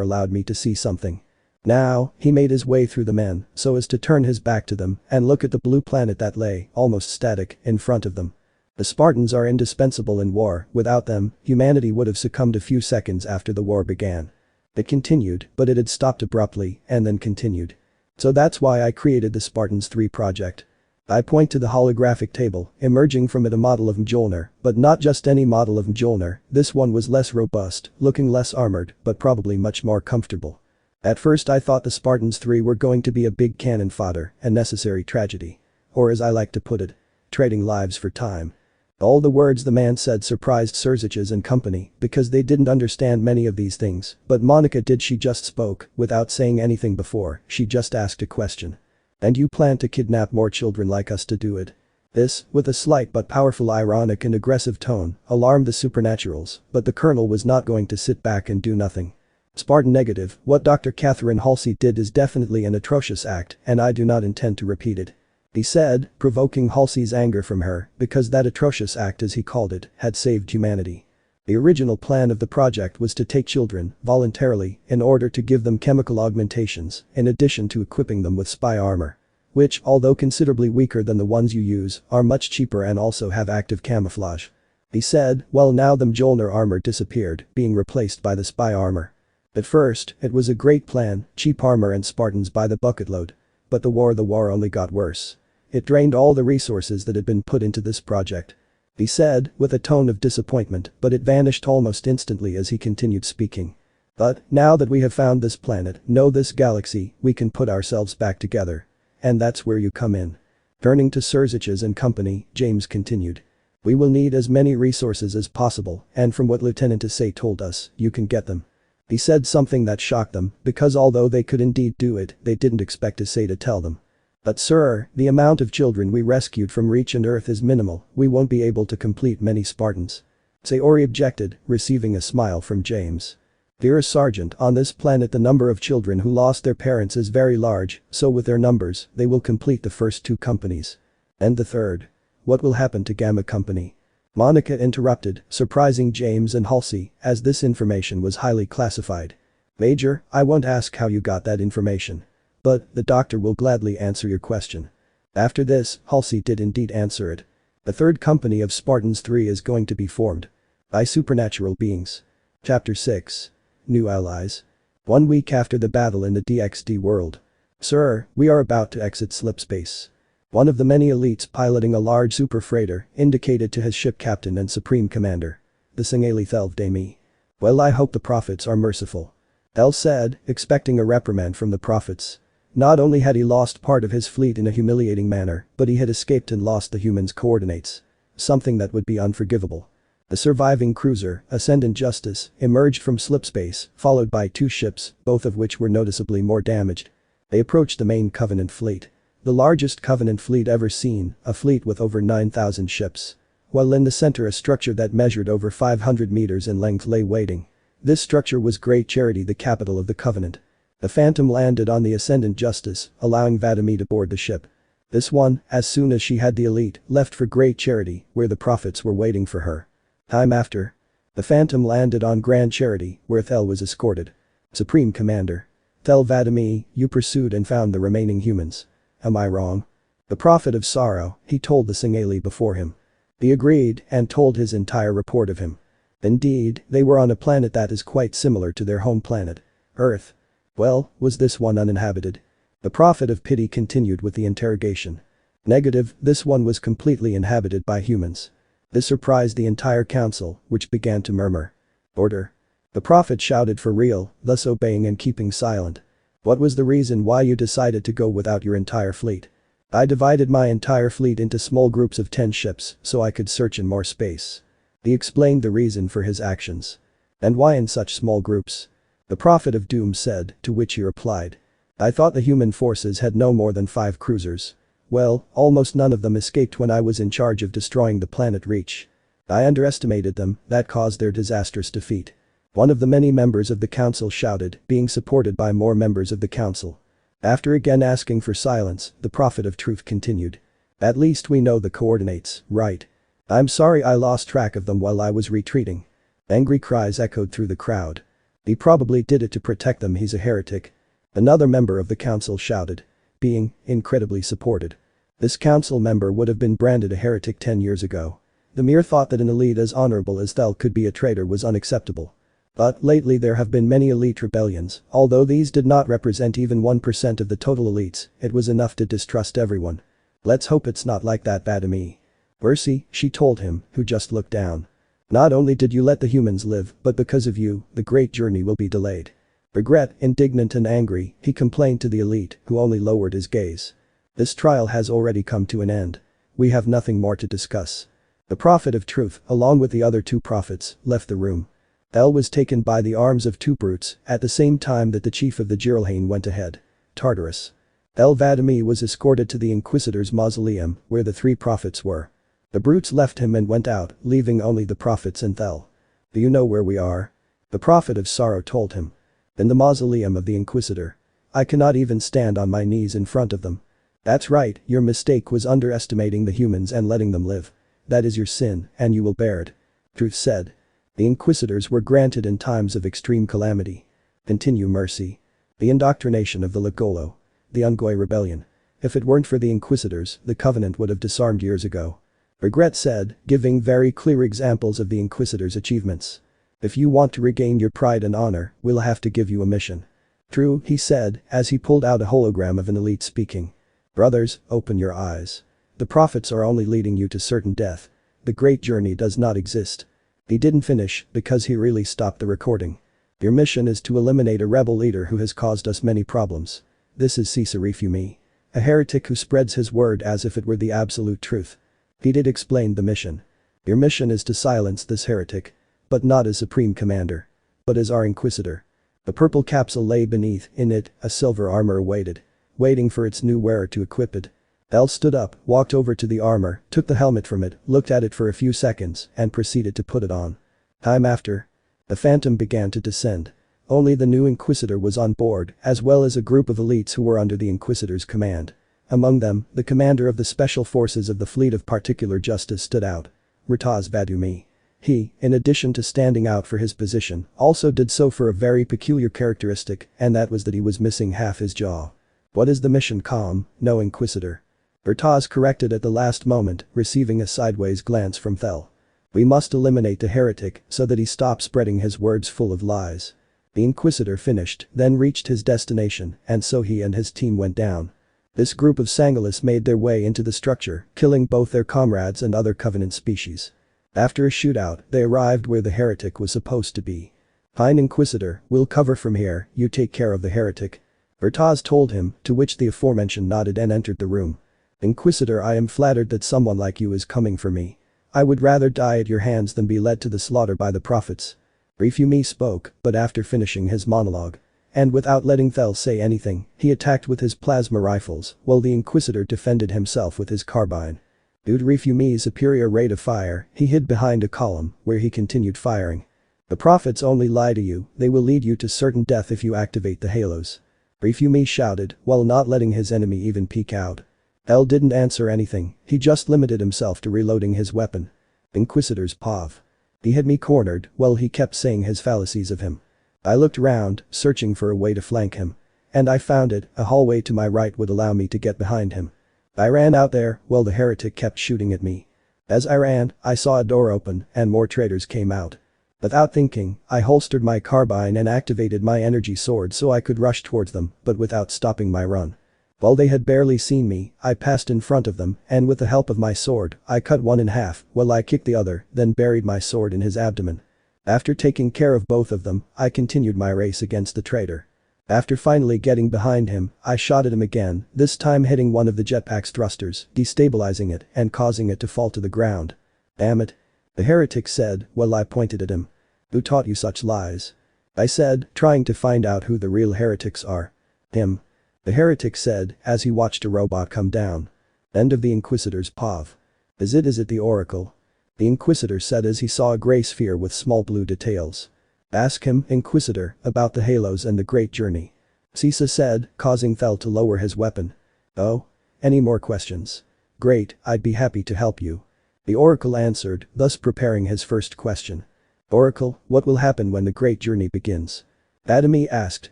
allowed me to see something." Now, he made his way through the men, so as to turn his back to them and look at the blue planet that lay, almost static, in front of them. The Spartans are indispensable in war, without them, humanity would have succumbed a few seconds after the war began. It continued, but it had stopped abruptly, and then continued. So that's why I created the Spartans 3 project. I point to the holographic table, emerging from it a model of Mjolnir, but not just any model of Mjolnir, this one was less robust, looking less armored, but probably much more comfortable. At first I thought the Spartans 3 were going to be a big cannon fodder, a necessary tragedy. Or as I like to put it, trading lives for time. All the words the man said surprised Surziches and company because they didn't understand many of these things, but Monica did. She just spoke, without saying anything before, she just asked a question. "And you plan to kidnap more children like us to do it?" This, with a slight but powerful ironic and aggressive tone, alarmed the supernaturals, but the colonel was not going to sit back and do nothing. "Spartan negative, what Dr. Catherine Halsey did is definitely an atrocious act, and I do not intend to repeat it," he said, provoking Halsey's anger from her, because that atrocious act, as he called it, had saved humanity. The original plan of the project was to take children, voluntarily, in order to give them chemical augmentations, in addition to equipping them with spy armor. Which, although considerably weaker than the ones you use, are much cheaper and also have active camouflage. He said, well now the Mjolnir armor disappeared, being replaced by the spy armor. At first, it was a great plan, cheap armor and Spartans by the bucketload. But the war only got worse. It drained all the resources that had been put into this project. He said, with a tone of disappointment, but it vanished almost instantly as he continued speaking. But, now that we have found this planet, no this galaxy, we can put ourselves back together. And that's where you come in. Turning to Surziches and company, James continued. We will need as many resources as possible, and from what Lieutenant Issei told us, you can get them. He said something that shocked them, because although they could indeed do it, they didn't expect Issei to tell them. But sir, the amount of children we rescued from Reach and Earth is minimal, we won't be able to complete many Spartans. Sayori objected, receiving a smile from James. Dear Sergeant, on this planet the number of children who lost their parents is very large, so with their numbers, they will complete the first 2 companies. And the third. What will happen to Gamma Company? Monica interrupted, surprising James and Halsey, as this information was highly classified. Major, I won't ask how you got that information. But, the doctor will gladly answer your question. After this, Halsey did indeed answer it. The third company of Spartans 3 is going to be formed. By supernatural beings. Chapter 6. New Allies. 1 week after the battle in the DXD world. Sir, we are about to exit slipspace. One of the many elites piloting a large super freighter indicated to his ship captain and supreme commander. The Singeli Thelvdami. Well, I hope the prophets are merciful. El said, expecting a reprimand from the prophets. Not only had he lost part of his fleet in a humiliating manner, but he had escaped and lost the humans' coordinates. Something that would be unforgivable. The surviving cruiser, Ascendant Justice, emerged from slipspace, followed by 2 ships, both of which were noticeably more damaged. They approached the main Covenant fleet. The largest Covenant fleet ever seen, a fleet with over 9,000 ships. While in the center a structure that measured over 500 meters in length lay waiting. This structure was Great Charity, the capital of the Covenant. The Phantom landed on the Ascendant Justice, allowing Vadami to board the ship. This one, as soon as she had the elite, left for Great Charity, where the prophets were waiting for her. Time after. The Phantom landed on Grand Charity, where Thel was escorted. Supreme Commander. Thel Vadami, you pursued and found the remaining humans. Am I wrong? The Prophet of Sorrow, he told the Singeli before him. He agreed and told his entire report of him. Indeed, they were on a planet that is quite similar to their home planet, Earth. Well, was this one uninhabited? The Prophet of Pity continued with the interrogation. Negative, this one was completely inhabited by humans. This surprised the entire council, which began to murmur. Order. The Prophet shouted for real, thus obeying and keeping silent. What was the reason why you decided to go without your entire fleet? I divided my entire fleet into small groups of 10 ships so I could search in more space. He explained the reason for his actions. And why in such small groups? The Prophet of Doom said, to which he replied. I thought the human forces had no more than 5 cruisers. Well, almost none of them escaped when I was in charge of destroying the planet Reach. I underestimated them, that caused their disastrous defeat. One of the many members of the council shouted, being supported by more members of the council. After again asking for silence, the Prophet of Truth continued. At least we know the coordinates, right? I'm sorry I lost track of them while I was retreating. Angry cries echoed through the crowd. He probably did it to protect them, he's a heretic. Another member of the council shouted. Being incredibly supported. This council member would have been branded a heretic 10 years ago. The mere thought that an elite as honorable as Thel could be a traitor was unacceptable. But lately there have been many elite rebellions, although these did not represent even 1% of the total elites, it was enough to distrust everyone. Let's hope it's not like that, Vadami. Mercy, she told him, who just looked down. Not only did you let the humans live, but because of you, the great journey will be delayed. Regret, indignant and angry, he complained to the elite, who only lowered his gaze. This trial has already come to an end. We have nothing more to discuss. The Prophet of Truth, along with the other 2 prophets, left the room. El was taken by the arms of 2 brutes, at the same time that the chief of the Giralhain went ahead. Tartarus. El Vadami was escorted to the Inquisitor's mausoleum, where the 3 prophets were. The brutes left him and went out, leaving only the prophets and Thel. Do you know where we are? The Prophet of Sorrow told him. In the mausoleum of the Inquisitor. I cannot even stand on my knees in front of them. That's right, your mistake was underestimating the humans and letting them live. That is your sin, and you will bear it. Truth said. The Inquisitors were granted in times of extreme calamity. Continue Mercy. The indoctrination of the Lagolo. The Ungoi rebellion. If it weren't for the Inquisitors, the Covenant would have disarmed years ago. Regret said, giving very clear examples of the Inquisitors' achievements. If you want to regain your pride and honor, we'll have to give you a mission. True, he said, as he pulled out a hologram of an elite speaking. Brothers, open your eyes. The prophets are only leading you to certain death. The great journey does not exist. He didn't finish, because he really stopped the recording. Your mission is to eliminate a rebel leader who has caused us many problems. This is Caesar Refumi. A heretic who spreads his word as if it were the absolute truth. He did explain the mission. Your mission is to silence this heretic. But not as Supreme Commander. But as our Inquisitor. The purple capsule lay beneath, in it, a silver armor awaited. Waiting for its new wearer to equip it. Elle stood up, walked over to the armor, took the helmet from it, looked at it for a few seconds, and proceeded to put it on. Time after. The Phantom began to descend. Only the new Inquisitor was on board, as well as a group of elites who were under the Inquisitor's command. Among them, the commander of the special forces of the Fleet of Particular Justice stood out. Ritaz Vadumi. He, in addition to standing out for his position, also did so for a very peculiar characteristic, and that was that he was missing half his jaw. What is the mission, Com? No Inquisitor. Ritaz corrected at the last moment, receiving a sideways glance from Thel. We must eliminate the heretic so that he stops spreading his words full of lies. The Inquisitor finished, then reached his destination, and so he and his team went down. This group of Sangalis made their way into the structure, killing both their comrades and other Covenant species. After a shootout, they arrived where the heretic was supposed to be. Fine Inquisitor, we'll cover from here, you take care of the heretic. Ritaz told him, to which the aforementioned nodded and entered the room. Inquisitor, I am flattered that someone like you is coming for me. I would rather die at your hands than be led to the slaughter by the prophets. Rifumi spoke, but after finishing his monologue. And without letting Thel say anything, he attacked with his plasma rifles, while the Inquisitor defended himself with his carbine. Due to Rifumi's superior rate of fire, he hid behind a column, where he continued firing. The prophets only lie to you, they will lead you to certain death if you activate the halos. Rifumi shouted, while not letting his enemy even peek out. Elle didn't answer anything, he just limited himself to reloading his weapon. Inquisitor's Pav. He had me cornered, while he kept saying his fallacies of him. I looked around, searching for a way to flank him. And I found it, a hallway to my right would allow me to get behind him. I ran out there, while the heretic kept shooting at me. As I ran, I saw a door open, and more traitors came out. Without thinking, I holstered my carbine and activated my energy sword so I could rush towards them, but without stopping my run. While they had barely seen me, I passed in front of them, and with the help of my sword, I cut one in half, while I kicked the other, then buried my sword in his abdomen. After taking care of both of them, I continued my race against the traitor. After finally getting behind him, I shot at him again, this time hitting one of the jetpack's thrusters, destabilizing it and causing it to fall to the ground. Damn it. The heretic said, while I pointed at him. Who taught you such lies? I said, trying to find out who the real heretics are. Him. The heretic said, as he watched a robot come down. End of the Inquisitor's Pav. Is it the Oracle? The Inquisitor said as he saw a grey sphere with small blue details. Ask him, Inquisitor, about the halos and the Great Journey. Sisa said, causing Thel to lower his weapon. Oh? Any more questions? Great, I'd be happy to help you. The Oracle answered, thus preparing his first question. Oracle, what will happen when the Great Journey begins? Adami asked,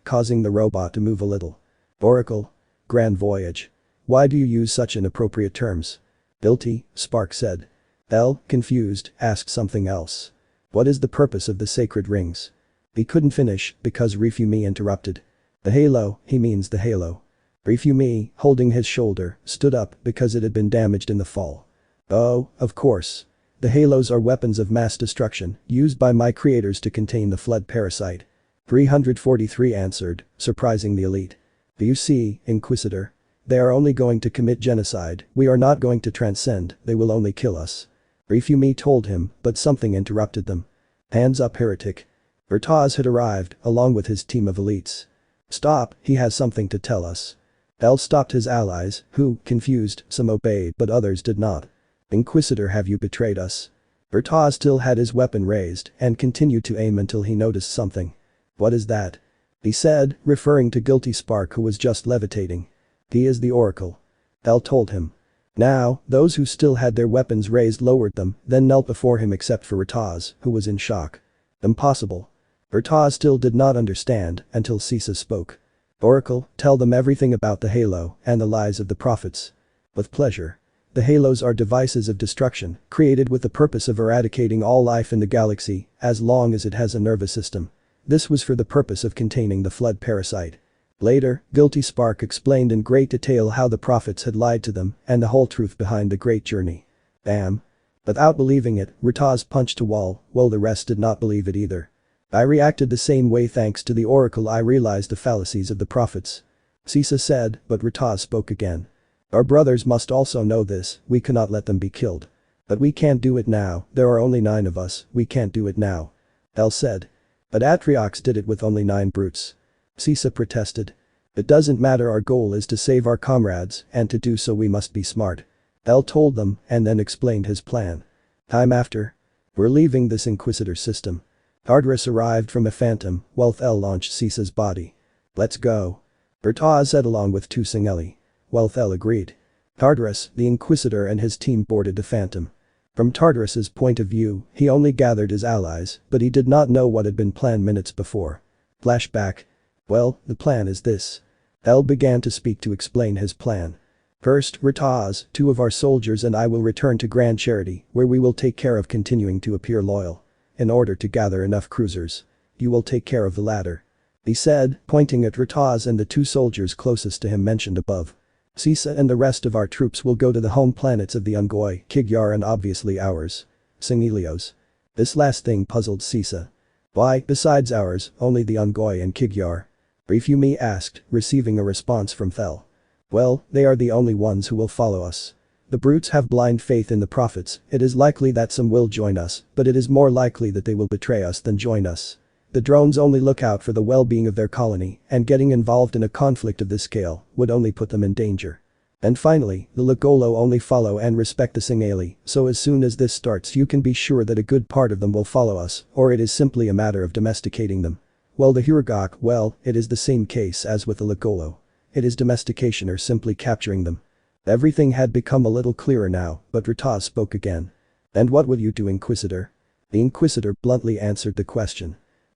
causing the robot to move a little. Oracle. Grand Voyage. Why do you use such inappropriate terms? Guilty, Spark said. Elle, confused, asked something else. What is the purpose of the sacred rings? He couldn't finish because Rifumi interrupted. The halo, he means the halo. Rifumi, holding his shoulder, stood up because it had been damaged in the fall. Oh, of course. The halos are weapons of mass destruction, used by my creators to contain the fled parasite. 343 answered, surprising the elite. Do you see, Inquisitor? They are only going to commit genocide, we are not going to transcend, they will only kill us. Rifumi told him, but something interrupted them. Hands up, heretic. Ritaz had arrived, along with his team of elites. Stop, he has something to tell us. Elle stopped his allies, who, confused, some obeyed but others did not. Inquisitor, have you betrayed us? Ritaz still had his weapon raised and continued to aim until he noticed something. What is that? He said, referring to guilty Spark who was just levitating. He is the Oracle. Elle told him. Now, those who still had their weapons raised lowered them, then knelt before him except for Ritaz, who was in shock. Impossible. Ritaz still did not understand until Sisa spoke. Oracle, tell them everything about the halo and the lies of the prophets. With pleasure. The halos are devices of destruction, created with the purpose of eradicating all life in the galaxy, as long as it has a nervous system. This was for the purpose of containing the fled parasite. Later, guilty Spark explained in great detail how the prophets had lied to them and the whole truth behind the Great Journey. Damn. Without believing it, Ritaz punched a wall, while the rest did not believe it either. I reacted the same way thanks to the Oracle. I realized the fallacies of the prophets. Sisa said, but Ritaz spoke again. Our brothers must also know this, we cannot let them be killed. But we can't do it now, there are only 9 of us, we can't do it now. Elle said. But Atriox did it with only 9 brutes. Sisa protested. It doesn't matter, our goal is to save our comrades, and to do so we must be smart. El told them and then explained his plan. Time after. We're leaving this Inquisitor system. Tartarus arrived from a phantom while El launched Sisa's body. Let's go. Bertaz said along with 2 Singeli. While El agreed. Tartarus, the Inquisitor and his team boarded the phantom. From Tartarus's point of view, he only gathered his allies, but he did not know what had been planned minutes before. Flashback. Well, the plan is this. El began to speak to explain his plan. First, Bertaz, 2 of our soldiers and I will return to Grand Charity, where we will take care of continuing to appear loyal. In order to gather enough cruisers. You will take care of the latter. He said, pointing at Bertaz and the 2 soldiers closest to him mentioned above. Sisa and the rest of our troops will go to the home planets of the Ungoi, Kigyar and obviously ours. Singelios. This last thing puzzled Sisa. Why, besides ours, only the Ungoi and Kigyar? Rifumi asked, receiving a response from Fel. Well, they are the only ones who will follow us. The brutes have blind faith in the prophets, it is likely that some will join us, but it is more likely that they will betray us than join us. The drones only look out for the well-being of their colony, and getting involved in a conflict of this scale would only put them in danger. And finally, the Lagolo only follow and respect the Singeli, so as soon as this starts you can be sure that a good part of them will follow us, or it is simply a matter of domesticating them. Well, the Hurugok, well, it is the same case as with the Lagolo. It is domestication or simply capturing them. Everything had become a little clearer now, but Bertaz spoke again. And what will you do, Inquisitor? The Inquisitor bluntly answered the question.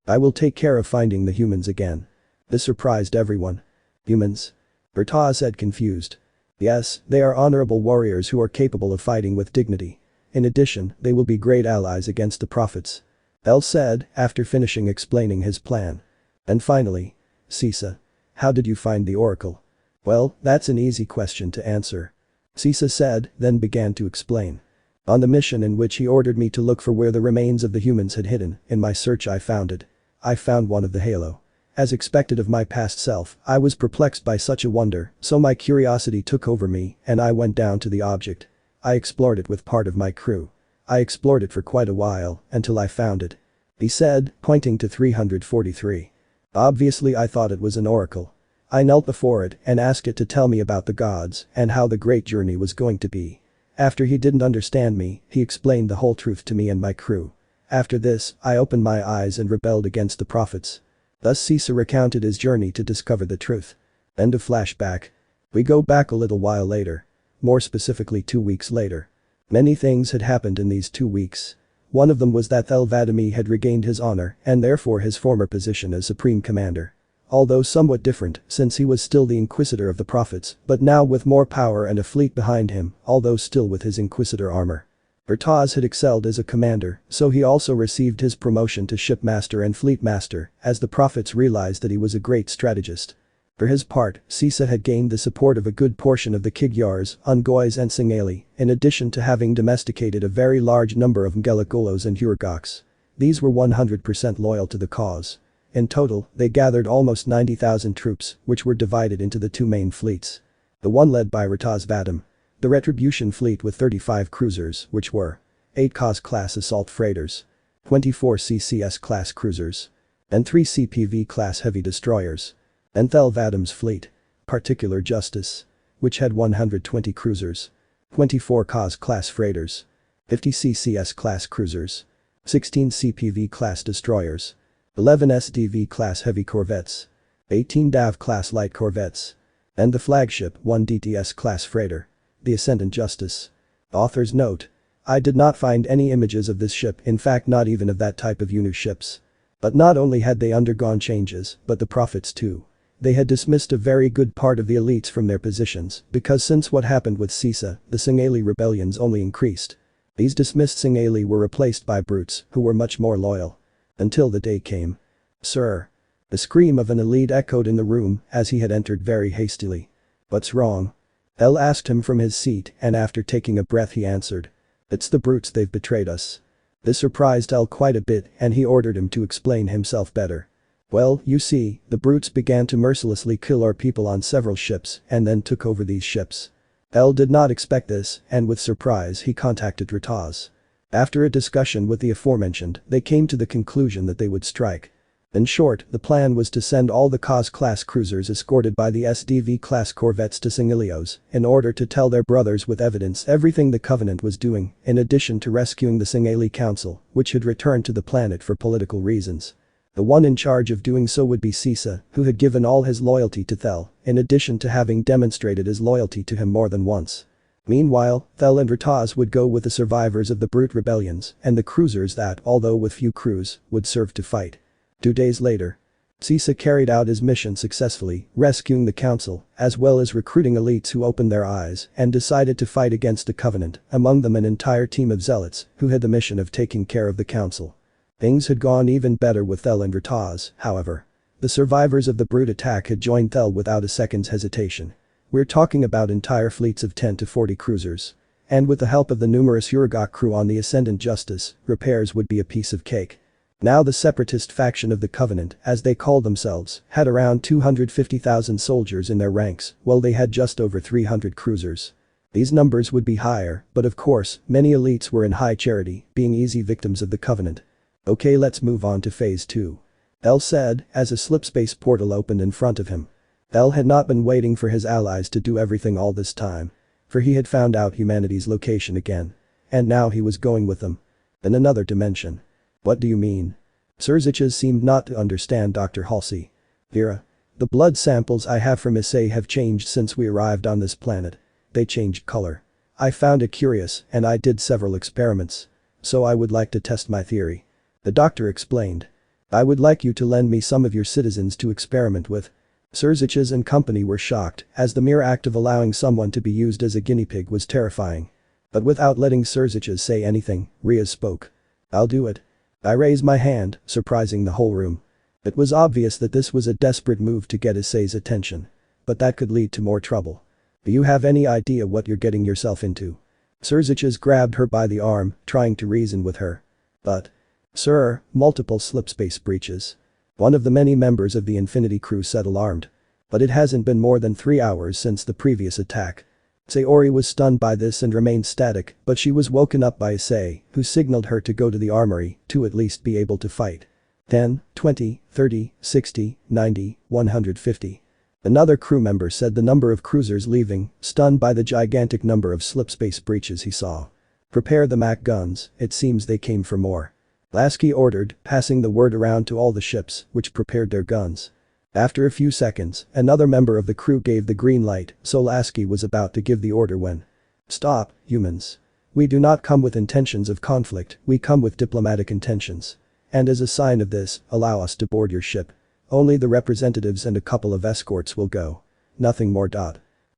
I will take care of finding the humans again. This surprised everyone. Humans? Bertaz said confused. Yes, they are honorable warriors who are capable of fighting with dignity. In addition, they will be great allies against the prophets. El said, after finishing explaining his plan. And finally. Sisa. How did you find the oracle? Well, that's an easy question to answer. Sisa said, then began to explain. On the mission in which he ordered me to look for where the remains of the humans had hidden, in my search I found it. I found one of the halo. As expected of my past self, I was perplexed by such a wonder, so my curiosity took over me and I went down to the object. I explored it with part of my crew. I explored it for quite a while, until I found it. He said, pointing to 343. Obviously I thought it was an oracle. I knelt before it and asked it to tell me about the gods and how the great journey was going to be. After he didn't understand me, he explained the whole truth to me and my crew. After this, I opened my eyes and rebelled against the prophets. Thus Sisa recounted his journey to discover the truth. End of flashback. We go back a little while later. More specifically 2 weeks later. Many things had happened in these 2 weeks. One of them was that El Vadimi had regained his honor and therefore his former position as Supreme Commander. Although somewhat different since he was still the Inquisitor of the Prophets, but now with more power and a fleet behind him, although still with his Inquisitor armor. Bertaz had excelled as a commander, so he also received his promotion to Shipmaster and Fleet Master, as the Prophets realized that he was a great strategist. For his part, Sisa had gained the support of a good portion of the Kigyars, Ungois and Singeli, in addition to having domesticated a very large number of Mgelagolos and Hurugoks. These were 100% loyal to the cause. In total, they gathered almost 90,000 troops, which were divided into the 2 main fleets. The one led by Rataz Vadim. The Retribution fleet with 35 cruisers, which were 8 Kaz-class assault freighters, 24 CCS-class cruisers, and 3 CPV-class heavy destroyers. And Thel Vadim's fleet. Particular Justice. Which had 120 cruisers, 24 Kaz-class freighters, 50 CCS-class cruisers, 16 CPV-class destroyers, 11 SDV-class heavy corvettes, 18 DAV-class light corvettes, and the flagship 1 DTS-class freighter. The Ascendant Justice. Author's note. I did not find any images of this ship, in fact not even of that type of Yunu ships. But not only had they undergone changes, but the prophets too. They had dismissed a very good part of the elites from their positions, because since what happened with Sisa, the Singeli rebellions only increased. These dismissed Singeli were replaced by brutes, who were much more loyal. Until the day came. Sir. The scream of an elite echoed in the room as he had entered very hastily. What's wrong? El asked him from his seat and after taking a breath he answered. It's the brutes, they've betrayed us. This surprised El quite a bit and he ordered him to explain himself better. Well, you see, the brutes began to mercilessly kill our people on several ships and then took over these ships. El did not expect this and with surprise he contacted Rataz. After a discussion with the aforementioned, they came to the conclusion that they would strike. In short, the plan was to send all the Cos-class cruisers escorted by the SDV-class corvettes to Singelios in order to tell their brothers with evidence everything the Covenant was doing, in addition to rescuing the Singeli Council, which had returned to the planet for political reasons. The one in charge of doing so would be Sisa, who had given all his loyalty to Thel, in addition to having demonstrated his loyalty to him more than once. Meanwhile, Thel and Rataz would go with the survivors of the Brute rebellions and the cruisers that, although with few crews, would serve to fight. 2 days later, Sisa carried out his mission successfully, rescuing the council, as well as recruiting elites who opened their eyes and decided to fight against the Covenant, among them an entire team of zealots who had the mission of taking care of the council. Things had gone even better with Thel and Rataz, however. The survivors of the Brute attack had joined Thel without a second's hesitation. We're talking about entire fleets of 10 to 40 cruisers. And with the help of the numerous Uragok crew on the Ascendant Justice, repairs would be a piece of cake. Now the separatist faction of the Covenant, as they called themselves, had around 250,000 soldiers in their ranks, while they had just over 300 cruisers. These numbers would be higher, but of course, many elites were in high charity, being easy victims of the Covenant. Okay, let's move on to Phase 2. Thel said, as a slipspace portal opened in front of him. Thel had not been waiting for his allies to do everything all this time. For he had found out humanity's location again. And now he was going with them. In another dimension. What do you mean? Surziches seemed not to understand Dr. Halsey. Vera. The blood samples I have from Issei have changed since we arrived on this planet. They changed color. I found it curious and I did several experiments. So I would like to test my theory. The doctor explained. I would like you to lend me some of your citizens to experiment with. Surziches and company were shocked, as the mere act of allowing someone to be used as a guinea pig was terrifying. But without letting Surziches say anything, Riaz spoke. I'll do it. I raised my hand, surprising the whole room. It was obvious that this was a desperate move to get Issei's attention. But that could lead to more trouble. Do you have any idea what you're getting yourself into? Surziches grabbed her by the arm, trying to reason with her. But. Sir, multiple slipspace breaches. One of the many members of the Infinity crew said alarmed. But it hasn't been more than 3 hours since the previous attack. Sayori was stunned by this and remained static, but she was woken up by Issei, who signaled her to go to the armory to at least be able to fight. 10, 20, 30, 60, 90, 150. Another crew member said the number of cruisers leaving, stunned by the gigantic number of slipspace breaches he saw. Prepare the Mac guns, it seems they came for more. Lasky ordered, passing the word around to all the ships, which prepared their guns. After a few seconds, another member of the crew gave the green light, so Lasky was about to give the order when. Stop, humans. We do not come with intentions of conflict, we come with diplomatic intentions. And as a sign of this, allow us to board your ship. Only the representatives and a couple of escorts will go. Nothing more.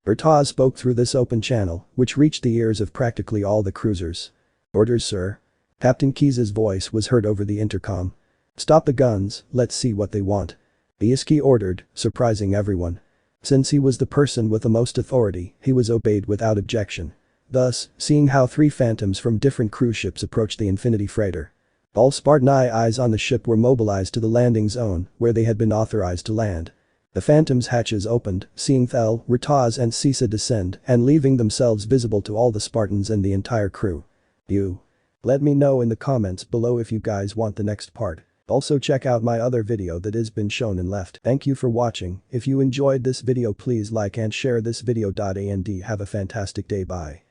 Bertaz spoke through this open channel, which reached the ears of practically all the cruisers. Orders, sir. Captain Keyes' voice was heard over the intercom. Stop the guns, let's see what they want. Bielski ordered, surprising everyone. Since he was the person with the most authority, he was obeyed without objection. Thus, seeing how 3 phantoms from different cruise ships approached the Infinity freighter. All Spartan eyes on the ship were mobilized to the landing zone, where they had been authorized to land. The phantoms' hatches opened, seeing Thel, Rataz and Sisa descend and leaving themselves visible to all the Spartans and the entire crew. Let me know in the comments below if you guys want the next part. Also check out my other video that has been shown and left. Thank you for watching. If you enjoyed this video please like and share this video. And have a fantastic day. Bye.